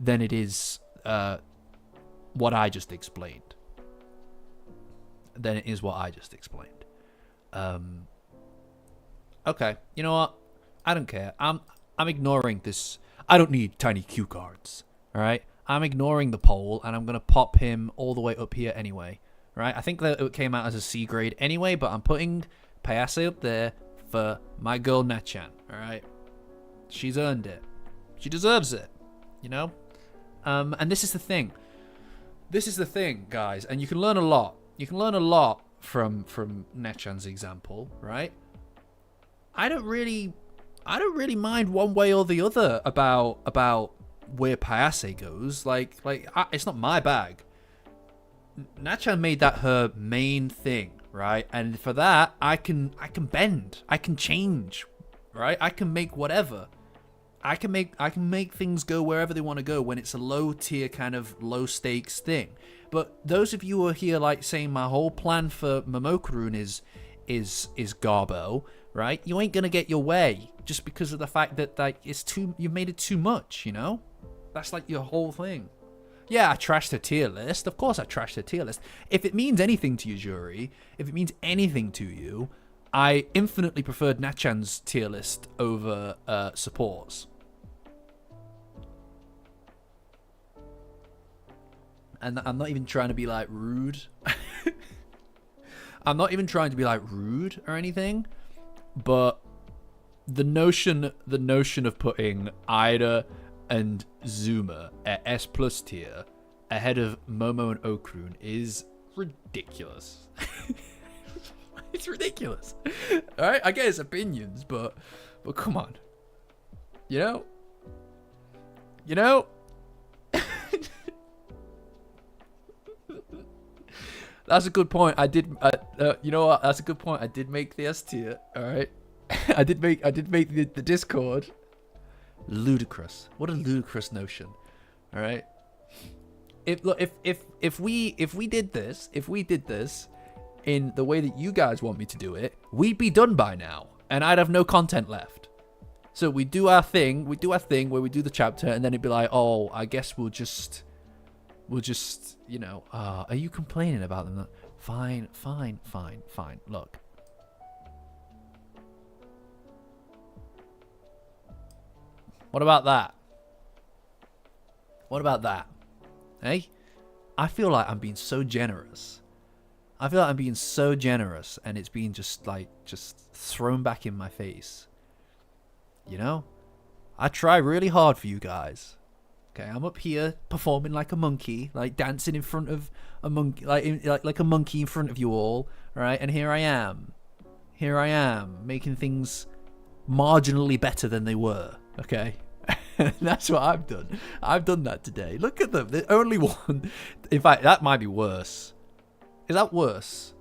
than it is what I just explained. Okay, you know what? I don't care. I'm ignoring this. I don't need tiny cue cards. All right, I'm ignoring the poll, and I'm gonna pop him all the way up here anyway. Right? I think that it came out as a C grade anyway, but I'm putting Payase up there for my girl Nachan, alright? She's earned it. She deserves it, you know? And this is the thing. Guys, and you can learn a lot. You can learn a lot from Nachan's example, right? I don't really mind one way or the other about where Payase goes. Like it's not my bag. Nachan made that her main thing, right? And for that, I can bend, I can change, right? I can make whatever. I can make things go wherever they want to go when it's a low tier kind of low stakes thing. But those of you who are here like saying my whole plan for Momokurun is Garbo, right? You ain't gonna get your way just because of the fact that like you've made it too much, you know? That's like your whole thing. Yeah, I trashed her tier list. Of course I trashed her tier list. If it means anything to you, Jury, if it means anything to you, I infinitely preferred Nachan's tier list over supports. And I'm not even trying to be like rude. I'm not even trying to be like rude or anything, but the notion of putting Ida and Zuma at S+ tier ahead of Momo and Okrun is ridiculous. It's ridiculous. All right, I get his opinions, but come on. You know. That's a good point. You know what? That's a good point. I did make the S tier. All right. I did make the Discord ludicrous. What a ludicrous notion. All right. If we did this in the way that you guys want me to do it, we'd be done by now, and I'd have no content left. So we do our thing. We do our thing where we do the chapter, and then it'd be like, oh, I guess we'll just, you know, are you complaining about them? Fine. Look. What about that? Hey? I feel like I'm being so generous. And it's being just thrown back in my face. You know? I try really hard for you guys. Okay, I'm up here performing like a monkey, like dancing in front of a monkey, like a monkey in front of you all, right? And here I am, making things marginally better than they were. Okay, that's what I've done. I've done that today. Look at them. The only one. In fact, that might be worse. Is that worse?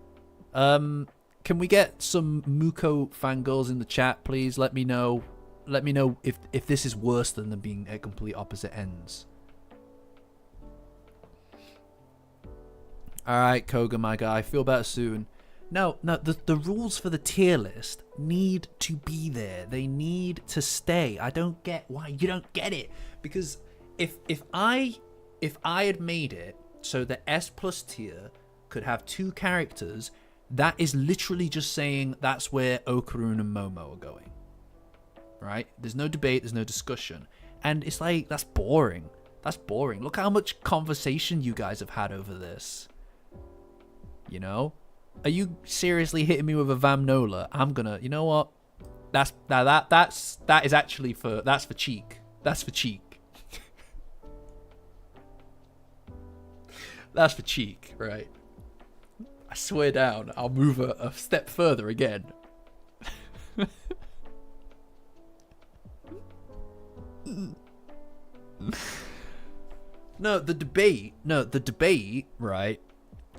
Can we get some Muko fangirls in the chat, please? Let me know. Let me know if this is worse than them being at complete opposite ends. Alright, Koga, my guy. Feel better soon. No, the rules for the tier list need to be there. They need to stay. I don't get why you don't get it. Because if I had made it so the S+ tier could have 2 characters, that is literally just saying that's where Okarun and Momo are going. Right? There's no debate, there's no discussion. And it's like, that's boring. Look how much conversation you guys have had over this. You know? Are you seriously hitting me with a Vamnola? I'm gonna, you know what? That is actually that's for cheek. That's for cheek. That's for cheek, right? I swear down, I'll move a step further again. No, the debate, right,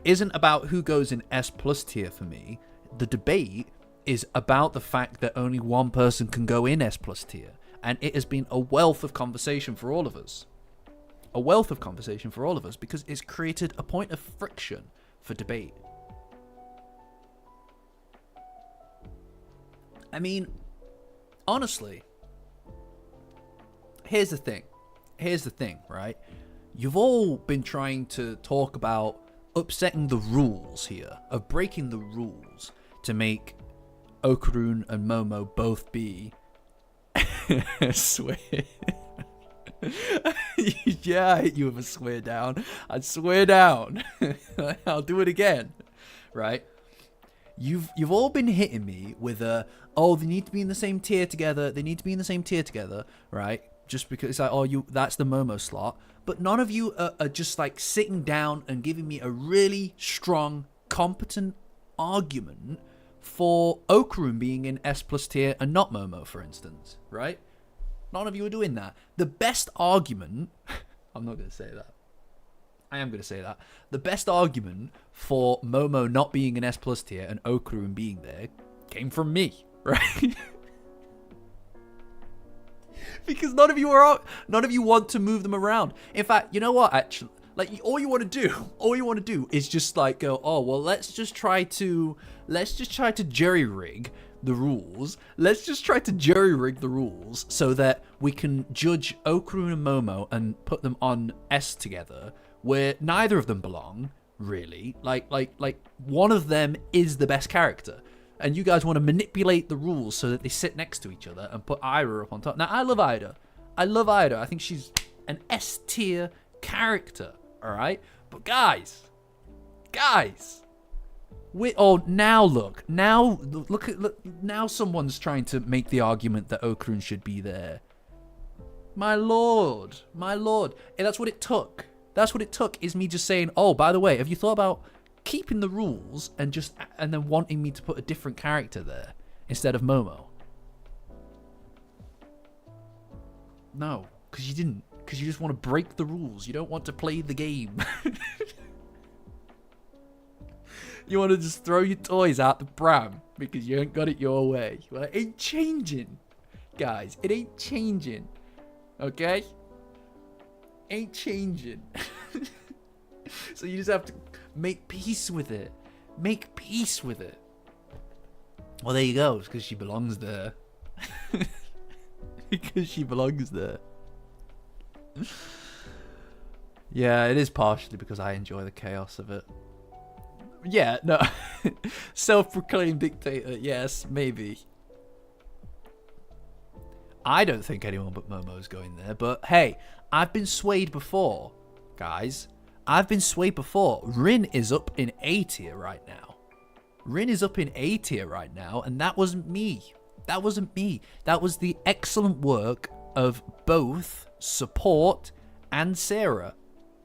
isn't about who goes in S+ tier for me. The debate is about the fact that only one person can go in S+ tier. And it has been a wealth of conversation for all of us. Because it's created a point of friction for debate. I mean, honestly, here's the thing, right? You've all been trying to talk about upsetting the rules here, of breaking the rules to make Okarun and Momo both be... swear. Yeah, I hit you with a swear down. I'd swear down. I'll do it again, right? You've all been hitting me with they need to be in the same tier together. Right? Just because it's like, that's the Momo slot. But none of you are just like sitting down and giving me a really strong, competent argument for Okarun being in S+ tier and not Momo, for instance, right? None of you are doing that. The best argument, I'm not going to say that. I am going to say that. The best argument for Momo not being in S+ tier and Okarun being there came from me, right? Because none of you want to move them around. In fact, you know what? Actually, like, all you want to do is just like go, oh well, let's just try to jerry rig the rules. Let's just try to jerry rig the rules so that we can judge Okarun and Momo and put them on S together, where neither of them belong, really. Like one of them is the best character. And you guys want to manipulate the rules so that they sit next to each other and put Ira up on top. Now, I love Ida. I think she's an S tier character, all right? But guys, now someone's trying to make the argument that Okarun should be there. My lord. And that's what it took. That's what it took, is me just saying, oh, by the way, have you thought about keeping the rules and then wanting me to put a different character there instead of Momo? No, because you didn't. Because you just want to break the rules. You don't want to play the game. You want to just throw your toys out the pram because you ain't got it your way. Well, it ain't changing, guys. It ain't changing. Okay? Ain't changing. So you just have to make peace with it. Make peace with it. Well, there you go. It's because she belongs there. Because she belongs there. Yeah, it is partially because I enjoy the chaos of it. Yeah, no. Self-proclaimed dictator. Yes, maybe. I don't think anyone but Momo's going there. But hey, I've been swayed before, guys. I've been swayed before. Rin is up in A tier right now. Rin is up in A tier right now, and that wasn't me. That wasn't me. That was the excellent work of both Support and Sarah.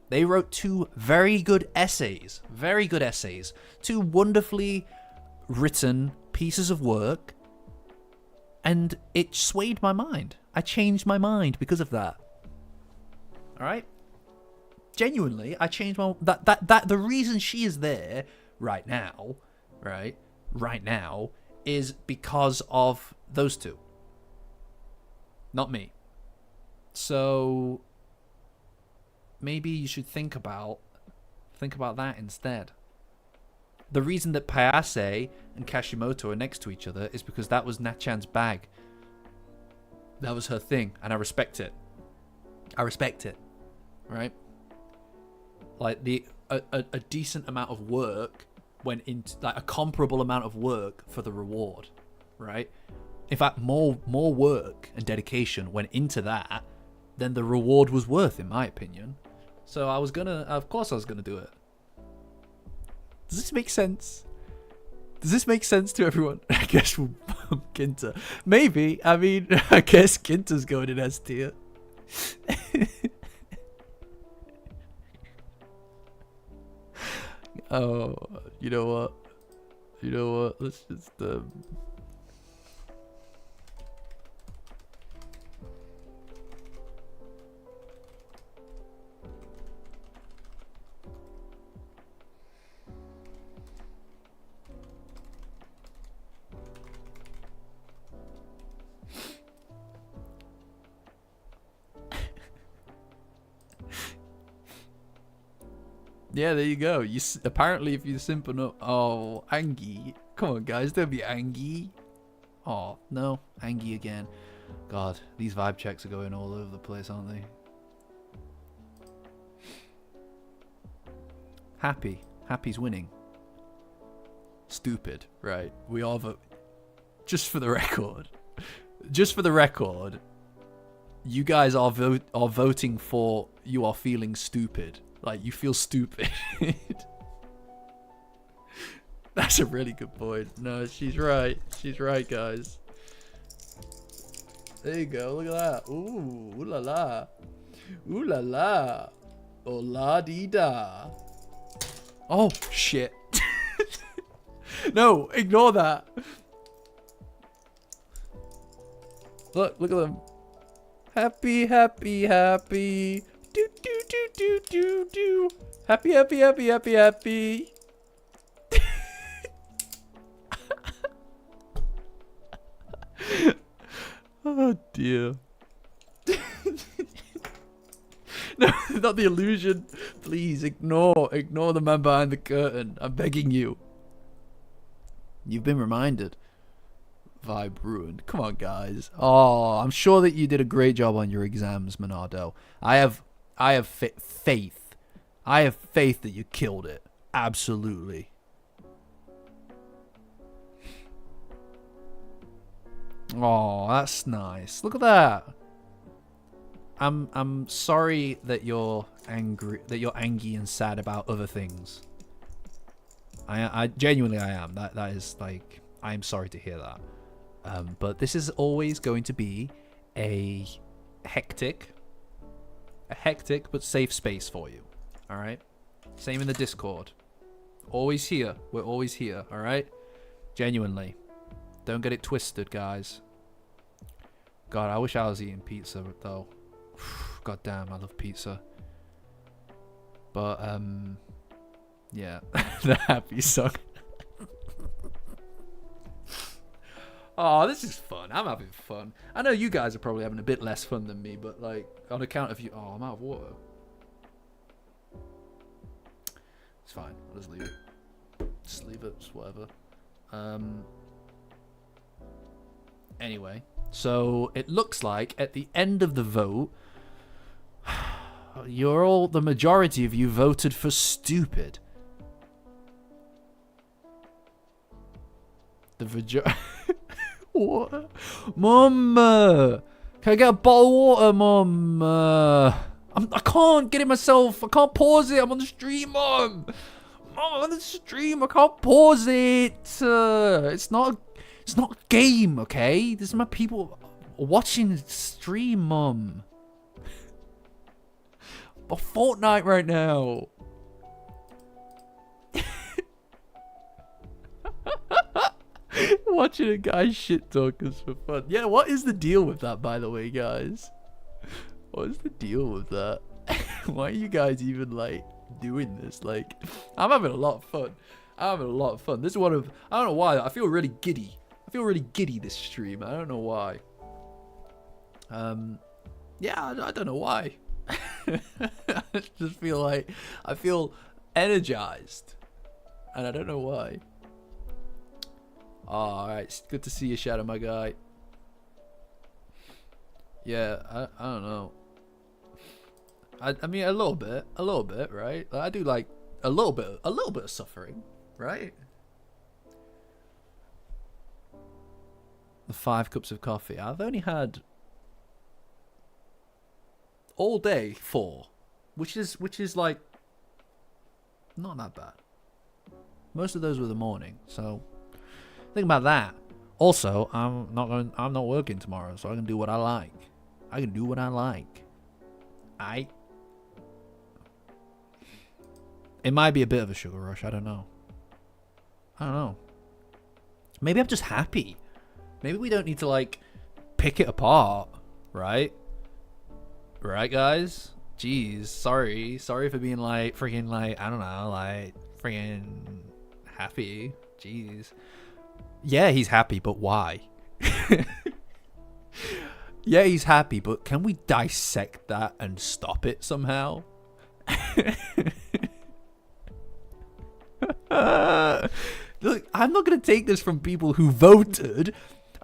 They wrote 2 very good essays. Very good essays. 2 wonderfully written pieces of work. And it swayed my mind. I changed my mind because of that. Alright? Genuinely, I changed my... The reason she is there right now, right? Right now, is because of those 2. Not me. So... maybe you should think about that instead. The reason that Payase and Kashimoto are next to each other is because that was Nachan's bag. That was her thing, and I respect it. I respect it, right? Like a decent amount of work went into, like a comparable amount of work for the reward, right? In fact, more work and dedication went into that than the reward was worth, in my opinion. So of course I was gonna do it. Does this make sense? Does this make sense to everyone? I guess we'll bump Kinta. Maybe. I mean, I guess Kinta's going in S tier. Oh, you know what? You know what? Let's just yeah, there you go. Apparently, if you simp enough... Oh, Angie. Come on, guys. Don't be Angie. Oh, no. Angie again. God, these vibe checks are going all over the place, aren't they? Happy. Happy's winning. Stupid. Right. We all vote. Just for the record. Just for the record. You guys are voting for you are feeling stupid. Like, you feel stupid. That's a really good point. No, she's right. She's right, guys. There you go. Look at that. Ooh, ooh la la. Ooh la la. Oh la dee da. Oh, shit. No, ignore that. Look at them. Happy, happy, happy. Do do do do do do. Happy, happy, happy, happy, happy. Oh dear. No, not the illusion. Please ignore the man behind the curtain. I'm begging you. You've been reminded. Vibe ruined. Come on, guys. Oh, I'm sure that you did a great job on your exams, Monardo. I have faith. I have faith that you killed it. Absolutely. Oh, that's nice. Look at that. I'm sorry that you're angry, and sad about other things. I genuinely I am. That is like, I am sorry to hear that. But this is always going to be a hectic but safe space for you. All right. Same in the Discord. Always here. We're always here. All right. Genuinely. Don't get it twisted, guys. God, I wish I was eating pizza though. God damn, I love pizza. But yeah, the happy song. Oh, this is fun. I'm having fun. I know you guys are probably having a bit less fun than me, but like on account of you. Oh, I'm out of water. It's fine. I'll just leave it. Just leave it. Just whatever. Anyway, so it looks like at the end of the vote, the majority of you voted for stupid. Water? Mum! Can I get a bottle of water, Mum? I can't get it myself. I can't pause it. I'm on the stream, Mum. Mum, I'm on the stream. I can't pause it. It's not a game, okay? This is my people watching the stream, Mum. For Fortnite right now. Watching a guy shit talk is for fun. Yeah, what is the deal with that, by the way, guys? What is the deal with that? Why are you guys even, like, doing this? Like, I'm having a lot of fun. I'm having a lot of fun. This is one of... I don't know why. I feel really giddy. I feel really giddy this stream. I don't know why. Yeah, I don't know why. I just feel like... I feel energized. And I don't know why. Oh, alright. It's good to see you, Shadow, my guy. Yeah, I don't know. I mean, a little bit, right? I do like a little bit of suffering, right? The 5 cups of coffee. I've only had all day 4, which is like not that bad. Most of those were the morning, so think about that. Also, I'm not working tomorrow, so I can do what I like. I can do what I like. It might be a bit of a sugar rush. I don't know. Maybe I'm just happy. Maybe we don't need to, like, pick it apart, right? Right, guys? Jeez, sorry for being, like, freaking, like, I don't know, like, freaking happy. Jeez. Yeah, he's happy, but why? Yeah, he's happy, but can we dissect that and stop it somehow? Look, I'm not going to take this from people who voted.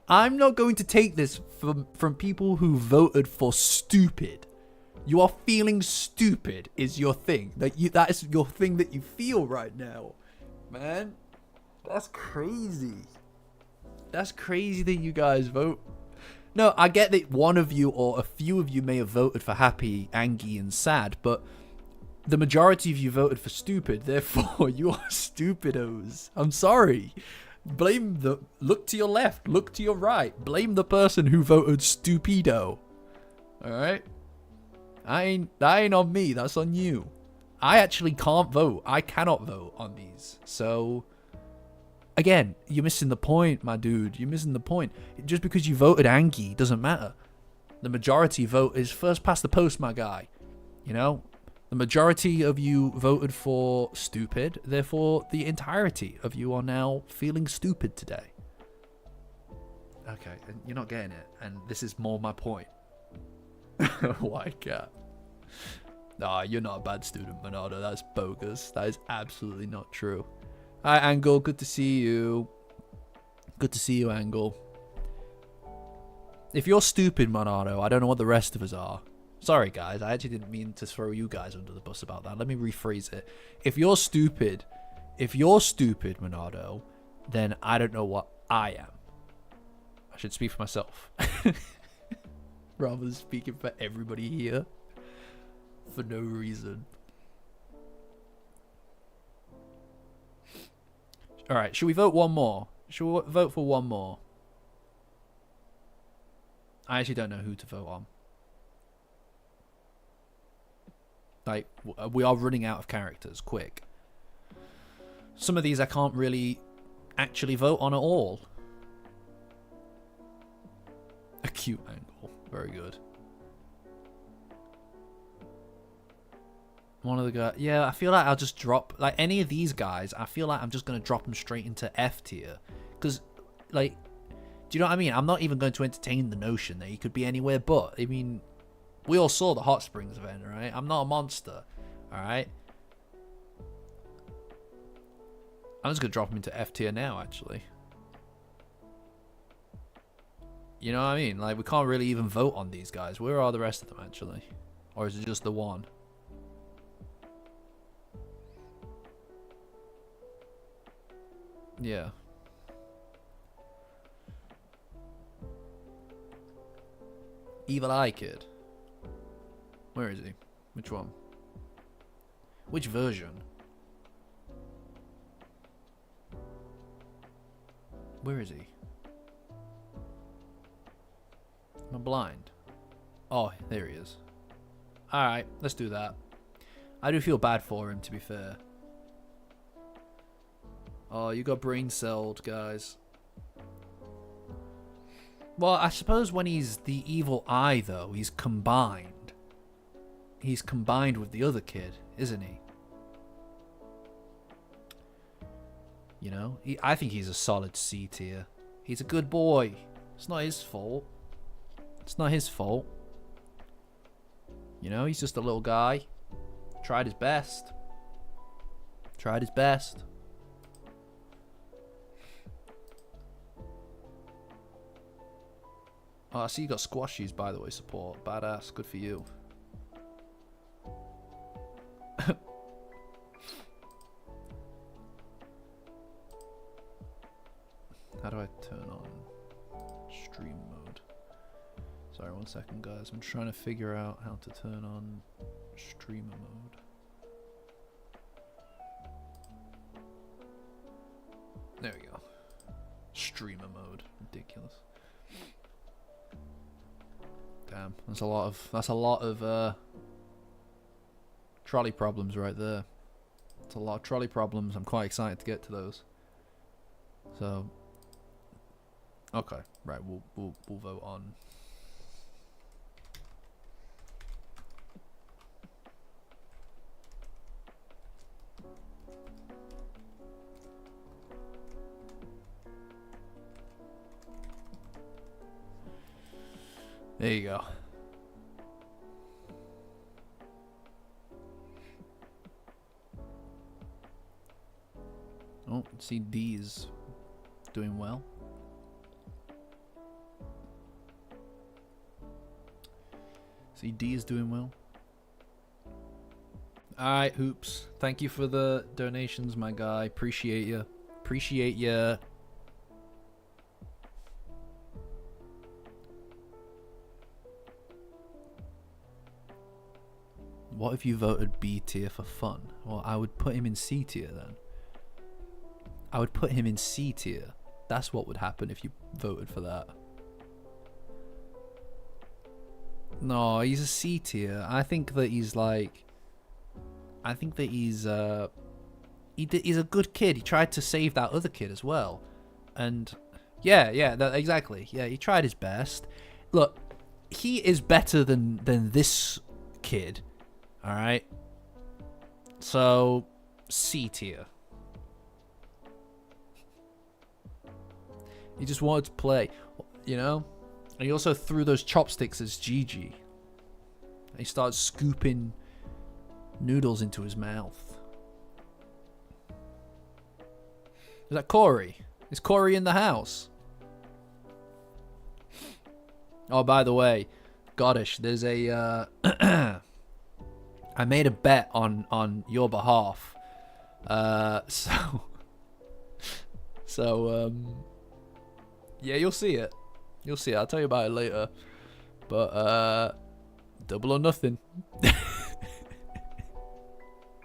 I'm not going to take this from people who voted for stupid. You are feeling stupid is your thing. That is your thing that you feel right now. Man, that's crazy. That's crazy that you guys vote. No, I get that one of you or a few of you may have voted for happy, angry, and sad, but the majority of you voted for stupid. Therefore, you are stupidos. I'm sorry. Look to your left, look to your right. Blame the person who voted stupido. All right? That ain't on me. That's on you. I actually can't vote. I cannot vote on these. So, again, you're missing the point, my dude. You're missing the point. Just because you voted Angie doesn't matter. The majority vote is first past the post, my guy. You know? The majority of you voted for stupid. Therefore, the entirety of you are now feeling stupid today. Okay, and you're not getting it. And this is more my point. White cat. Nah, you're not a bad student, Bernardo. That's bogus. That is absolutely not true. Hi, Angle. Good to see you. Good to see you, Angle. If you're stupid, Monardo, I don't know what the rest of us are. Sorry, guys. I actually didn't mean to throw you guys under the bus about that. Let me rephrase it. If you're stupid, Monardo, then I don't know what I am. I should speak for myself. Rather than speaking for everybody here. For no reason. Alright, should we vote one more? Should we vote for one more? I actually don't know who to vote on. Like, we are running out of characters quick. Some of these I can't really actually vote on at all. Acute angle. Very good. One of the guys... Yeah, I feel like I'll just drop... Like, any of these guys, I feel like I'm just going to drop them straight into F tier. Because, like... Do you know what I mean? I'm not even going to entertain the notion that he could be anywhere but. I mean, we all saw the Hot Springs event, right? I'm not a monster, alright? I'm just going to drop him into F tier now, actually. You know what I mean? Like, we can't really even vote on these guys. Where are the rest of them, actually? Or is it just the one? Yeah. Evil Eye Kid. Where is he? Which one? Which version? Where is he? Am I blind? Oh, there he is. Alright, let's do that. I do feel bad for him, to be fair. Oh, you got brain celled, guys. Well, I suppose when he's the evil eye, though, he's combined. He's combined with the other kid, isn't he? You know? I think he's a solid C tier. He's a good boy. It's not his fault. It's not his fault. You know, he's just a little guy. Tried his best. Tried his best. Oh, I see you got squashies, by the way, support. Badass. Good for you. How do I turn on stream mode? Sorry, 1 second, guys. I'm trying to figure out how to turn on streamer mode. There we go. Streamer mode. Ridiculous. Damn, that's a lot of trolley problems right there. It's a lot of trolley problems. I'm quite excited to get to those. So, okay, right, we'll vote on. There you go. Oh, see D's doing well. See D is doing well. Alright, Hoops. Thank you for the donations, my guy. Appreciate you. Appreciate you. What if you voted B tier for fun? Well, I would put him in C tier then. I would put him in C tier. That's what would happen if you voted for that. No, he's a C tier. I think that he's like... I think that he's he's a good kid. He tried to save that other kid as well. And yeah, exactly. Yeah, he tried his best. Look, he is better than this kid. All right. So C tier. He just wanted to play, you know? And he also threw those chopsticks as Gigi. He started scooping noodles into his mouth. Is that Corey? Is Corey in the house? Oh, by the way, Goddish, there's a... I made a bet on your behalf. Yeah, you'll see it. You'll see it. I'll tell you about it later. But, double or nothing.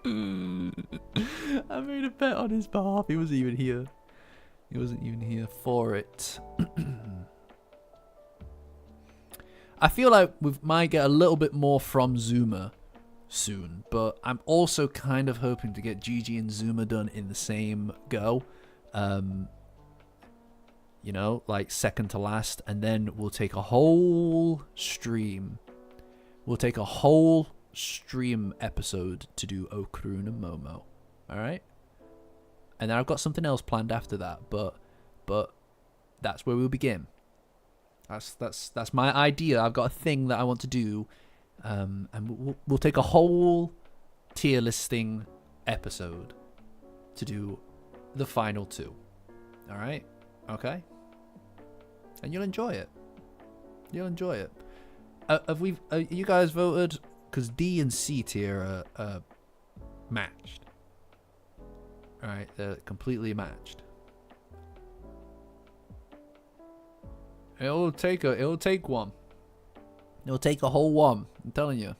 I made a bet on his behalf. He wasn't even here. He wasn't even here for it. I feel like we might get a little bit more from Zuma soon, but I'm also kind of hoping to get Gigi and Zuma done in the same go. You know, like second to last, and then we'll take a whole stream. We'll take a whole stream episode to do Okurun and Momo. Alright? And then I've got something else planned after that, but that's where we'll begin. That's my idea. I've got a thing that I want to do. And we'll take a whole tier listing episode to do the final two. All right? Okay? And you'll enjoy it. You'll enjoy it. You guys voted? Because D and C tier are matched. All right, they're completely matched. It'll take one. It'll take a whole one. I'm telling you.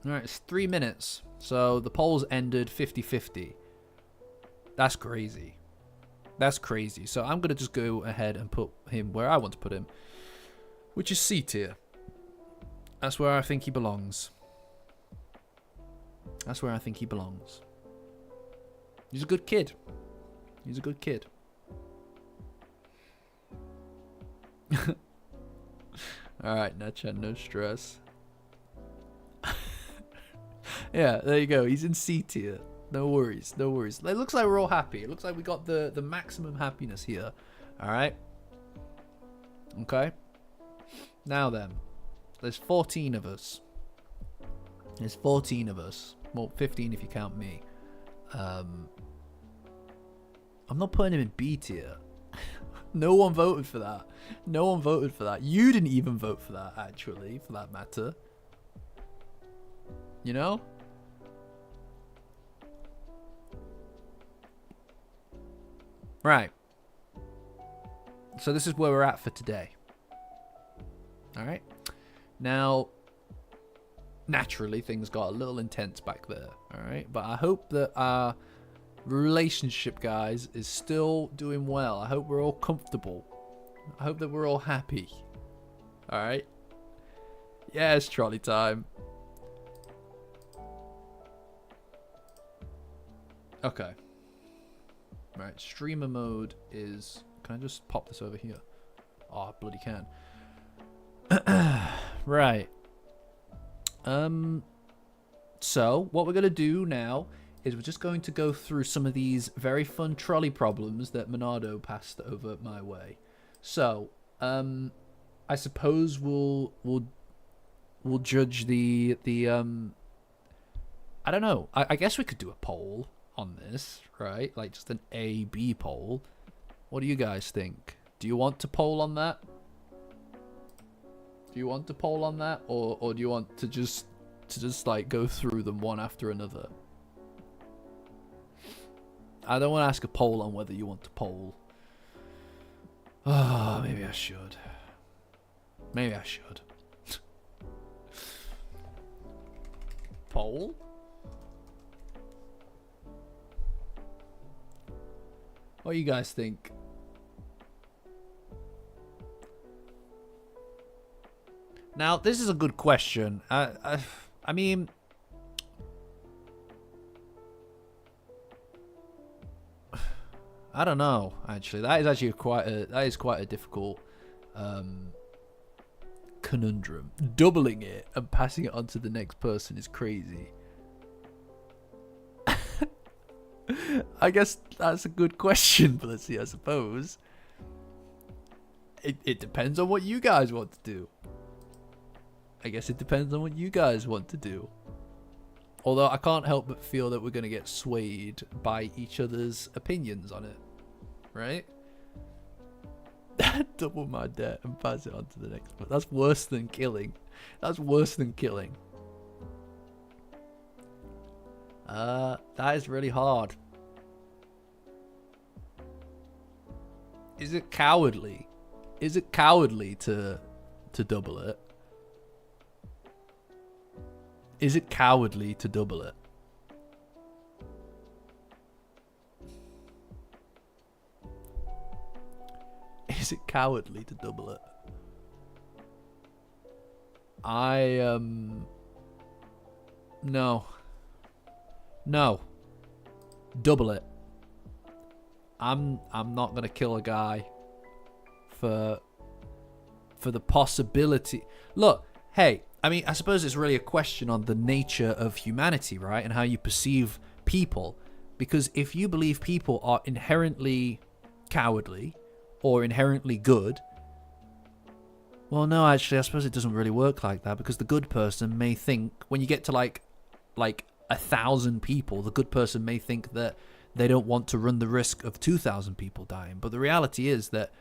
Alright, it's 3 minutes. So the polls ended 50-50. That's crazy. That's crazy. So I'm going to just go ahead and put him where I want to put him, which is C tier. That's where I think he belongs. That's where I think he belongs. He's a good kid. He's a good kid. Alright, Nacha, no stress. Yeah, there you go. He's in C tier. No worries, no worries. It looks like we're all happy. It looks like we got the maximum happiness here. Alright? Okay. Now then. There's 14 of us. There's 14 of us. Well, 15 if you count me. I'm not putting him in B tier. No one voted for that. No one voted for that. You didn't even vote for that, actually, for that matter. You know? Right. So this is where we're at for today. Alright? Now, naturally, things got a little intense back there. Alright? But I hope that our relationship, guys, is still doing well. I hope we're all comfortable. I hope that we're all happy. Alright? Yes, trolley time. Okay. Right, streamer mode is... Can I just pop this over here? Oh, I bloody can. Right. So, what we're going to do now is we're just going to go through some of these very fun trolley problems that Monado passed over my way. So, I suppose we'll judge the I don't know. I guess we could do a poll on this, right? Like just an A/B poll. What do you guys think? Do you want to poll on that? Do you want to poll on that, or do you want to just like go through them one after another? I don't want to ask a poll on whether you want to poll. Oh, maybe I should. Maybe I should. Poll? What do you guys think? Now, this is a good question. I mean, I don't know. Actually, that is actually quite a difficult conundrum. Doubling it and passing it on to the next person is crazy. I guess that's a good question, Felicity, I suppose. It depends on what you guys want to do. I guess it depends on what you guys want to do. Although I can't help but feel that we're going to get swayed by each other's opinions on it. Right? Double my debt and pass it on to the next one. That's worse than killing. That's worse than killing. That is really hard. Is it cowardly? Is it cowardly to double it? Is it cowardly to double it? Is it cowardly to double it? No. No. Double it. I'm not gonna kill a guy for the possibility. Look, hey, I mean, I suppose it's really a question on the nature of humanity, right? And how you perceive people. Because if you believe people are inherently cowardly or inherently good, well, no, actually, I suppose it doesn't really work like that, because the good person may think, when you get to like 1,000 people, the good person may think that they don't want to run the risk of 2,000 people dying. But the reality is that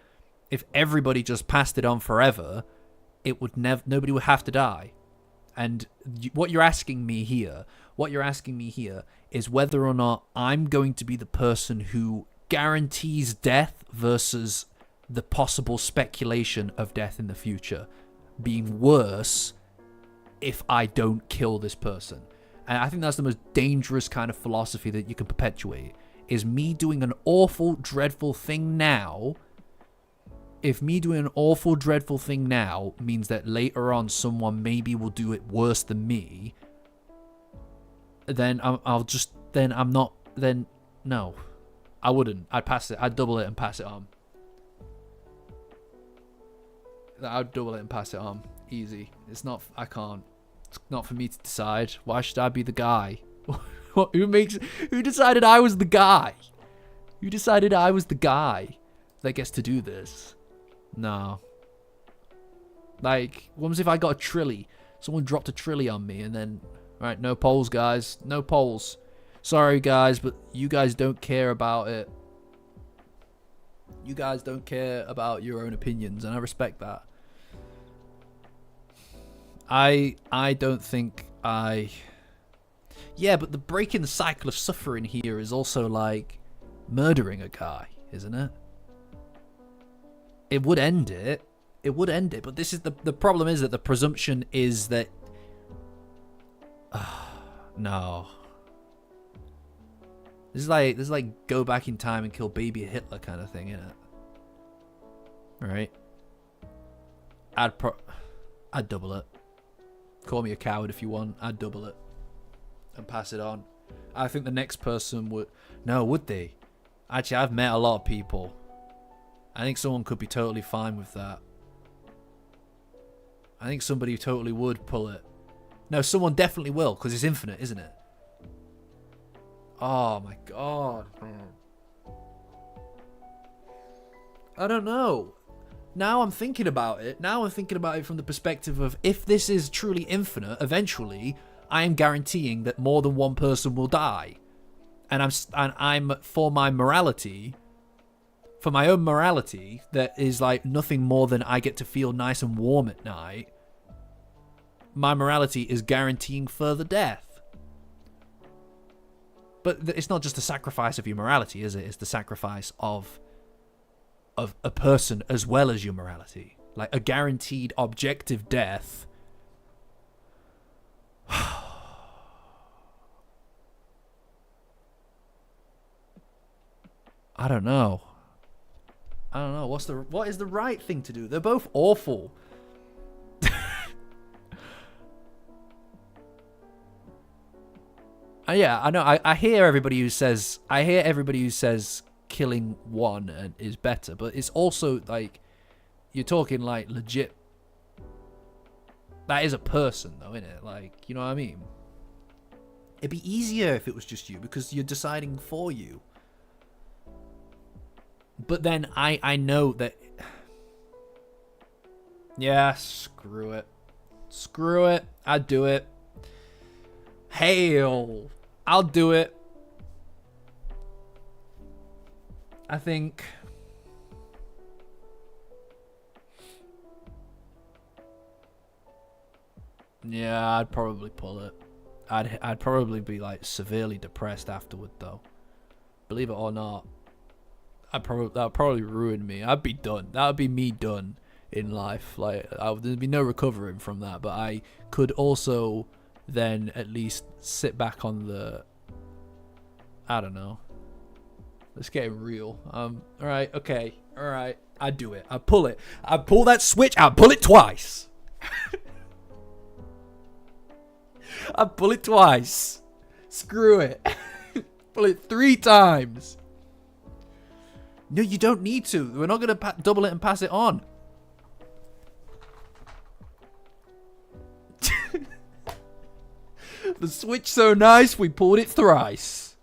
if everybody just passed it on forever, it would nobody would have to die. And what you're asking me here is whether or not I'm going to be the person who guarantees death versus the possible speculation of death in the future being worse if I don't kill this person. And I think that's the most dangerous kind of philosophy that you can perpetuate, is me doing an awful, dreadful thing now. If me doing an awful, dreadful thing now means that later on someone maybe will do it worse than me, then no. I wouldn't. I'd pass it. I'd double it and pass it on. I'd double it and pass it on. Easy. It's not, I can't. It's not for me to decide. Why should I be the guy? Who decided I was the guy? Who decided I was the guy that gets to do this? No. Like, what was if I got a trilly? Someone dropped a trilly on me and then, right, no polls, guys. No polls. Sorry, guys, but you guys don't care about it. You guys don't care about your own opinions, and I respect that. I don't think I... Yeah, but the breaking the cycle of suffering here is also like murdering a guy, isn't it? It would end it. It would end it, but this is the problem is that the presumption is that... no. This is like go back in time and kill baby Hitler kind of thing, isn't it? Right? I'd double it. Call me a coward if you want. I'd double it and pass it on. I think the next person would... No, would they? Actually, I've met a lot of people. I think someone could be totally fine with that. I think somebody totally would pull it. No, someone definitely will, because it's infinite, isn't it? Oh my god. I don't know. Now I'm thinking about it. Now I'm thinking about it from the perspective of, if this is truly infinite, eventually I am guaranteeing that more than one person will die. And I'm for my morality, for my own morality, that is like nothing more than I get to feel nice and warm at night. My morality is guaranteeing further death. But it's not just the sacrifice of your morality, is it? It's the sacrifice of a person as well as your morality. Like a guaranteed objective death. I don't know. What is the right thing to do? They're both awful. Yeah, I know. I hear everybody who says killing one is better, but it's also like you're talking like legit. That is a person, though, isn't it? Like, you know what I mean? It'd be easier if it was just you, because you're deciding for you. But then I know that... Yeah, screw it. Screw it. I'd do it. Hail. I'll do it. I think... Yeah, I'd probably pull it. I'd probably be like severely depressed afterward, though. Believe it or not. That would probably ruin me. I'd be done. That would be me done in life. Like, there'd be no recovering from that. But I could also then at least sit back on the... I don't know. Let's get it real. Alright, okay. Alright. I do it. I pull it. I pull that switch. I pull it twice. I pull it twice. Screw it. Pull it 3 times. No, you don't need to. We're not going to double it and pass it on. The switch so nice, we pulled it thrice.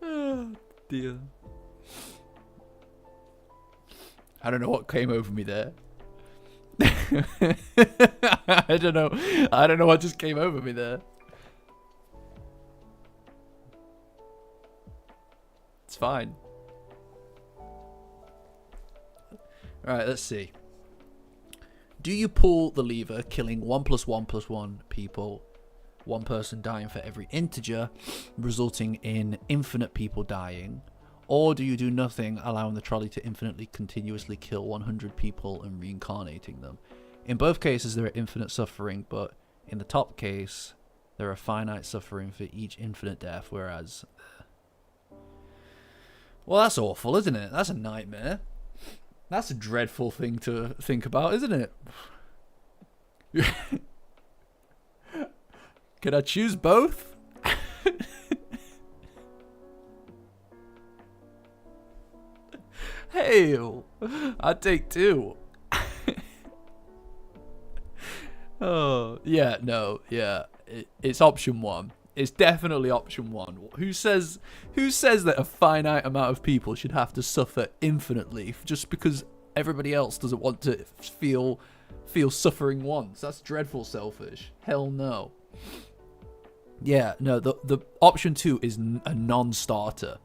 Oh, dear. I don't know what came over me there. I don't know. I don't know what just came over me there. It's fine. Alright, let's see. Do you pull the lever, killing 1 + 1 + 1 people, 1 person dying for every integer, resulting in infinite people dying? Or do you do nothing, allowing the trolley to infinitely continuously kill 100 people and reincarnating them? In both cases, there are infinite suffering, but in the top case, there are finite suffering for each infinite death, whereas... Well, that's awful, isn't it? That's a nightmare. That's a dreadful thing to think about, isn't it? Can I choose both? Hey, I'd take 2. Oh, yeah, no, yeah. It's option 1. It's definitely option 1. Who says that a finite amount of people should have to suffer infinitely just because everybody else doesn't want to feel suffering once? That's dreadful selfish. Hell no. Yeah, no, the option 2 is a non-starter.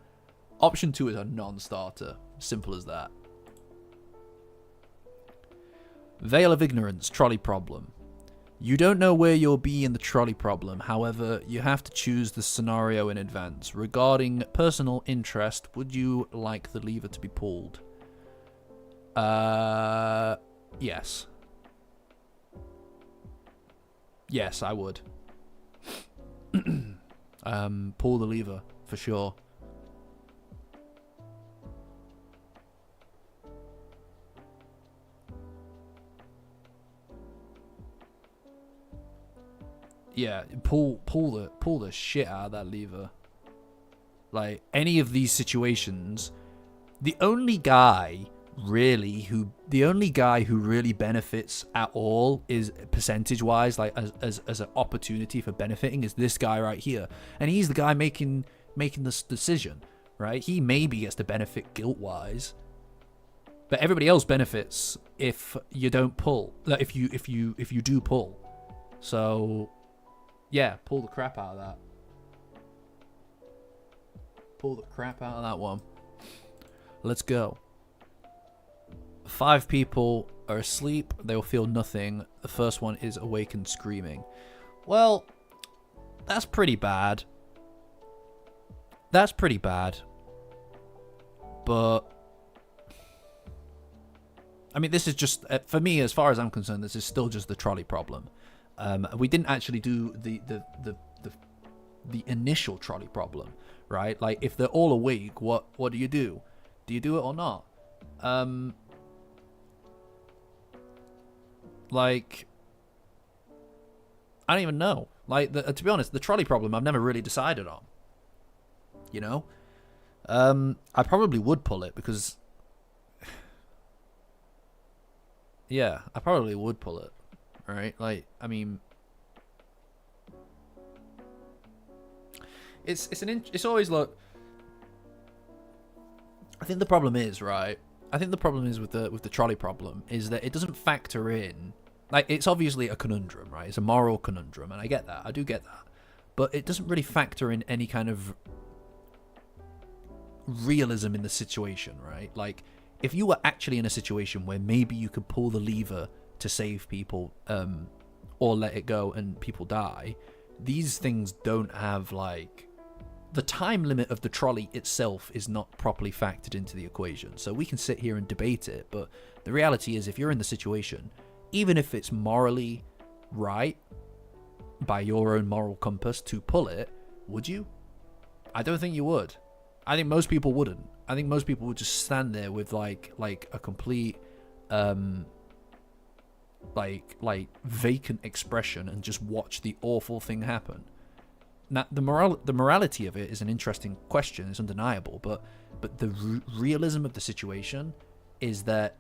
Option 2 is a non-starter. Simple as that. Veil of Ignorance, trolley problem. You don't know where you'll be in the trolley problem, however, you have to choose the scenario in advance. Regarding personal interest, would you like the lever to be pulled? Yes. Yes, I would. Pull the lever, for sure. Yeah, pull the shit out of that lever. Like, any of these situations, the only guy who really benefits at all is percentage-wise, like as an opportunity for benefiting, is this guy right here, and he's the guy making this decision, right? He maybe gets to benefit guilt-wise, but everybody else benefits if you don't pull. Like if you do pull. So. Yeah, pull the crap out of that. Pull the crap out of that one. Let's go. 5 people are asleep. They will feel nothing. The first one is awake and screaming. Well, that's pretty bad. That's pretty bad. But... I mean, this is just... For me, as far as I'm concerned, this is still just the trolley problem. We didn't actually do the initial trolley problem, right? Like, if they're all awake, what do you do? Do you do it or not? Like, I don't even know. Like, to be honest, the trolley problem I've never really decided on. You know, I probably would pull it because, yeah, I probably would pull it. Right, like, I mean, it's always like, I think the problem is, right? I think the problem is with the trolley problem is that it doesn't factor in, like, it's obviously a conundrum, right? It's a moral conundrum, and I get that, I do get that, but it doesn't really factor in any kind of realism in the situation, right? Like, if you were actually in a situation where maybe you could pull the lever to save people, or let it go and people die, these things don't have, like, the time limit of the trolley itself is not properly factored into the equation. So we can sit here and debate it, but the reality is, if you're in the situation, even if it's morally right by your own moral compass to pull it, Would you? I don't think you would. I think most people wouldn't. I think most people would just stand there with like a complete like vacant expression and just watch the awful thing happen. Now the morality of it is an interesting question. It's undeniable, but the realism of the situation is that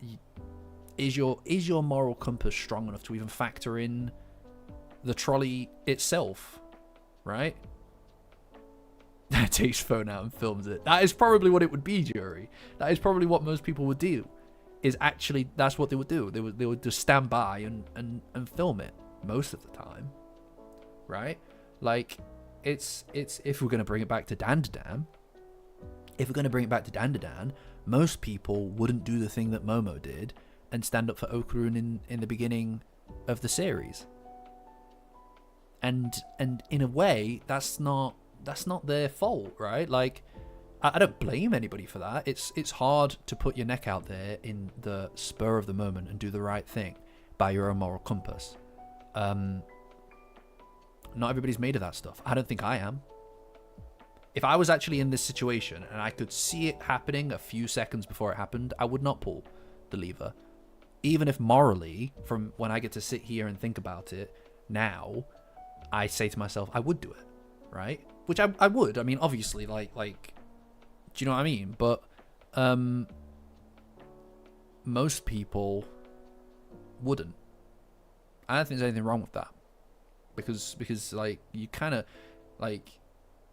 is your moral compass strong enough to even factor in the trolley itself, right? Takes phone out and films it. That is probably what it would be, jury. That is probably what most people would do. Is actually that's what they would do. They would just stand by and film it most of the time, right? Like it's if we're gonna bring it back to Dandadan, most people wouldn't do the thing that Momo did and stand up for Okarun in the beginning of the series. And in a way, that's not their fault, right? Like, I don't blame anybody for that. It's hard to put your neck out there in the spur of the moment and do the right thing by your own moral compass. Not everybody's made of that stuff. I don't think I am. If I was actually in this situation and I could see it happening a few seconds before it happened, I would not pull the lever. Even if morally, from when I get to sit here and think about it now, I say to myself, I would do it, right? Which I would. I mean, obviously, like, do you know what I mean? But most people wouldn't. I don't think there's anything wrong with that, because like you kind of like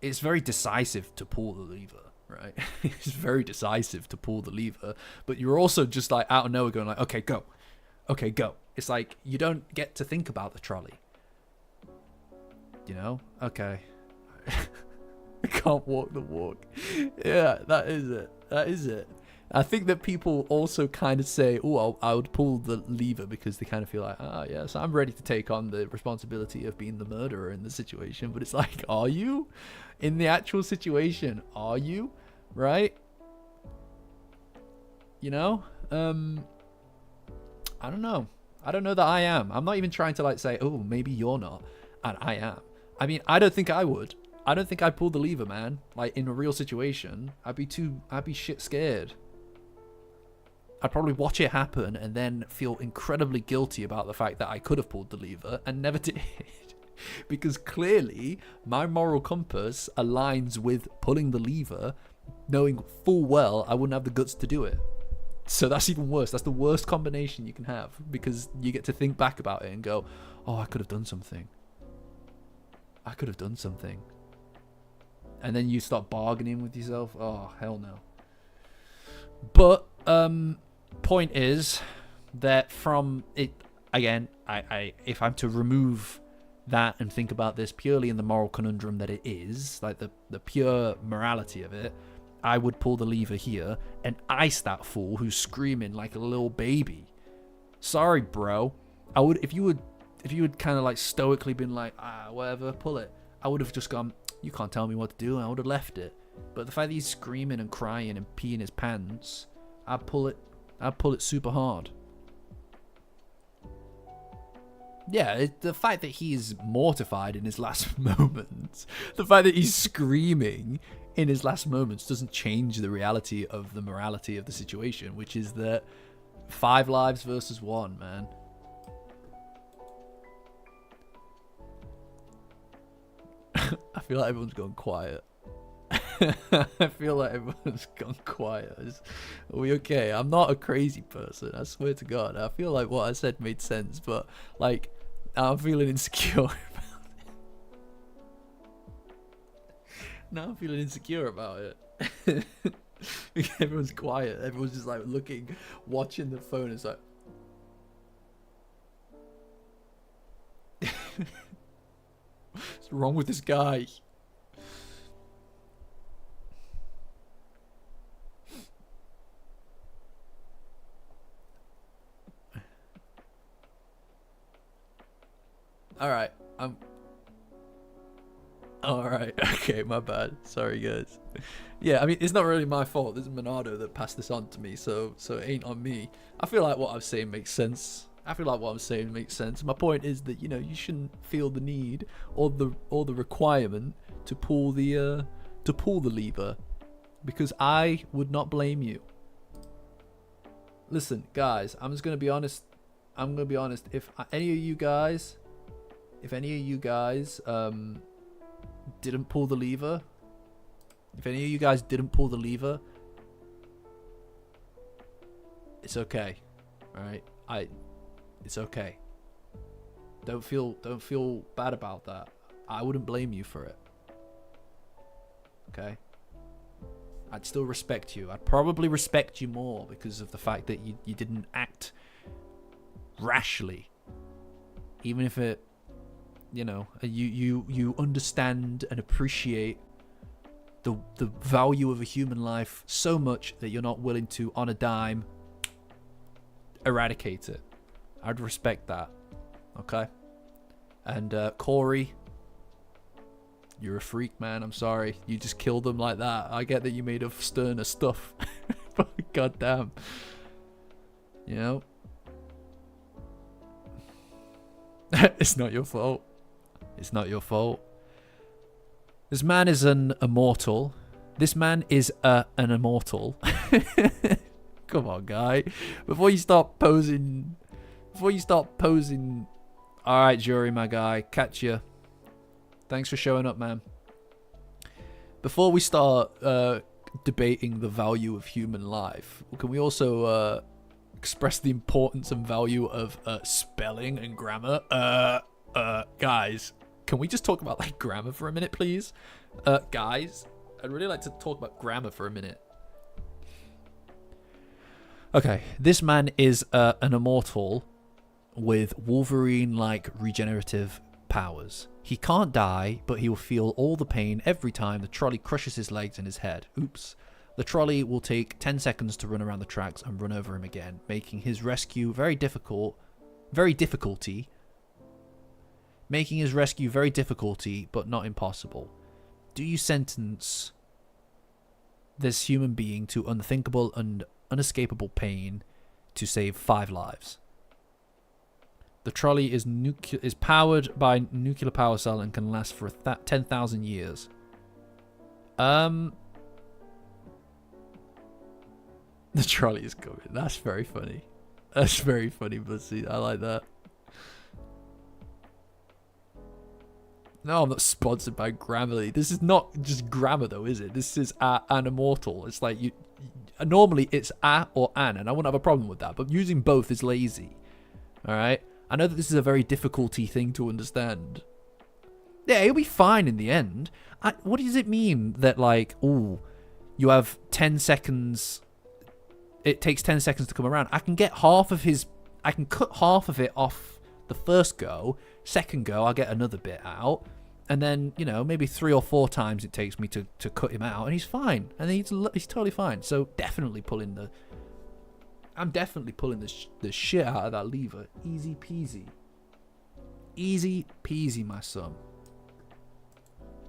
it's very decisive to pull the lever, right? It's very decisive to pull the lever, but you're also just like out of nowhere going like, okay, go. It's like you don't get to think about the trolley. You know? Okay. I can't walk the walk. Yeah, that is it. I think that people also kind of say, oh, I would pull the lever because they kind of feel like, yes, I'm ready to take on the responsibility of being the murderer in the situation. But it's like, are you? In the actual situation, are you? Right? You know? I don't know. I don't know that I am. I'm not even trying to like say, oh, maybe you're not. And I am. I mean, I don't think I would. I don't think I'd pull the lever, man. Like, in a real situation, I'd be shit scared. I'd probably watch it happen and then feel incredibly guilty about the fact that I could have pulled the lever and never did. Because clearly, my moral compass aligns with pulling the lever, knowing full well I wouldn't have the guts to do it. So that's even worse. That's the worst combination you can have, because you get to think back about it and go, oh, I could have done something. And then you start bargaining with yourself. Oh, hell no. But point is that from it again, I if I'm to remove that and think about this purely in the moral conundrum that it is, like the pure morality of it, I would pull the lever here and ice that fool who's screaming like a little baby. Sorry, bro. I would if you would kind of like stoically been like, whatever, pull it. I would have just gone, you can't tell me what to do, and I would have left it. But the fact that he's screaming and crying and peeing his pants, I'd pull it super hard. Yeah, the fact that he's mortified in his last moments, the fact that he's screaming in his last moments doesn't change the reality of the morality of the situation, which is that 5 lives versus 1, man. I feel like everyone's gone quiet. I feel like everyone's gone quiet. Are we okay? I'm not a crazy person. I swear to God. I feel like what I said made sense, but like I'm feeling insecure about it. Now I'm feeling insecure about it. Everyone's quiet. Everyone's just like looking, watching the phone. It's like, what's wrong with this guy? Alright, Alright, okay, my bad. Sorry, guys. Yeah, I mean, it's not really my fault. This is Monado that passed this on to me, so it ain't on me. I feel like what I'm saying makes sense. My point is that, you know, you shouldn't feel the need or the requirement to pull the lever, because I would not blame you. Listen, guys, I'm just gonna be honest. If any of you guys didn't pull the lever, it's okay. All right, it's okay. Don't feel bad about that. I wouldn't blame you for it. Okay? I'd still respect you. I'd probably respect you more because of the fact that you didn't act rashly. Even if it, you understand and appreciate the value of a human life so much that you're not willing to, on a dime, eradicate it. I'd respect that. Okay? And Corey, you're a freak, man. I'm sorry. You just killed them like that. I get that you made of sterner stuff. But goddamn. It's not your fault. It's not your fault. This man is an immortal. This man is an immortal. Come on, guy. Before you start posing. Alright, Jury, my guy. Catch ya. Thanks for showing up, man. Before we start debating the value of human life, can we also express the importance and value of spelling and grammar? Guys, can we just talk about like grammar for a minute, please? Guys, I'd really like to talk about grammar for a minute. Okay, this man is an immortal with Wolverine-like regenerative powers. He can't die, but he will feel all the pain every time the trolley crushes his legs and his head. Oops. The trolley will take 10 seconds to run around the tracks and run over him again, making his rescue very difficult, but not impossible. Do you sentence this human being to unthinkable and unescapable pain to save 5 lives? The trolley is powered by nuclear power cell and can last for 10,000 years. The trolley is coming. That's very funny. That's very funny, Bussy. I like that. No, I'm not sponsored by Grammarly. This is not just grammar, though, is it? This is an immortal. It's like you. Normally, it's a or an, and I wouldn't have a problem with that. But using both is lazy. All right. I know that this is a very difficulty thing to understand. Yeah, it'll be fine in the end. What does it mean that, like, ooh, you have 10 seconds... It takes 10 seconds to come around. I can get half of his... I can cut half of it off the first go. Second go, I'll get another bit out. And then, maybe 3 or 4 times it takes me to cut him out. And he's fine. And he's totally fine. So definitely pulling the... I'm definitely pulling the shit out of that lever. Easy peasy. Easy peasy, my son.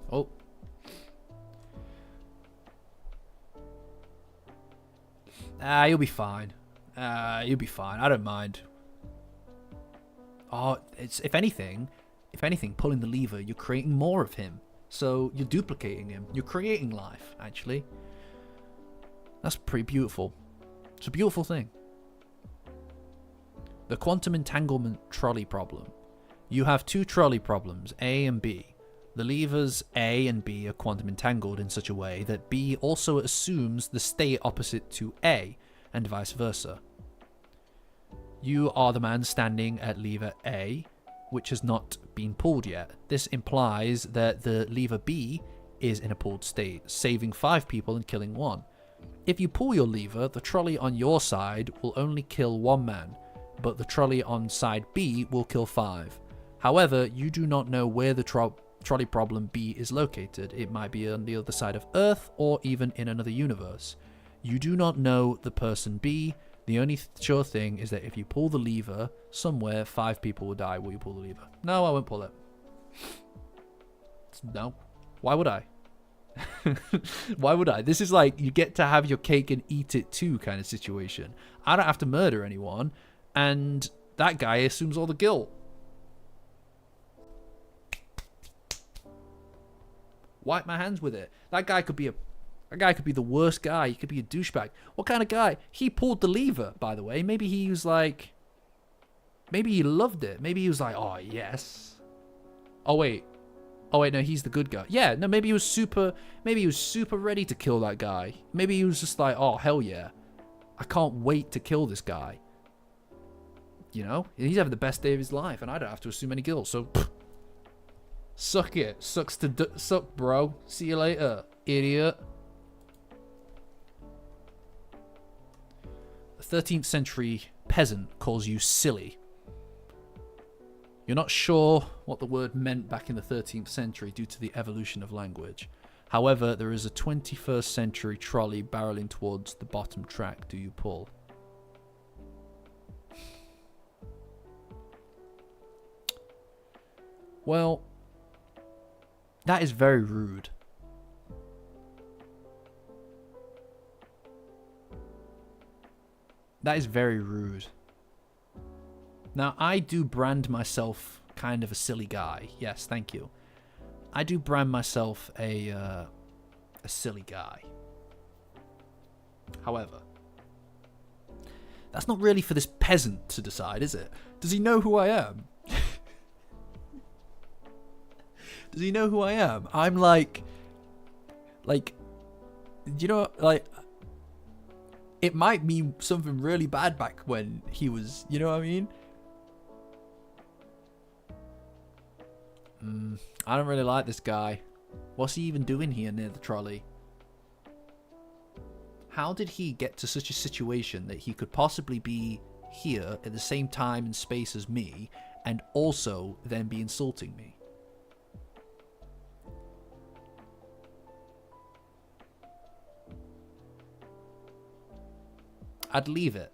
Oh. You'll be fine. You'll be fine. I don't mind. Oh, it's if anything, pulling the lever, you're creating more of him. So you're duplicating him. You're creating life, actually. That's pretty beautiful. It's a beautiful thing. The quantum entanglement trolley problem. You have 2 trolley problems, A and B. The levers A and B are quantum entangled in such a way that B also assumes the state opposite to A, and vice versa. You are the man standing at lever A, which has not been pulled yet. This implies that the lever B is in a pulled state, saving 5 people and killing 1. If you pull your lever, the trolley on your side will only kill 1 man, but the trolley on side B will kill 5. However, you do not know where the trolley problem B is located. It might be on the other side of Earth or even in another universe. You do not know the person B. The only sure thing is that if you pull the lever somewhere, 5 people will die. Will you pull the lever? No, I won't pull it. No. Why would I? Why would I? This is like you get to have your cake and eat it too kind of situation. I don't have to murder anyone, and that guy assumes all the guilt. Wipe my hands with it. That guy could be the worst guy. He could be a douchebag. What kind of guy? He pulled the lever, by the way. Maybe he was like... Maybe he loved it. Maybe he was like, oh, yes. Oh, wait. Oh, wait, no, he's the good guy. Yeah, no, maybe he was super ready to kill that guy. Maybe he was just like, oh, hell yeah. I can't wait to kill this guy. You know? He's having the best day of his life, and I don't have to assume any guilt, so... Pfft. Suck it. Suck, bro. See you later, idiot. A 13th century peasant calls you silly. You're not sure what the word meant back in the 13th century due to the evolution of language. However, there is a 21st century trolley barreling towards the bottom track. Do you pull? Well, that is very rude. That is very rude. Now, I do brand myself kind of a silly guy. Yes, thank you. I do brand myself a silly guy. However, that's not really for this peasant to decide, is it? Does he know who I am? Does he know who I am? I'm like, you know, like, it might mean something really bad back when he was, you know what I mean? I don't really like this guy. What's he even doing here near the trolley? How did he get to such a situation that he could possibly be here at the same time and space as me, and also then be insulting me? I'd leave it.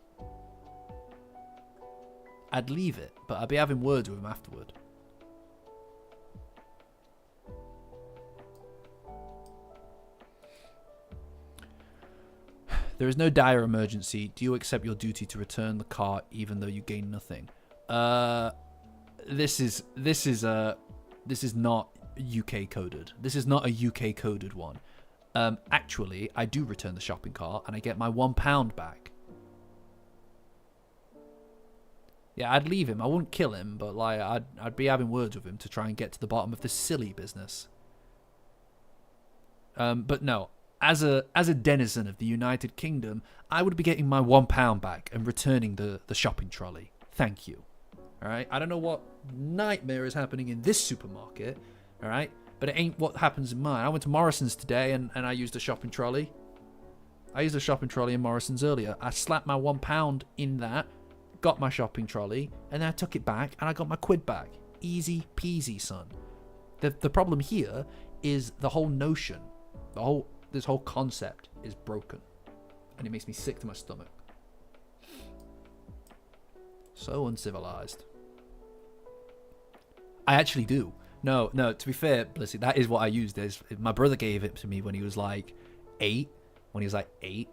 But I'd be having words with him afterward. There is no dire emergency. Do you accept your duty to return the car even though you gain nothing? This is not UK coded. This is not a UK coded one. Actually, I do return the shopping cart and I get my £1 back. Yeah, I'd leave him. I wouldn't kill him, but like I'd be having words with him to try and get to the bottom of this silly business. But no, as a denizen of the United Kingdom, I would be getting my £1 back and returning the shopping trolley. Thank you. All right. I don't know what nightmare is happening in this supermarket. All right, but it ain't what happens in mine. I went to Morrison's today and I used a shopping trolley. I used a shopping trolley in Morrison's earlier. I slapped my £1 in that. Got my shopping trolley, and then I took it back, and I got my quid back. Easy peasy, son. The problem here is the whole notion, this whole concept is broken, and it makes me sick to my stomach. So uncivilized. I actually do. No, to be fair, Blissy, that is what I used. My brother gave it to me when he was like 8.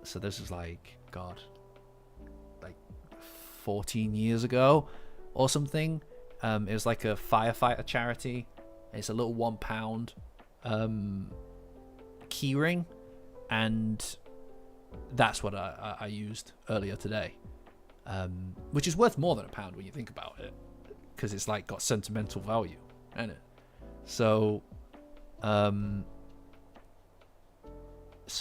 So this is like, God, 14 years ago or something. It was like a firefighter charity. It's a little £1 keyring, and that's what I used earlier today, which is worth more than £1 when you think about it, because it's like got sentimental value, isn't it? So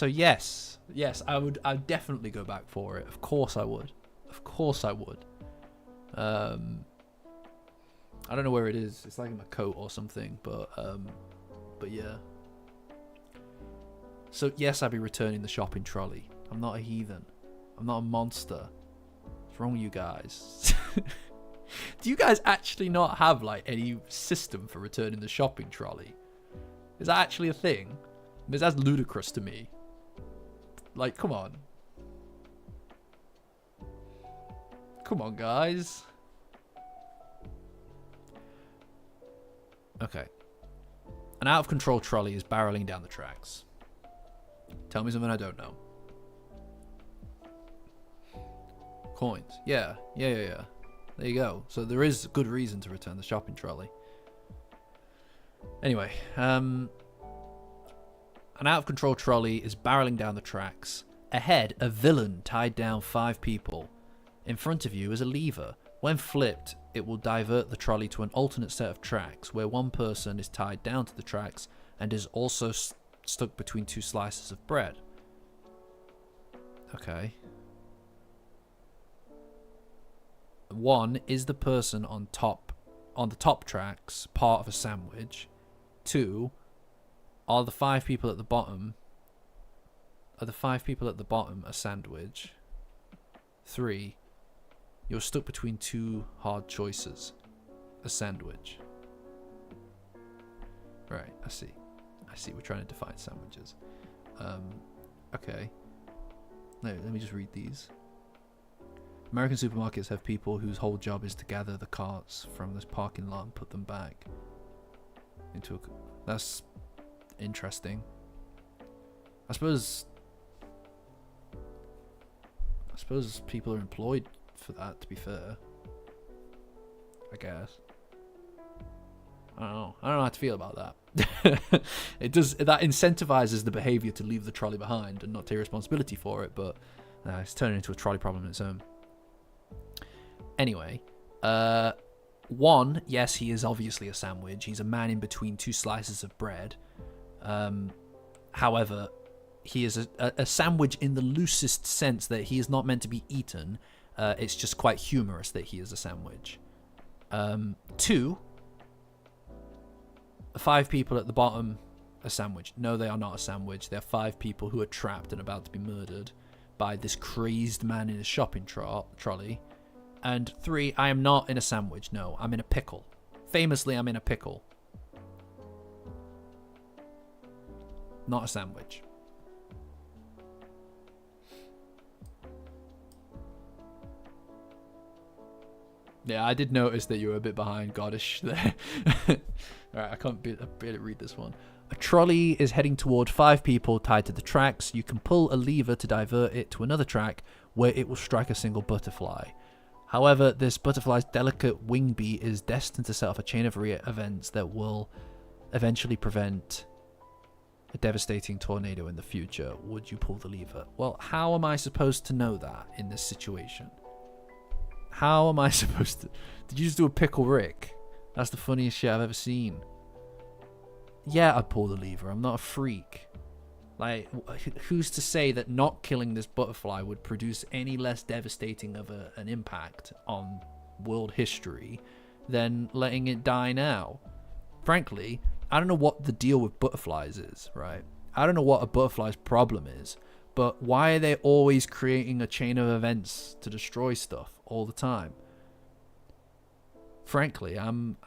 yes, I'd definitely go back for it. Of course I would. I don't know where it is. It's like in my coat or something, but yeah. So yes, I'd be returning the shopping trolley. I'm not a heathen. I'm not a monster. What's wrong with you guys? Do you guys actually not have like any system for returning the shopping trolley? Is that actually a thing? Because that's ludicrous to me. Like, come on. Come on, guys. Okay. An out-of-control trolley is barreling down the tracks. Tell me something I don't know. Coins. Yeah. There you go. So there is good reason to return the shopping trolley. Anyway, An out-of-control trolley is barreling down the tracks. Ahead, a villain tied down 5 people. In front of you is a lever. When flipped, it will divert the trolley to an alternate set of tracks where one person is tied down to the tracks and is also stuck between 2 slices of bread. Okay. 1 is the person on the top tracks part of a sandwich. 2 are the 5 people at the bottom. Are the 5 people at the bottom a sandwich? 3, you're stuck between 2 hard choices. A sandwich. Right, I see. We're trying to define sandwiches. Okay. No, let me just read these. American supermarkets have people whose whole job is to gather the carts from this parking lot and put them back into a... That's interesting. I suppose people are employed for that, to be fair. I guess. I don't know how to feel about that. That incentivizes the behavior to leave the trolley behind and not take responsibility for it, but it's turning into a trolley problem on its own. Anyway, 1, yes, he is obviously a sandwich. He's a man in between 2 slices of bread. However, he is a sandwich in the loosest sense that he is not meant to be eaten. It's just quite humorous that he is a sandwich. 2, 5 people at the bottom, a sandwich. No, they are not a sandwich. They're 5 people who are trapped and about to be murdered by this crazed man in a shopping trolley. And 3, I am not in a sandwich. No, I'm in a pickle. Famously, I'm in a pickle. Not a sandwich. Yeah, I did notice that you were a bit behind Goddish there. Alright, I can't barely read this one. A trolley is heading toward 5 people tied to the tracks. You can pull a lever to divert it to another track where it will strike a single butterfly. However, this butterfly's delicate wing beat is destined to set off a chain of events that will eventually prevent a devastating tornado in the future. Would you pull the lever? Well, how am I supposed to know that in this situation? How am I supposed to... Did you just do a pickle Rick? That's the funniest shit I've ever seen. Yeah, I'd pull the lever. I'm not a freak. Like, who's to say that not killing this butterfly would produce any less devastating of an impact on world history than letting it die now? Frankly, I don't know what the deal with butterflies is, right? I don't know what a butterfly's problem is, but why are they always creating a chain of events to destroy stuff all the time? Frankly, I'm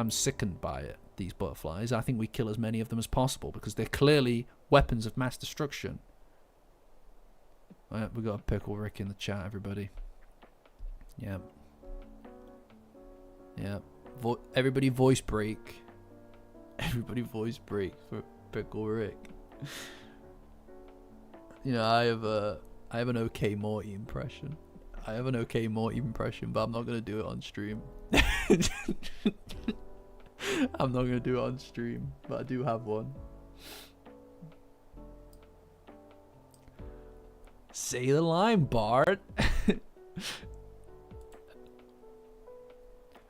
sickened by it. These butterflies. I think we kill as many of them as possible because they're clearly weapons of mass destruction. Right, we got a pickle Rick in the chat, everybody. Yeah. Yeah. Everybody voice break. Everybody voice break for pickle Rick. You know, I have an okay Morty impression. But I'm not gonna do it on stream. I'm not going to do it on stream, but I do have one. Say the line, Bart.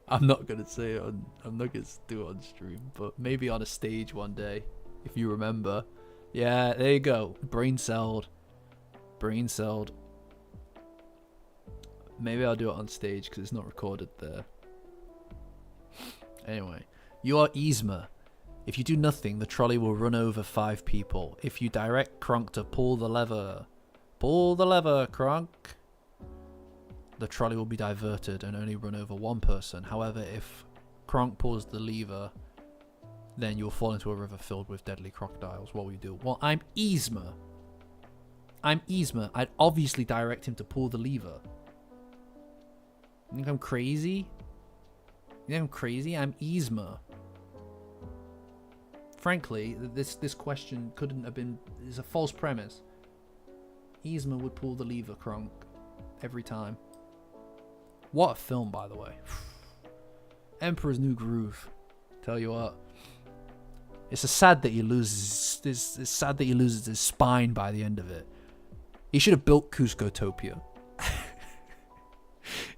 I'm not going to say it on... I'm not going to do it on stream, but maybe on a stage one day, if you remember. Yeah, there you go. Brain celled. Maybe I'll do it on stage because it's not recorded there. Anyway. You are Yzma. If you do nothing, the trolley will run over 5 people. If you direct Kronk to pull the lever, Kronk, the trolley will be diverted and only run over 1 person. However, if Kronk pulls the lever, then you'll fall into a river filled with deadly crocodiles. What will you do? Well, I'm Yzma. I'd obviously direct him to pull the lever. You think I'm crazy? I'm Yzma. Frankly, this question couldn't have been... It's a false premise. Yzma would pull the lever, Kronk. Every time. What a film, by the way. Emperor's New Groove. Tell you what. It's sad that he loses. It's sad that he loses his spine by the end of it. He should have built Cuscotopia.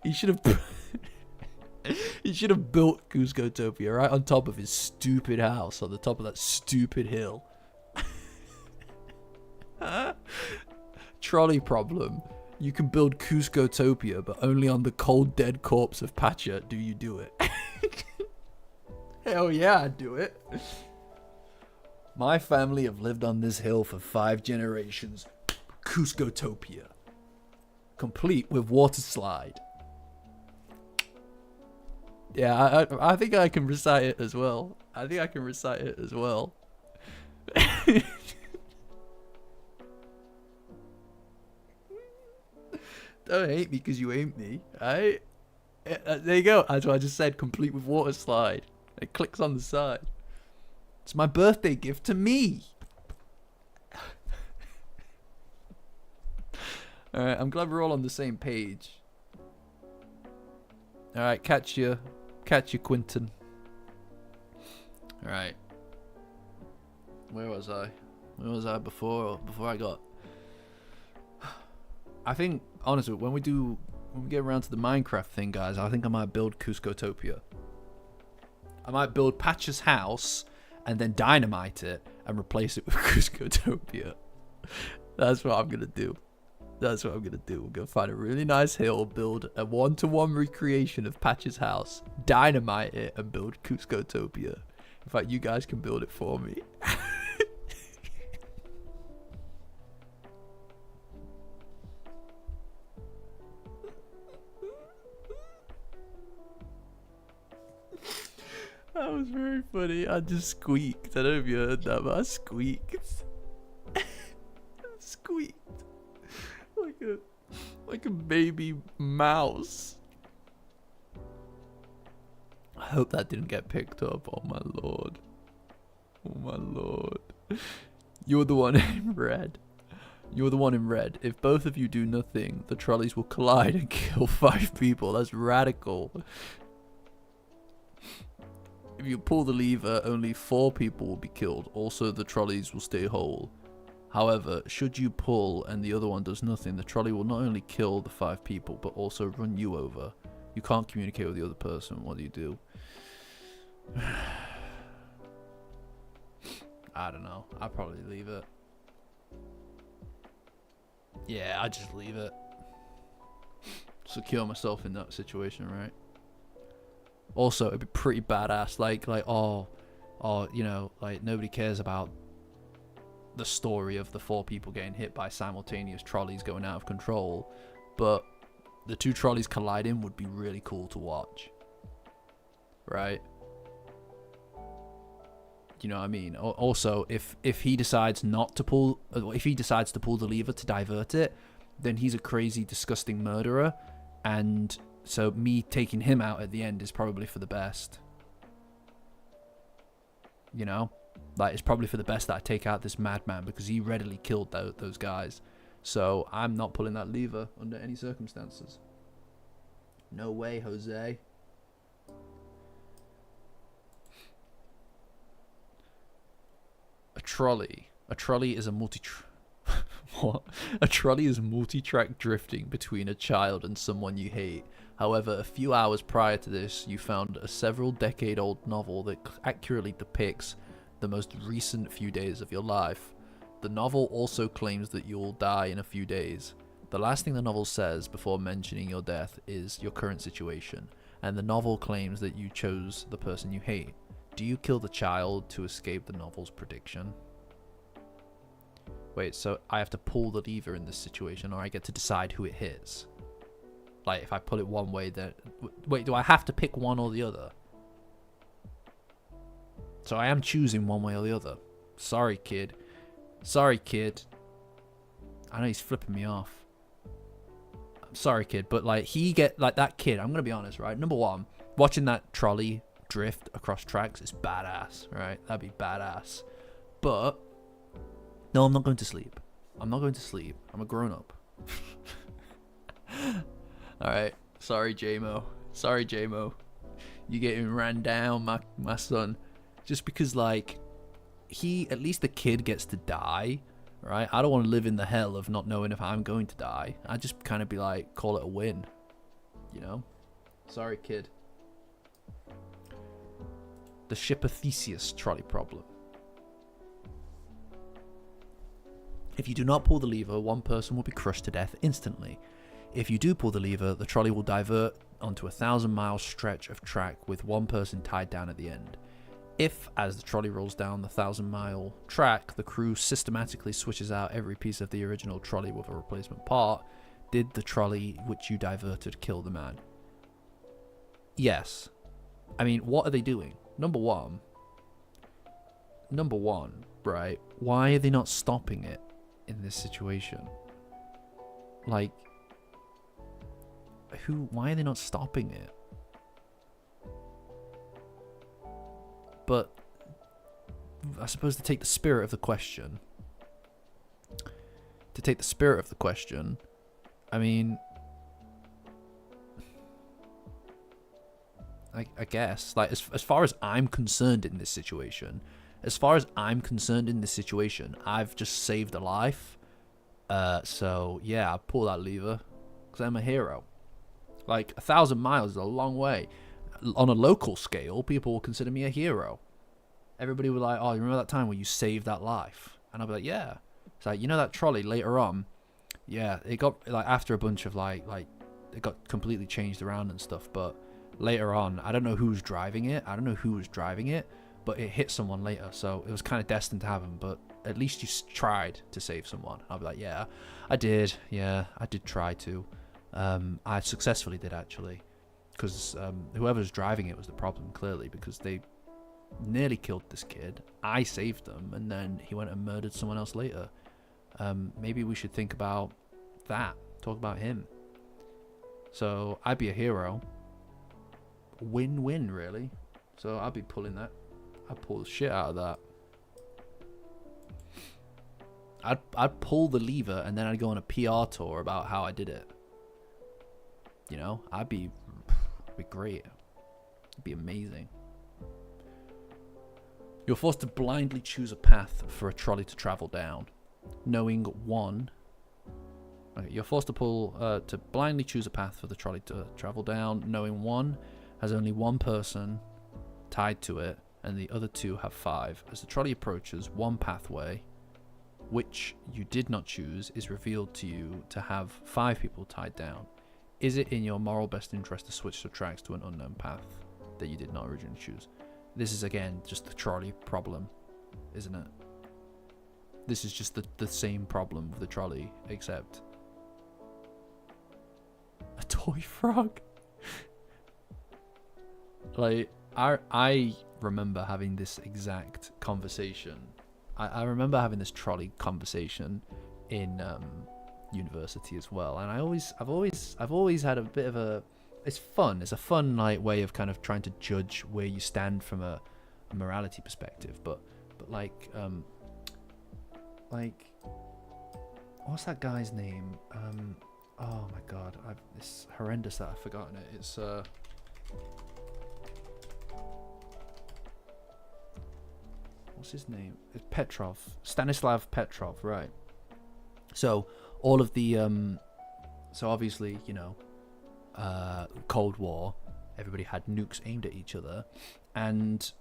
He should have. He should have built Cuscotopia right on top of his stupid house, on the top of that stupid hill. Trolley problem. You can build Cuscotopia, but only on the cold dead corpse of Pacha do you do it. Hell yeah, I'd do it. My family have lived on this hill for 5 generations. Cuscotopia. Complete with water slide. Yeah, I think I can recite it as well. Don't hate me because you ain't me. There you go. That's what I just said. Complete with water slide. It clicks on the side. It's my birthday gift to me. Alright, I'm glad we're all on the same page. Alright, catch you, Quinton. Alright. Where was I before I got... I think, honestly, when we get around to the Minecraft thing, guys, I think I might build Cuscotopia. I might build Patch's house and then dynamite it and replace it with Cuscotopia. That's what I'm gonna do. We're gonna find a really nice hill, build a 1-to-1 recreation of Patch's house, dynamite it, and build Cuscotopia. In fact, you guys can build it for me. That was very funny. I just squeaked. I don't know if you heard that, but I squeaked. Squeaked. Like a baby mouse. I hope that didn't get picked up. Oh my lord. You're the one in red. If both of you do nothing, the trolleys will collide and kill 5 people. That's radical. If you pull the lever, only 4 people will be killed. Also, the trolleys will stay whole. However, should you pull and the other one does nothing, the trolley will not only kill the 5 people, but also run you over. You can't communicate with the other person. What do you do? I don't know. I'd probably leave it. Yeah, I'd just leave it. Secure myself in that situation, right? Also, it'd be pretty badass. Like, oh, you know, like nobody cares about the story of the 4 people getting hit by simultaneous trolleys going out of control, but the 2 trolleys colliding would be really cool to watch, right? You know what I mean? Also, if he decides not to pull, if he decides to pull the lever to divert it, then he's a crazy, disgusting murderer, and so me taking him out at the end is probably for the best. You know? Like, it's probably for the best that I take out this madman, because he readily killed those guys. So I'm not pulling that lever under any circumstances. No way, Jose. A trolley is a what? A trolley is multi-track drifting between a child and someone you hate. However, a few hours prior to this, you found a several-decade-old novel that accurately depicts the most recent few days of your life. The novel also claims that you will die in a few days. The last thing the novel says before mentioning your death is your current situation, and the novel claims that you chose the person you hate. Do you kill the child to escape the novel's prediction? Wait, so I have to pull the lever in this situation, or I get to decide who it hits? Like, if I pull it one way, then... Wait, do I have to pick one or the other? So I am choosing one way or the other. Sorry, kid. I know he's flipping me off. I'm sorry, kid, but, like, that kid, I'm gonna be honest, right? Number one, watching that trolley drift across tracks is badass, right? That'd be badass. But... no, I'm not going to sleep. I'm a grown-up. Alright. Sorry, J-Mo. You getting ran down, my son. Just because, like, at least the kid gets to die, right? I don't want to live in the hell of not knowing if I'm going to die. I just kind of be like, call it a win, you know? Sorry, kid. The shipper Theseus trolley problem. If you do not pull the lever, one person will be crushed to death instantly. If you do pull the lever, the trolley will divert onto a 1,000-mile stretch of track with one person tied down at the end. If, as the trolley rolls down the 1,000-mile track, the crew systematically switches out every piece of the original trolley with a replacement part, did the trolley which you diverted kill the man? Yes. I mean, what are they doing? Number one, right? Why are they not stopping it in this situation? Like, why are they not stopping it? But I suppose to take the spirit of the question, I mean, I guess, like, as far as I'm concerned in this situation, I've just saved a life. So yeah, I pull that lever because I'm a hero. Like, 1,000 miles is a long way. On a local scale, people will consider me a hero. Everybody will be like, oh, you remember that time where you saved that life? And I'll be like, yeah. It's like, you know that trolley later on? Yeah, it got, like, after a bunch of, like, it got completely changed around and stuff, but later on, I don't know who was driving it, but it hit someone later, so it was kind of destined to happen, but at least you tried to save someone. I'll be like, yeah, I did. Yeah, I did try to. I successfully did, actually. Because whoever's driving it was the problem, clearly, because they nearly killed this kid. I saved them, and then he went and murdered someone else later. Maybe we should think about that. Talk about him. So I'd be a hero. Win-win, really. So I'd be pulling that. I'd pull the shit out of that. I'd pull the lever, and then I'd go on a PR tour about how I did it. You know, it'd be great. It'd be amazing. You're forced to blindly choose a path for a trolley to travel down, knowing one. Okay, you're forced to blindly choose a path for the trolley to travel down, knowing one has only one person tied to it, and the other two have 5. As the trolley approaches, one pathway, which you did not choose, is revealed to you to have 5 people tied down. Is it in your moral best interest to switch the tracks to an unknown path that you did not originally choose? This is, again, just the trolley problem, isn't it? This is just the same problem with the trolley, except a toy frog. Like, I remember having this exact conversation. I remember having this trolley conversation in university as well, and I've always had a bit of a, it's a fun like way of kind of trying to judge where you stand from a morality perspective, but like what's that guy's name? Oh my god, it's horrendous that I've forgotten it. It's what's his name? It's Petrov, Stanislav Petrov, right? So all of the so obviously, you know, Cold War, everybody had nukes aimed at each other, and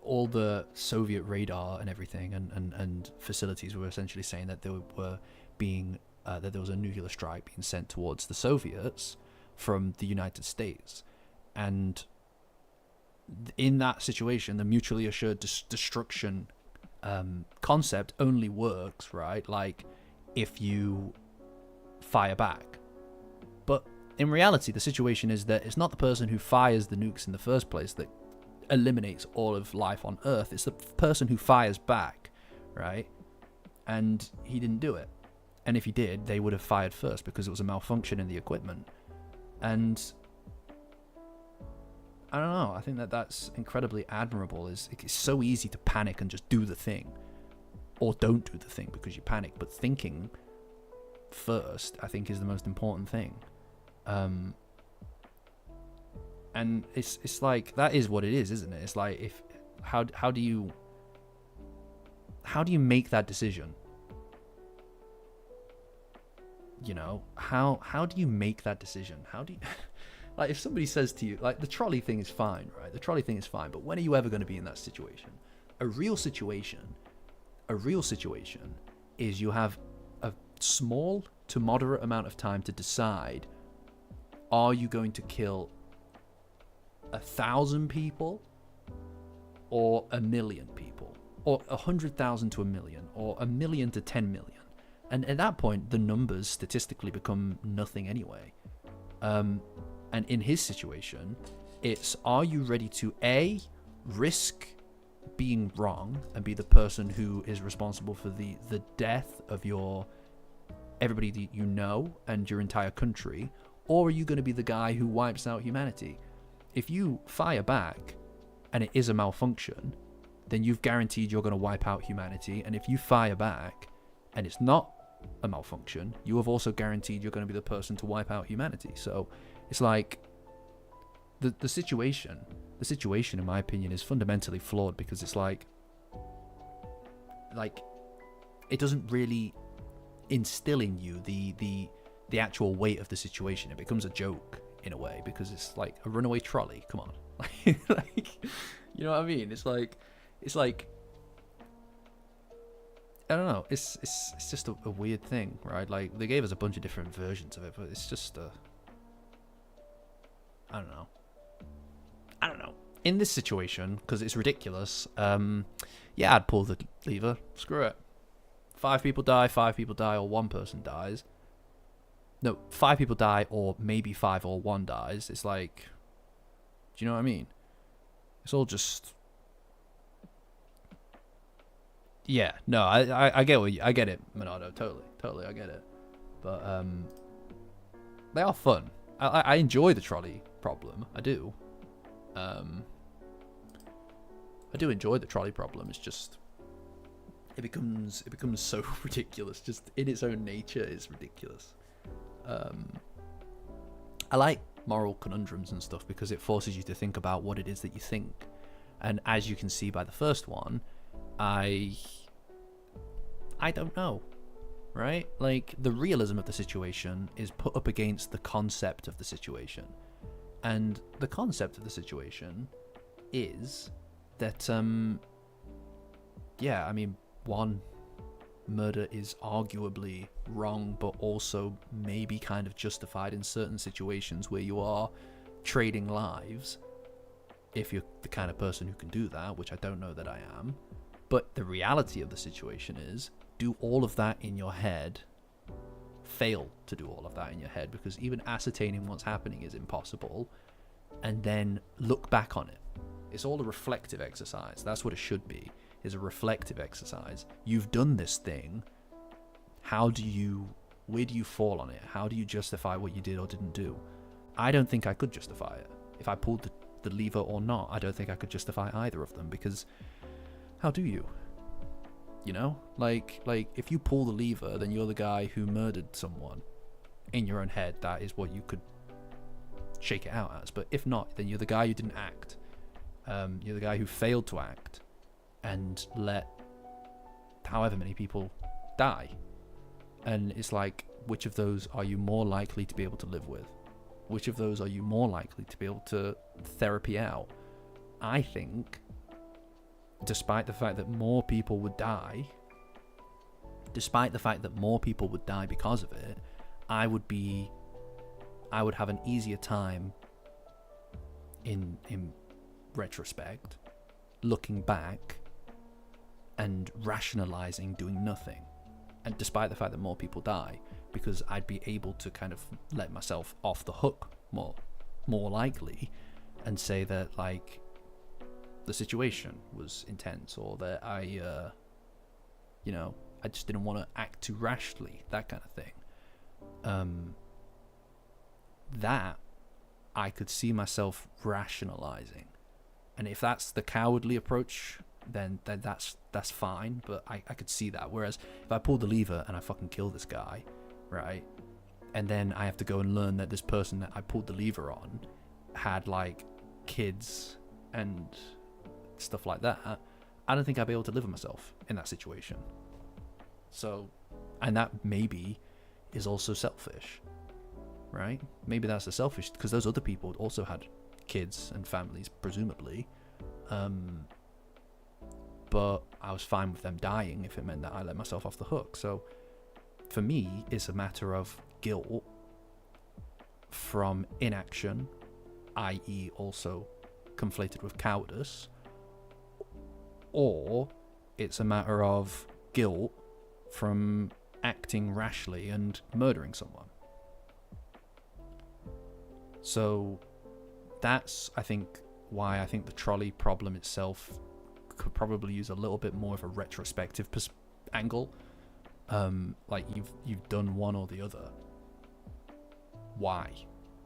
all the Soviet radar and everything and facilities were essentially saying that there were being that there was a nuclear strike being sent towards the Soviets from the United States, and in that situation, the mutually assured destruction concept only works, right? Like, if you fire back. But in reality, the situation is that it's not the person who fires the nukes in the first place that eliminates all of life on Earth. It's the person who fires back, right? And he didn't do it. And if he did, they would have fired first because it was a malfunction in the equipment. And I don't know. I think that's incredibly admirable. It's so easy to panic and just do the thing, or don't do the thing because you panic. But thinking first, I think, is the most important thing. And it's like, that is what it is, isn't it? It's like, how do you make that decision? You know, how do you make that decision? How do you like, if somebody says to you, like, the trolley thing is fine, right? The trolley thing is fine, but when are you ever going to be in that situation? A real situation is you have a small to moderate amount of time to decide, are you going to kill 1,000 people or 1 million people, or 100,000 to 1 million, or 1 million to 10 million? And at that point, the numbers statistically become nothing anyway. And in his situation, it's, are you ready to A, risk being wrong and be the person who is responsible for the death of everybody that you know and your entire country, or are you going to be the guy who wipes out humanity? If you fire back and it is a malfunction, then you've guaranteed you're going to wipe out humanity. And if you fire back and it's not a malfunction, you have also guaranteed you're going to be the person to wipe out humanity. So it's like the situation in my opinion is fundamentally flawed, because it's like it doesn't really instill in you the actual weight of the situation. It becomes a joke in a way, because it's like a runaway trolley. Come on. Like, you know what I mean? It's like I don't know. It's just a weird thing, right? Like, they gave us a bunch of different versions of it, but it's just I don't know. In this situation, because it's ridiculous, yeah, I'd pull the lever. Screw it. 5 people die, or 1 person dies. No, 5 people die, or maybe 5 or 1 dies. It's like, do you know what I mean? It's all just... Yeah, no, I get I get it, Monado, totally, I get it. But they are fun. I enjoy the trolley problem. I do. I do enjoy the trolley problem. It's just it becomes so ridiculous. Just in its own nature, it's ridiculous. I like moral conundrums and stuff because it forces you to think about what it is that you think. And as you can see by the first one, I don't know, right? Like, the realism of the situation is put up against the concept of the situation. And the concept of the situation is that, yeah, I mean, one, murder is arguably wrong, but also maybe kind of justified in certain situations where you are trading lives, if you're the kind of person who can do that, which I don't know that I am. But the reality of the situation is, do all of that in your head, fail to do all of that in your head, because even ascertaining what's happening is impossible, and then look back on it. It's all a reflective exercise. That's what it should be, is a reflective exercise. You've done this thing. Where do you fall on it? How do you justify what you did or didn't do? I don't think I could justify it. If I pulled the lever or not, I don't think I could justify either of them, because how do you? You know? Like if you pull the lever, then you're the guy who murdered someone. In your own head, that is what you could shake it out as. But if not, then you're the guy who didn't act. You're the guy who failed to act and let however many people die. And it's like, which of those are you more likely to be able to live with? Which of those are you more likely to be able to therapy out? I think, despite the fact that more people would die because of it, I would have an easier time in retrospect, looking back and rationalizing doing nothing. And despite the fact that more people die, because I'd be able to kind of let myself off the hook more likely, and say that, like, the situation was intense, or that I just didn't want to act too rashly, that kind of thing. That I could see myself rationalizing. And if that's the cowardly approach, then that's fine, but I could see that. Whereas if I pull the lever and I fucking kill this guy, right, and then I have to go and learn that this person that I pulled the lever on had, like, kids and stuff like that, I don't think I'd be able to live with myself in that situation. So, and that maybe is also selfish, right? Maybe that's the selfish, because those other people also had kids and families, presumably. But I was fine with them dying if it meant that I let myself off the hook. So for me, it's a matter of guilt from inaction, i.e. also conflated with cowardice, or it's a matter of guilt from acting rashly and murdering someone. So that's, I think, why I think the trolley problem itself could probably use a little bit more of a retrospective angle. Like you've done one or the other. Why,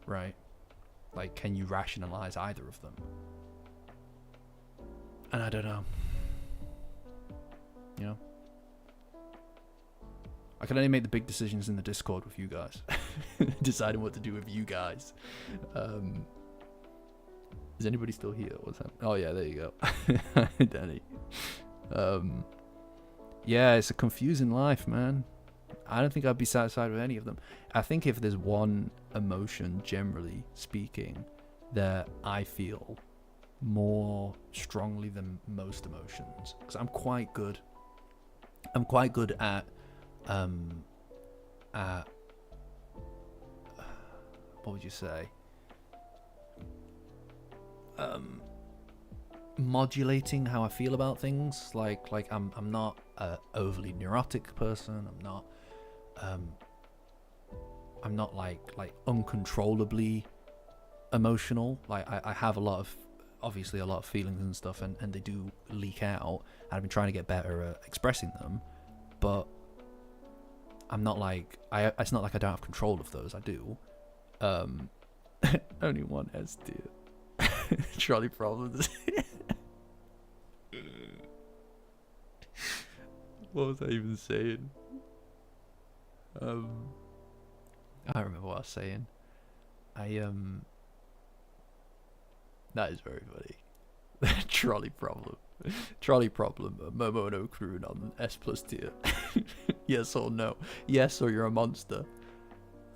right? Like, can you rationalize either of them? And I don't know. You know, I can only make the big decisions in the Discord with you guys, deciding what to do with you guys. Is anybody still here? What's that? Oh yeah, there you go. Hi, Danny. Yeah, it's a confusing life, man. I don't think I'd be satisfied with any of them. I think if there's one emotion, generally speaking, that I feel more strongly than most emotions, because I'm quite good at what would you say? Modulating how I feel about things. Like I'm not a overly neurotic person. I'm not like uncontrollably emotional. Like I have obviously a lot of feelings and stuff, and they do leak out, and I've been trying to get better at expressing them, but I'm not like it's not like I don't have control of those. I do. Only one S tier. Trolley problems. What was I even saying? I don't remember what I was saying. That is very funny. Trolley problem. Trolley problem. Momo no croon on S+ tier. Yes or no? Yes, or you're a monster.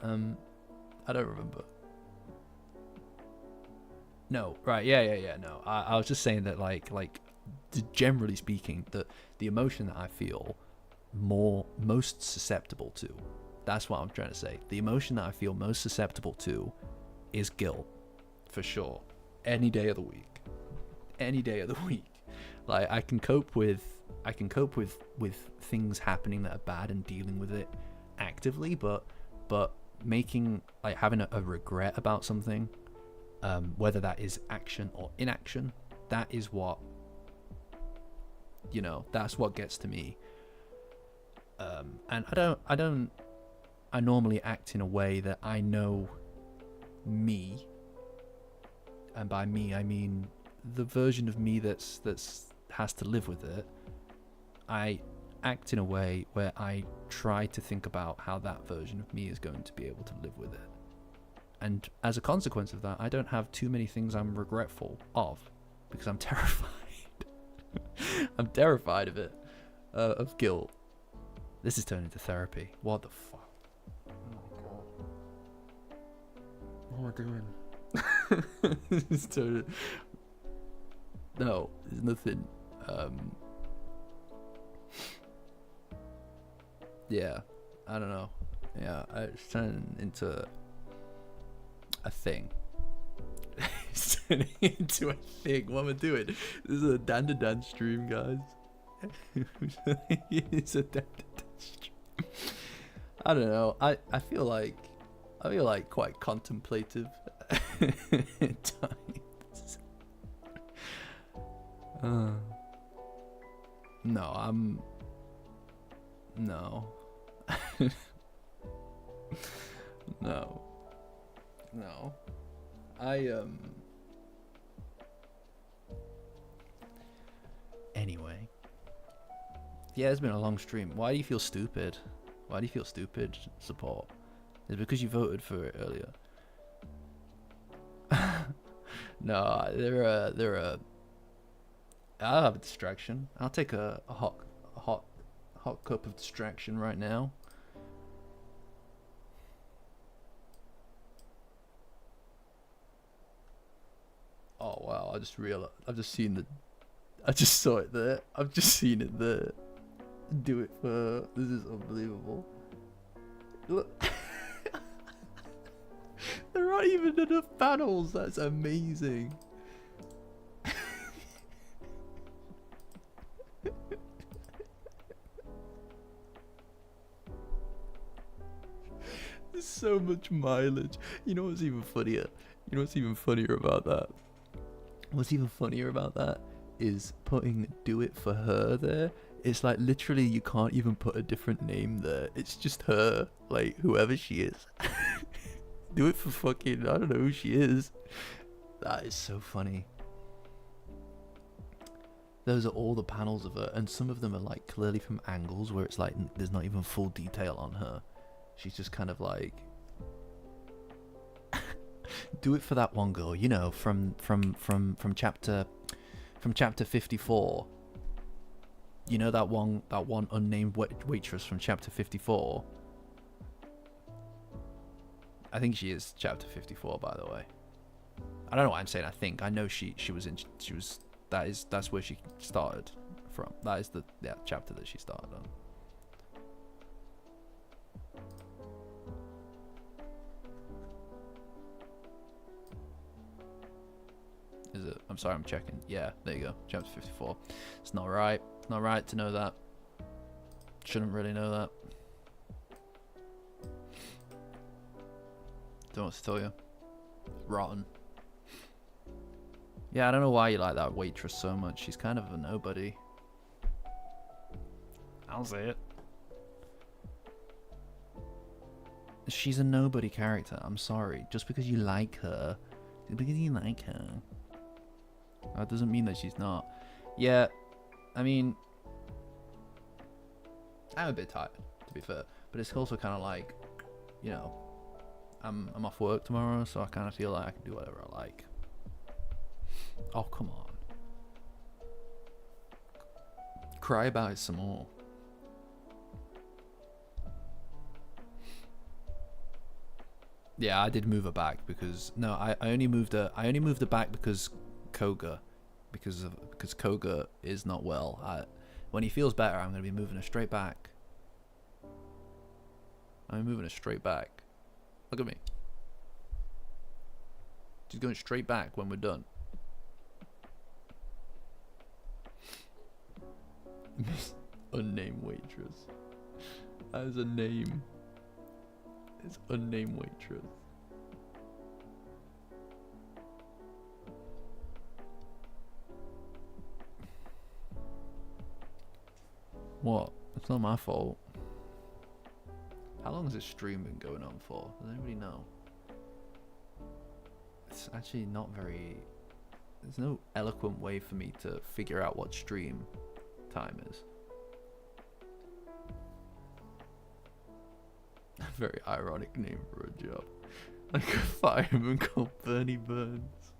I don't remember. No, right, yeah, no. I was just saying that, like, generally speaking, the emotion that I feel most susceptible to, that's what I'm trying to say. The emotion that I feel most susceptible to is guilt, for sure. Any day of the week. Like, I can cope with things happening that are bad and dealing with it actively, but making, like, having a regret about something, whether that is action or inaction, that is what, that's what gets to me. And I normally act in a way that I know me, and by me I mean the version of me that's has to live with it. I act in a way where I try to think about how that version of me is going to be able to live with it. And as a consequence of that, I don't have too many things I'm regretful of, because I'm terrified. I'm terrified of it, of guilt. This is turning into therapy. What the fuck? Oh my god. What am I doing? This is turning... No, there's nothing. Yeah, I don't know. Yeah, it's turning into a thing. It's turning into a thing. What am I doing? This is a Dandadan stream, guys. It's a Dandadan stream. I don't know. I feel like quite contemplative at times. No. No. Anyway. Yeah, it's been a long stream. Why do you feel stupid? Why do you feel stupid, support? Is it because you voted for it earlier? No, there are I'll have a distraction. I'll take a hot cup of distraction right now. Oh wow! I just realized. I've just seen the. I just saw it there. I've just seen it there. Do it for her. This is unbelievable. Look. There aren't even enough panels. That's amazing. There's so much mileage. You know what's even funnier? You know what's even funnier about that? What's even funnier about that is putting "do it for her" there. It's like literally you can't even put a different name there. It's just her, like whoever she is. Do it for fucking, I don't know who she is. That is so funny. Those are all the panels of her, and some of them are like clearly from angles where it's like there's not even full detail on her. She's just kind of like do it for that one girl, you know, from chapter 54. You know that one unnamed waitress from chapter 54. I think she is chapter 54, by the way. I don't know why I'm saying I think. I know she was that's where she started from. That is the chapter that she started on. Is it? I'm sorry, I'm checking. Yeah, there you go. Chapter 54. It's not right. It's not right to know that. Shouldn't really know that. Don't know what to tell you. Rotten. Yeah, I don't know why you like that waitress so much. She's kind of a nobody. I'll say it. She's a nobody character. I'm sorry. Just because you like her. Just because you like her. That doesn't mean that she's not. Yeah, I mean, I'm a bit tired, to be fair. But it's also kind of like, you know, I'm off work tomorrow, so I kind of feel like I can do whatever I like. Oh, come on. Cry about it some more. Yeah, I did move her back because no, I only moved her back because Koga, because Koga is not well. When he feels better, I'm gonna be moving her straight back. I'm moving her straight back. Look at me. She's going straight back when we're done. Unnamed waitress. That is a name. It's unnamed waitress. What? It's not my fault. How long has this stream been going on for? Does anybody know? It's actually not very... There's no eloquent way for me to figure out what stream time is. A very ironic name for a job. Like a fireman called Bernie Burns.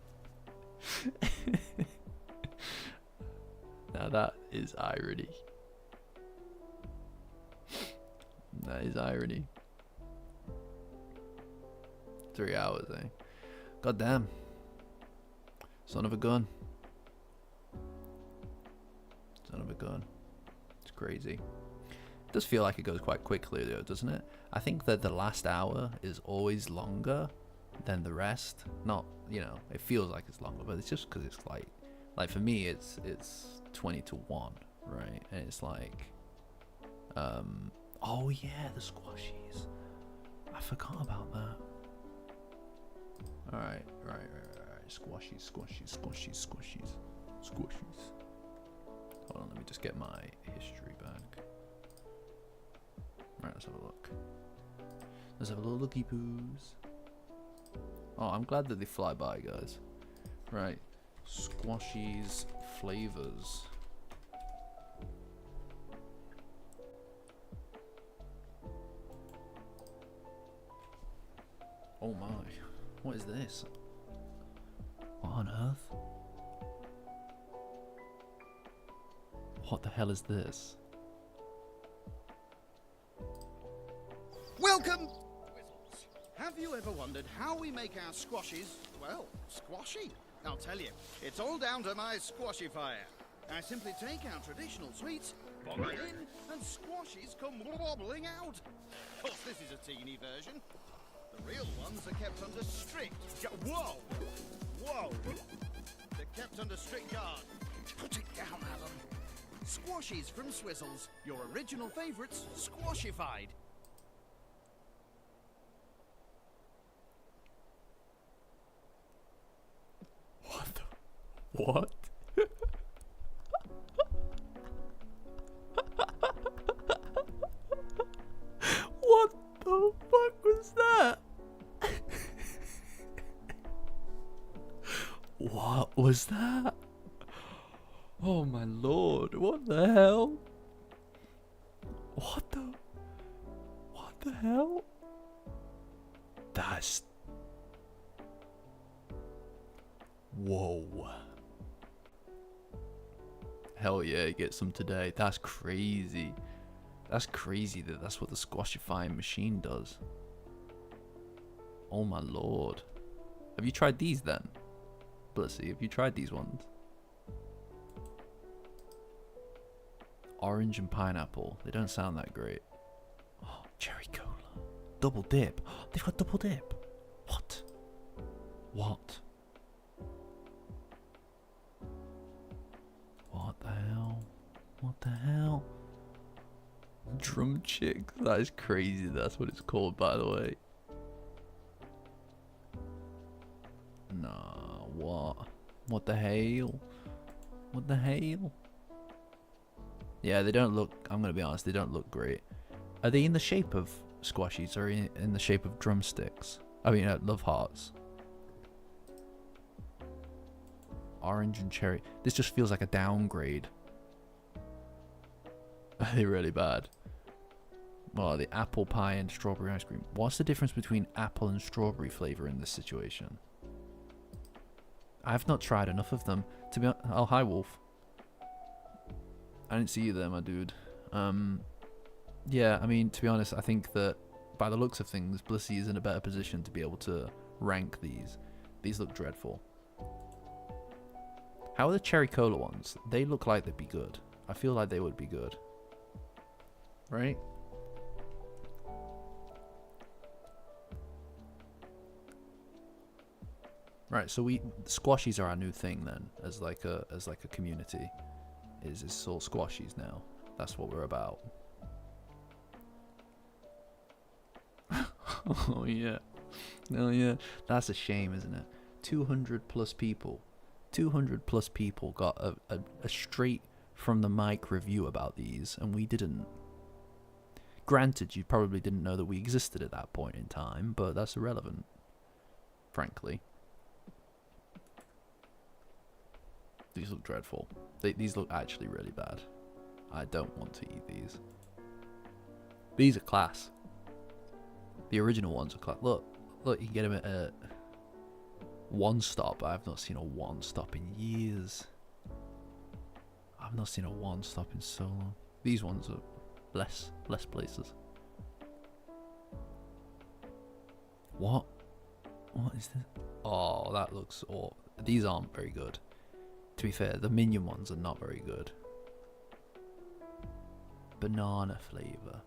Now that is irony. That is irony. 3 hours, eh? God damn. Son of a gun. Son of a gun. It's crazy. It does feel like it goes quite quickly though, doesn't it? I think that the last hour is always longer than the rest. Not, you know, it feels like it's longer, but it's just because it's like for me it's 20 to 1, right? And it's like oh yeah, the squashies. I forgot about that. Alright. Squashies. Hold on, let me just get my history back. Right, let's have a look. Let's have a little looky poos. Oh, I'm glad that they fly by, guys. Right. Squashies flavors. Oh my. What is this? What on earth? What the hell is this? Welcome! Whistles. Have you ever wondered how we make our squashies, well, squashy? I'll tell you, it's all down to my squashifier. I simply take our traditional sweets, bung it in, and squashies come wobbling out. Of course, this is a teeny version. The real ones are kept under strict... Whoa! Whoa! They're kept under strict guard. Put it down, Adam. Squashies from Swizzles, your original favourites, squashified. What? What the fuck was that? What was that? Oh my lord, what the hell? What the hell? That's... Whoa. Hell yeah, get some today. That's crazy. That's crazy that that's what the squashifying machine does. Oh my lord. Have you tried these then? Blissy, have you tried these ones? Orange and pineapple. They don't sound that great. Oh, cherry cola. Double dip. They've got double dip. What? What? What the hell? What the hell? Drum chicks. That is crazy. That's what it's called, by the way. Nah, what? What the hell? What the hell? Yeah, they don't look, I'm gonna be honest, they don't look great. Are they in the shape of squashies or in the shape of drumsticks? I mean, love hearts. Orange and cherry. This just feels like a downgrade. They're really bad. Well, the apple pie and strawberry ice cream. What's the difference between apple and strawberry flavor in this situation? I've not tried enough of them. To be honest, oh, hi Wolf. I didn't see you there, my dude. Yeah, I mean, to be honest, I think that by the looks of things, Blissey is in a better position to be able to rank these. These look dreadful. How are the cherry cola ones? They look like they'd be good. I feel like they would be good. Right? Right, so squashies are our new thing then, as like a community. Is all squashies now. That's what we're about. Oh yeah. Oh yeah. That's a shame, isn't it? 200 plus people. 200 plus people got a straight from the mic review about these, and we didn't. Granted, you probably didn't know that we existed at that point in time, but that's irrelevant, frankly. These look dreadful. These look actually really bad. I don't want to eat these. These are class. The original ones are class. Look, you can get them at a One Stop. I've not seen a One Stop in years. I've not seen a One Stop in so long. These ones are less places. What? What is this? Oh, that looks awful. These aren't very good. To be fair, the Minion ones are not very good. Banana flavour.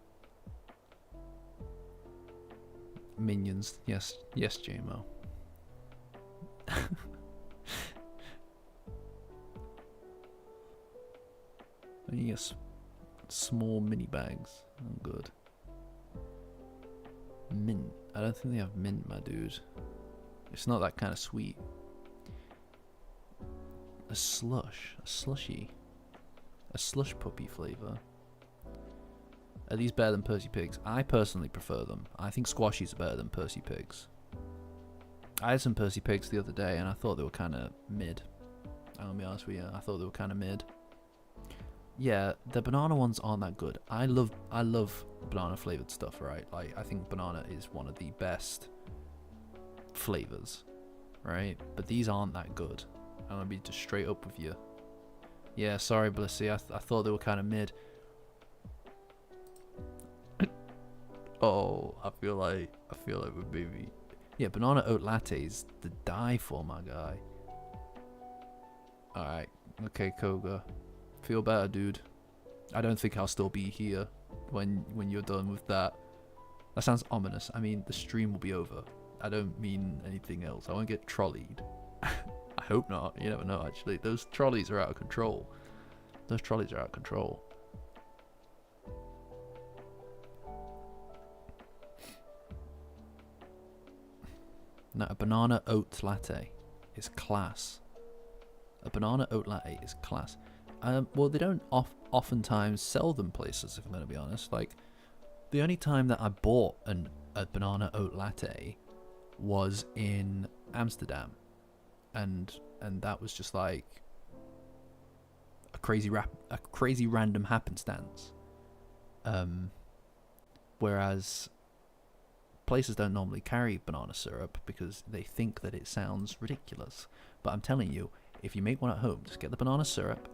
Minions, yes, JMO. And you get small mini bags. Oh, good. Mint. I don't think they have mint, my dude. It's not that kind of sweet. A slushy, a slush puppy flavour. Are these better than Percy Pigs? I personally prefer them. I think squashies are better than Percy Pigs. I had some Percy Pigs the other day and I thought they were kind of mid. I'll be honest with you, I thought they were kind of mid. Yeah, the banana ones aren't that good. I love banana flavoured stuff, right? Like, I think banana is one of the best flavours, right? But these aren't that good. I'm gonna be just straight up with you. Yeah, sorry, Blissy. I thought they were kind of mid. Oh, I feel like we're maybe. Yeah, banana oat lattes, the die for, my guy. Alright, okay, Koga. Feel better, dude. I don't think I'll still be here when you're done with that. That sounds ominous. I mean, the stream will be over. I don't mean anything else. I won't get trolleyed. I hope not. You never know, actually. Those trolleys are out of control. Those trolleys are out of control. No, a banana oat latte is class. A banana oat latte is class. Well, they don't oftentimes sell them places, if I'm going to be honest. Like, the only time that I bought a banana oat latte was in Amsterdam, and that was just like a crazy random happenstance. Whereas places don't normally carry banana syrup because they think that it sounds ridiculous. But I'm telling you, if you make one at home, just get the banana syrup.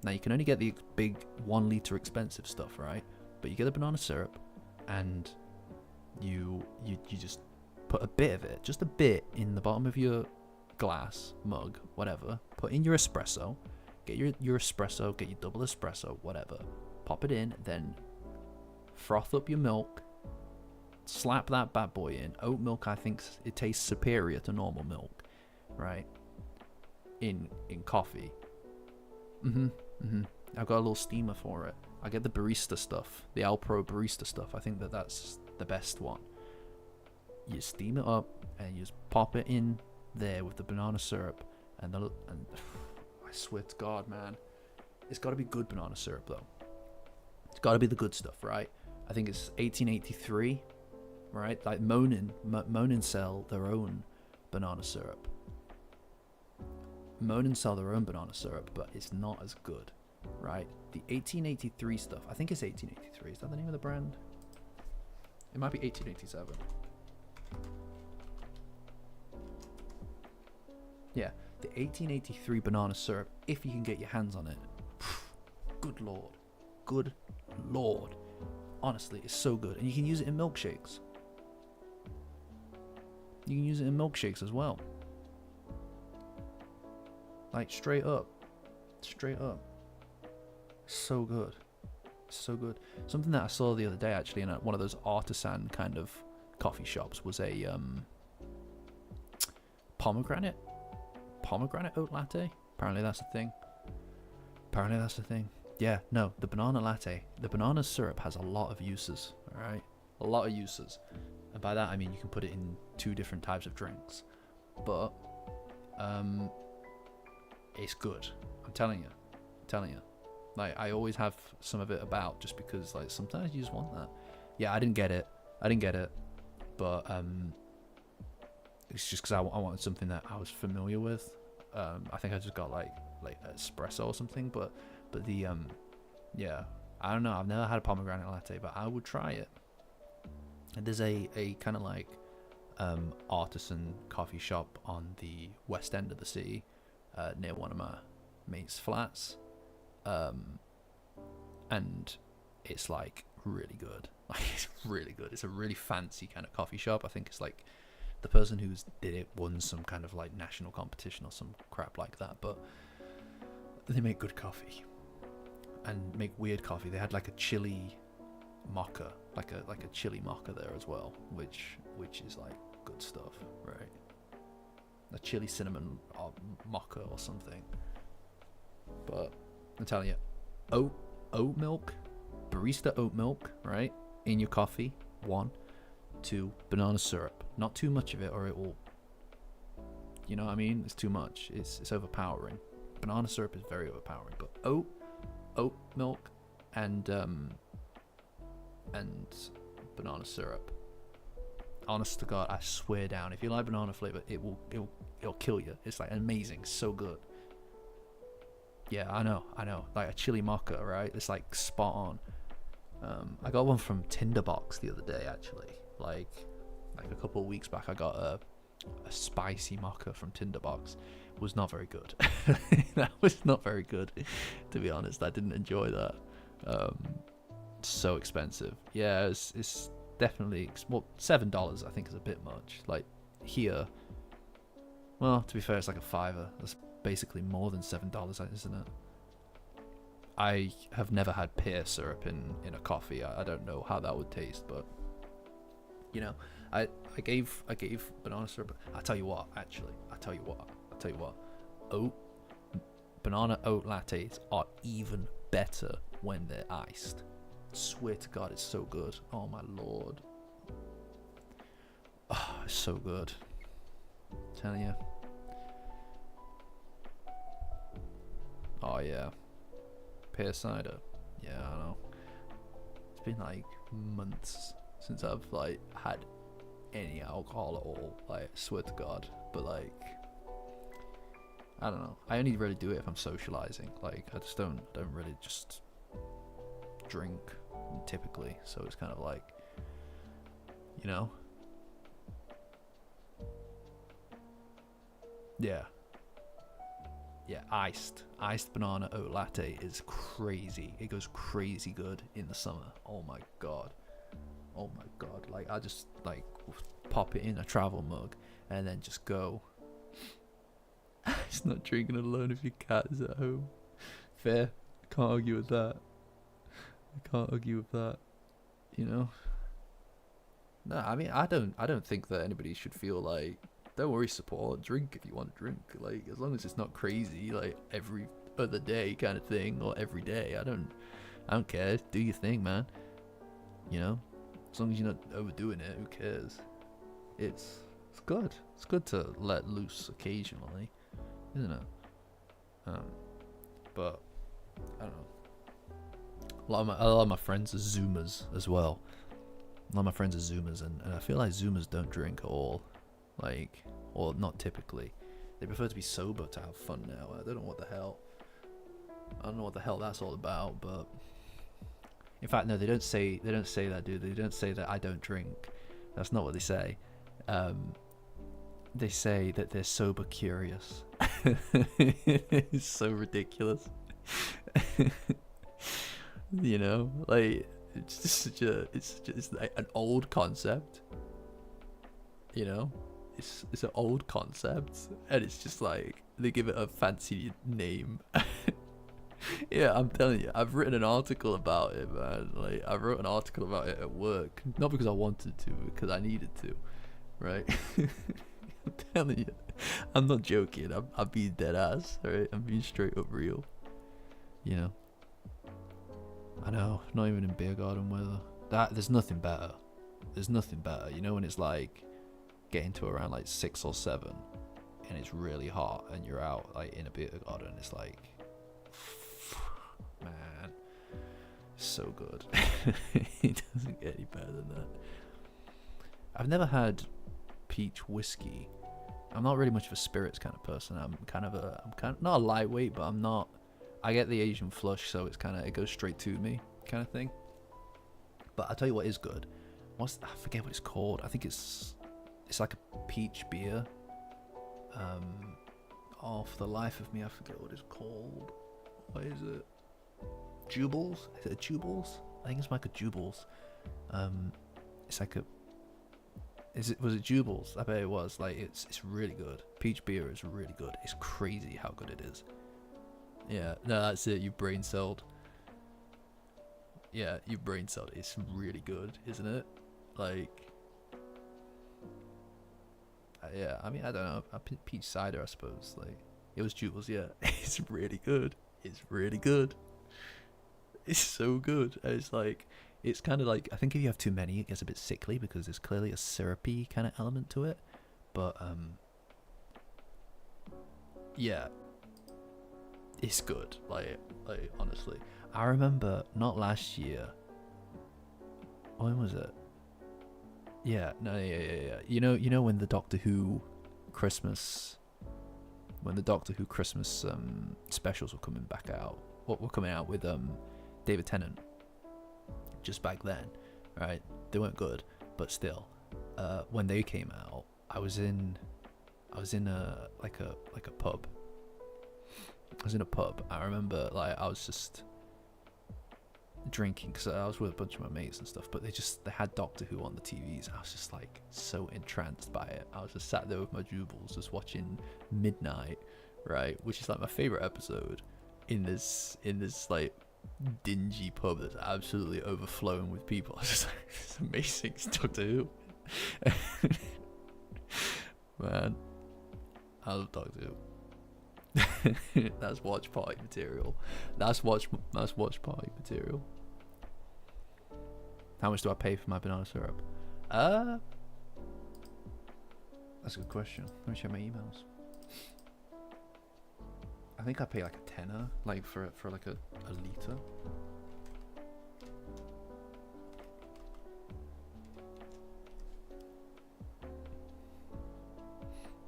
Now you can only get the big 1 litre expensive stuff, right? But you get the banana syrup, and you just put a bit of it, just a bit, in the bottom of your glass, mug, whatever. Put in your espresso. Get your espresso, get your double espresso, whatever. Pop it in, then froth up your milk. Slap that bad boy in. Oat milk, I think it tastes superior to normal milk, right? In coffee. I've got a little steamer for it. I get the barista stuff, the Alpro barista stuff. I think that's the best one. You steam it up and you just pop it in there with the banana syrup, and I swear to God, man, it's got to be good banana syrup though. It's got to be the good stuff, right? I think it's 1883, right? Like Monin sell their own banana syrup. Monin sell their own banana syrup, but it's not as good, right? The 1883 stuff, I think it's 1883. Is that the name of the brand? It might be 1887. Yeah, the 1883 banana syrup, if you can get your hands on it. Good lord. Good lord. Honestly, it's so good. And you can use it in milkshakes. You can use it in milkshakes as well. Like, straight up. Straight up. So good. So good. Something that I saw the other day, actually, in one of those artisan kind of coffee shops was a pomegranate oat latte. Apparently that's a thing. Yeah, no, the banana latte. The banana syrup has a lot of uses, alright? A lot of uses. And by that I mean you can put it in 2 different types of drinks. But it's good. I'm telling you. Like, I always have some of it about, just because, like, sometimes you just want that. Yeah, I didn't get it. But it's just because I wanted something that I was familiar with. I think I just got like espresso or something. But the yeah, I don't know. I've never had a pomegranate latte, but I would try it. And there's a kind of like artisan coffee shop on the west end of the city, near one of my mates' flats. And it's like really good. Like, it's really good. It's a really fancy kind of coffee shop. I think it's like the person who did it won some kind of like national competition or some crap like that. But they make good coffee and make weird coffee. They had like a chili mocha, like a chili mocha there as well, which is like good stuff, right? A chili cinnamon mocha or something. But I'm telling you, oat milk, barista oat milk, right, in your coffee. 1, 2, banana syrup. Not too much of it, or it will, you know what I mean? It's too much. It's overpowering. Banana syrup is very overpowering. But oat milk and banana syrup. Honest to God, I swear down, if you like banana flavor, it'll kill you. It's like amazing, so good. Yeah, I know. Like a chili mocha, right? It's like spot on. I got one from Tinderbox the other day, actually. Like a couple of weeks back, I got a spicy mocha from Tinderbox was not very good. That was not very good, to be honest. I didn't enjoy that. So expensive. Yeah, it's definitely, well, $7 I think is a bit much. Like here, well, to be fair, it's like a $5. That's basically more than $7, isn't it? I have never had pear syrup in a coffee. I don't know how that would taste, but you know, I gave banana syrup. I tell you what, actually, banana oat lattes are even better when they're iced. Swear to God, it's so good. Oh my lord, oh, it's so good. I'm telling you. Oh yeah, pear cider. Yeah, I know. It's been like months since I've like had any alcohol at all. Like, swear to God. But like, I don't know. I only really do it if I'm socializing. Like, I just don't really just drink typically. So it's kind of like, you know. Yeah. Yeah, iced banana oat latte is crazy. It goes crazy good in the summer. Oh my god. Like, I just like pop it in a travel mug and then just go. It's not drinking alone if your cat is at home. Fair. Can't argue with that. You know. No, I mean, I don't think that anybody should feel like, don't worry, support, drink if you want to drink, like, as long as it's not crazy, like every other day kind of thing, or every day. I don't care. Do your thing, man. You know, as long as you're not overdoing it, who cares? It's good. It's good to let loose occasionally, isn't it? But I don't know. A lot of my friends are Zoomers as well. A lot of my friends are Zoomers, and I feel like Zoomers don't drink at all. Like, or not typically. They prefer to be sober to have fun now. I don't know what the hell. I don't know what the hell that's all about, but in fact, no, they don't say that, do they? They don't say that I don't drink. That's not what they say. They say that they're sober curious. It's so ridiculous. You know, like, it's just it's like an old concept. You know, it's an old concept, and it's just like they give it a fancy name. Yeah, I'm telling you, I've written an article about it, man. Like, I wrote an article about it at work, not because I wanted to, because I needed to, right? I'm telling you, I'm not joking. I'm being dead ass, right? I'm being straight up real. You know, I know, not even in beer garden weather. There's nothing better. You know, when it's like getting to around like 6 or 7, and it's really hot, and you're out like in a beer garden. It's like, man, it's so good. It doesn't get any better than that. I've never had peach whiskey. I'm not really much of a spirits kind of person. I'm kind of not a lightweight, but I'm not. I get the Asian flush, so it goes straight to me kind of thing. But I'll tell you what is good. I forget what it's called. I think it's like a peach beer. For the life of me, I forget what it's called. What is it? Jubles? Is it a Jubles? I think it's like a Jubles. It's like a. Was it Jubles? I bet it was. Like, it's really good. Peach beer is really good. It's crazy how good it is. Yeah, no, that's it. You brain celled. Yeah, you brain celled. It's really good, isn't it? Like, yeah. I mean, I don't know. Peach cider, I suppose. Like, it was Jules. Yeah, it's really good. It's really good. It's so good. And it's like, it's kind of like, I think if you have too many, it gets a bit sickly because there's clearly a syrupy kind of element to it. But yeah. It's good, like honestly. I remember, not last year. When was it? Yeah, no, yeah. You know when the Doctor Who Christmas specials were coming back out. What were coming out with David Tennant. Just back then, right? They weren't good, but still, when they came out, I was in I was in a pub. I was in a pub. I remember like I was just drinking because I was with a bunch of my mates and stuff, but they had Doctor Who on the TVs. I was just like so entranced by it. I was just sat there with my jewels just watching Midnight, right, which is like my favorite episode, in this like dingy pub that's absolutely overflowing with people. I was just like, it's amazing. It's Doctor Who. Man, I love Doctor Who. That's watch party material. That's watch party material. How much do I pay for my banana syrup? That's a good question. Let me check my emails. I think I pay like a tenner, like for like a liter.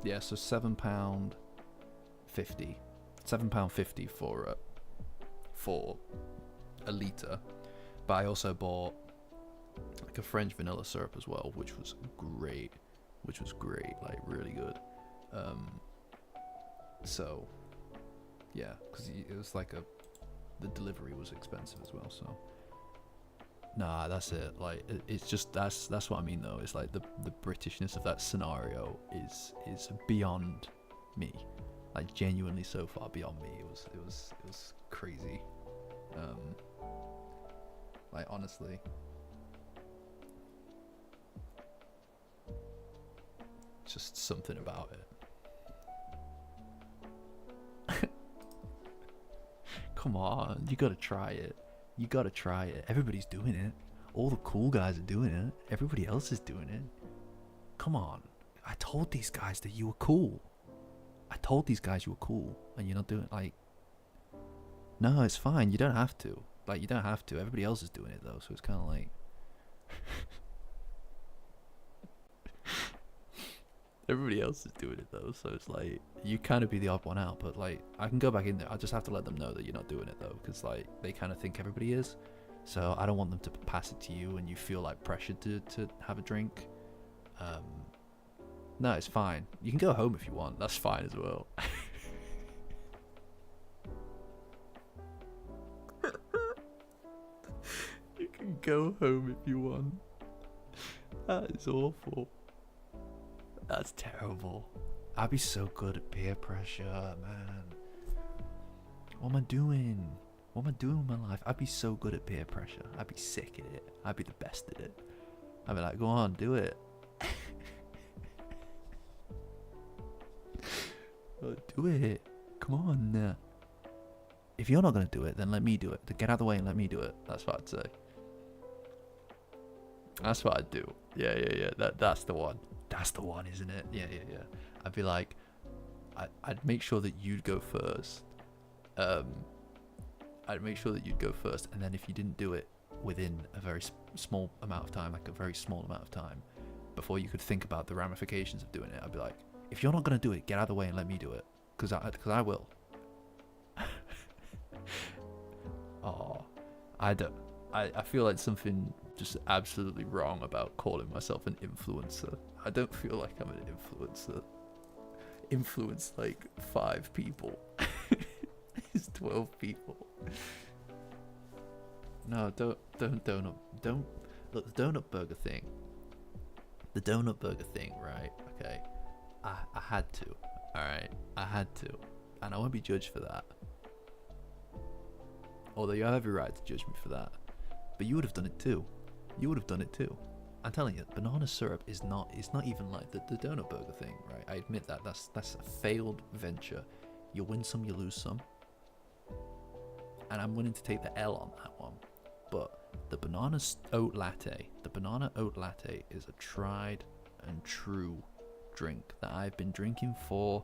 Yeah, so £7.50. £7.50 for a liter. But I also bought like a French vanilla syrup as well, which was great, like really good. So yeah, because it was like the delivery was expensive as well. So nah, that's it. Like it's just that's what I mean though. It's like the Britishness of that scenario is beyond me. Like genuinely so far beyond me. It was crazy. Like honestly, just something about it. Come on, you gotta try it. Everybody's doing it. All the cool guys are doing it. Everybody else is doing it. Come on. I told these guys that you were cool. And you're not doing it. Like, no, it's fine. You don't have to. Everybody else is doing it though, so it's kind of like everybody else is doing it though, so it's like you kind of be the odd one out. But like, I can go back in there. I just have to let them know that you're not doing it though, because like they kind of think everybody is. So I don't want them to pass it to you and you feel like pressured to have a drink. No, it's fine. You can go home if you want. That's fine as well. You can go home if you want. That is awful. That's terrible. I'd be so good at peer pressure, man. What am I doing? What am I doing with my life? I'd be so good at peer pressure. I'd be sick at it. I'd be the best at it. I'd be like, go on, do it. Do it. Come on. If you're not going to do it, then let me do it. Get out of the way and let me do it. That's what I'd say. That's what I'd do. Yeah. That's the one. That's the one, isn't it? Yeah. I'd be like, I'd make sure that you'd go first. And then if you didn't do it within a very small amount of time, before you could think about the ramifications of doing it, I'd be like, if you're not going to do it, get out of the way and let me do it. Because I will. Oh, I feel like something just absolutely wrong about calling myself an influencer. I don't feel like I'm an influencer. Influence like 5 people. It's 12 people. No, don't look, the donut burger thing. Right? Okay. I had to. Alright. I had to. And I won't be judged for that. Although you have every right to judge me for that. But you would have done it too. I'm telling you, banana syrup is not even like the donut burger thing, right? I admit that. That's a failed venture. You win some, you lose some. And I'm willing to take the L on that one. But the banana oat latte is a tried and true drink that I've been drinking for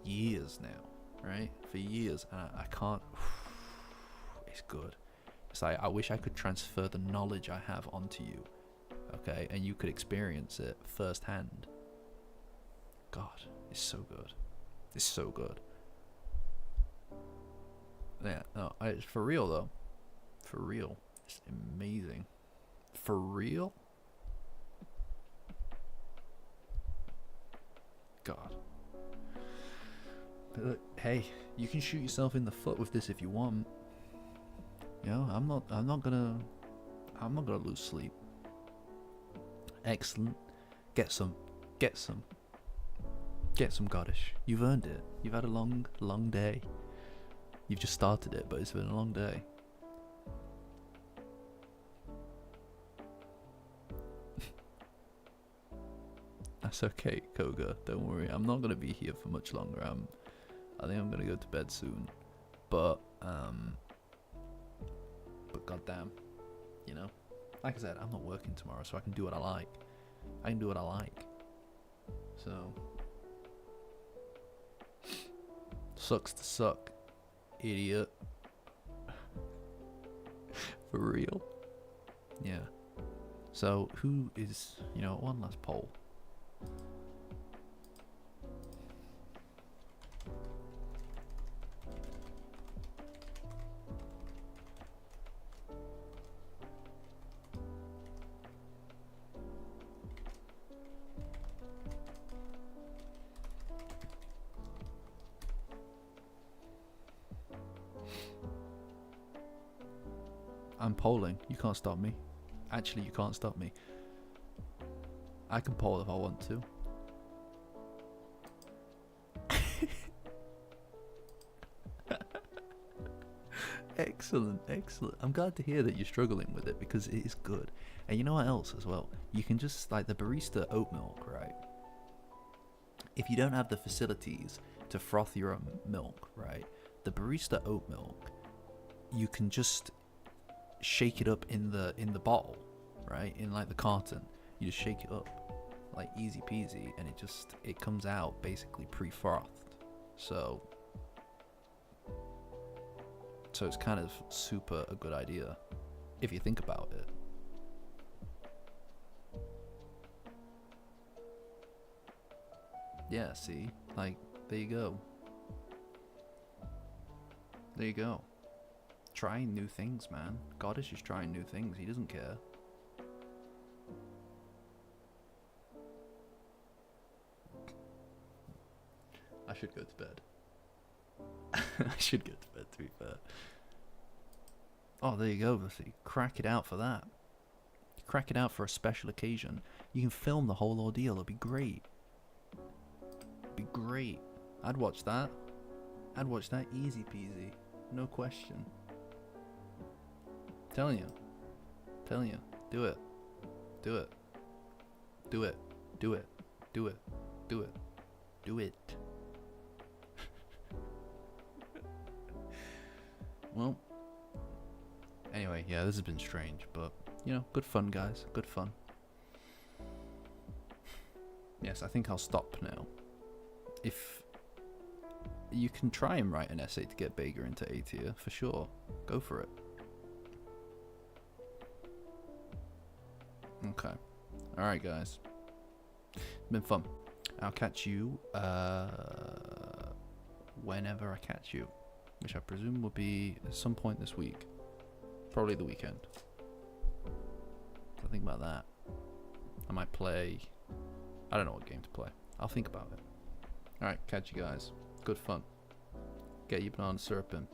years now, right? For years, and I can't. It's good. It's like I wish I could transfer the knowledge I have onto you, okay, and you could experience it firsthand. God, it's so good. It's so good. Yeah, no, it's for real though. For real, it's amazing. For real. God, Hey, you can shoot yourself in the foot with this if you want. You know, I'm not gonna lose sleep. Excellent. Get some, Goddish. You've earned it. You've had a long day. You've just started it, but it's been a long day. That's okay, Koga. Don't worry. I'm not gonna be here for much longer. I think I'm gonna go to bed soon. But goddamn, you know, like I said, I'm not working tomorrow, so I can do what I like. So sucks to suck, idiot. For real. Yeah. So who is, you know, one last poll. I'm polling. You can't stop me. Actually, you can't stop me. I can poll if I want to. Excellent, excellent. I'm glad to hear that you're struggling with it because it is good. And you know what else as well? You can just, like the barista oat milk, right? If you don't have the facilities to froth your own milk, right? The barista oat milk, you can just shake it up in the bottle, right? In like the carton. You just shake it up like easy peasy and it comes out basically pre-frothed. So it's kind of super a good idea if you think about it. Yeah, see? Like, there you go. There you go. Trying new things, man. God is just trying new things. He doesn't care. I should go to bed. I should go to bed, to be fair. Oh, there you go. See, crack it out for that. Crack it out for a special occasion. You can film the whole ordeal. It'll be great. Be great. I'd watch that. I'd watch that easy peasy. No question. Telling you. Do it. Do it. Do it. Do it. Do it. Do it. Do it. Well, anyway, yeah, this has been strange, but, you know, good fun, guys. Good fun. Yes, I think I'll stop now. If you can try and write an essay to get Baker into A tier, for sure. Go for it. Okay. Alright, guys. It's been fun. I'll catch you whenever I catch you, which I presume will be at some point this week. Probably the weekend. So think about that. I might play... I don't know what game to play. I'll think about it. Alright, catch you guys. Good fun. Get your banana syrup in.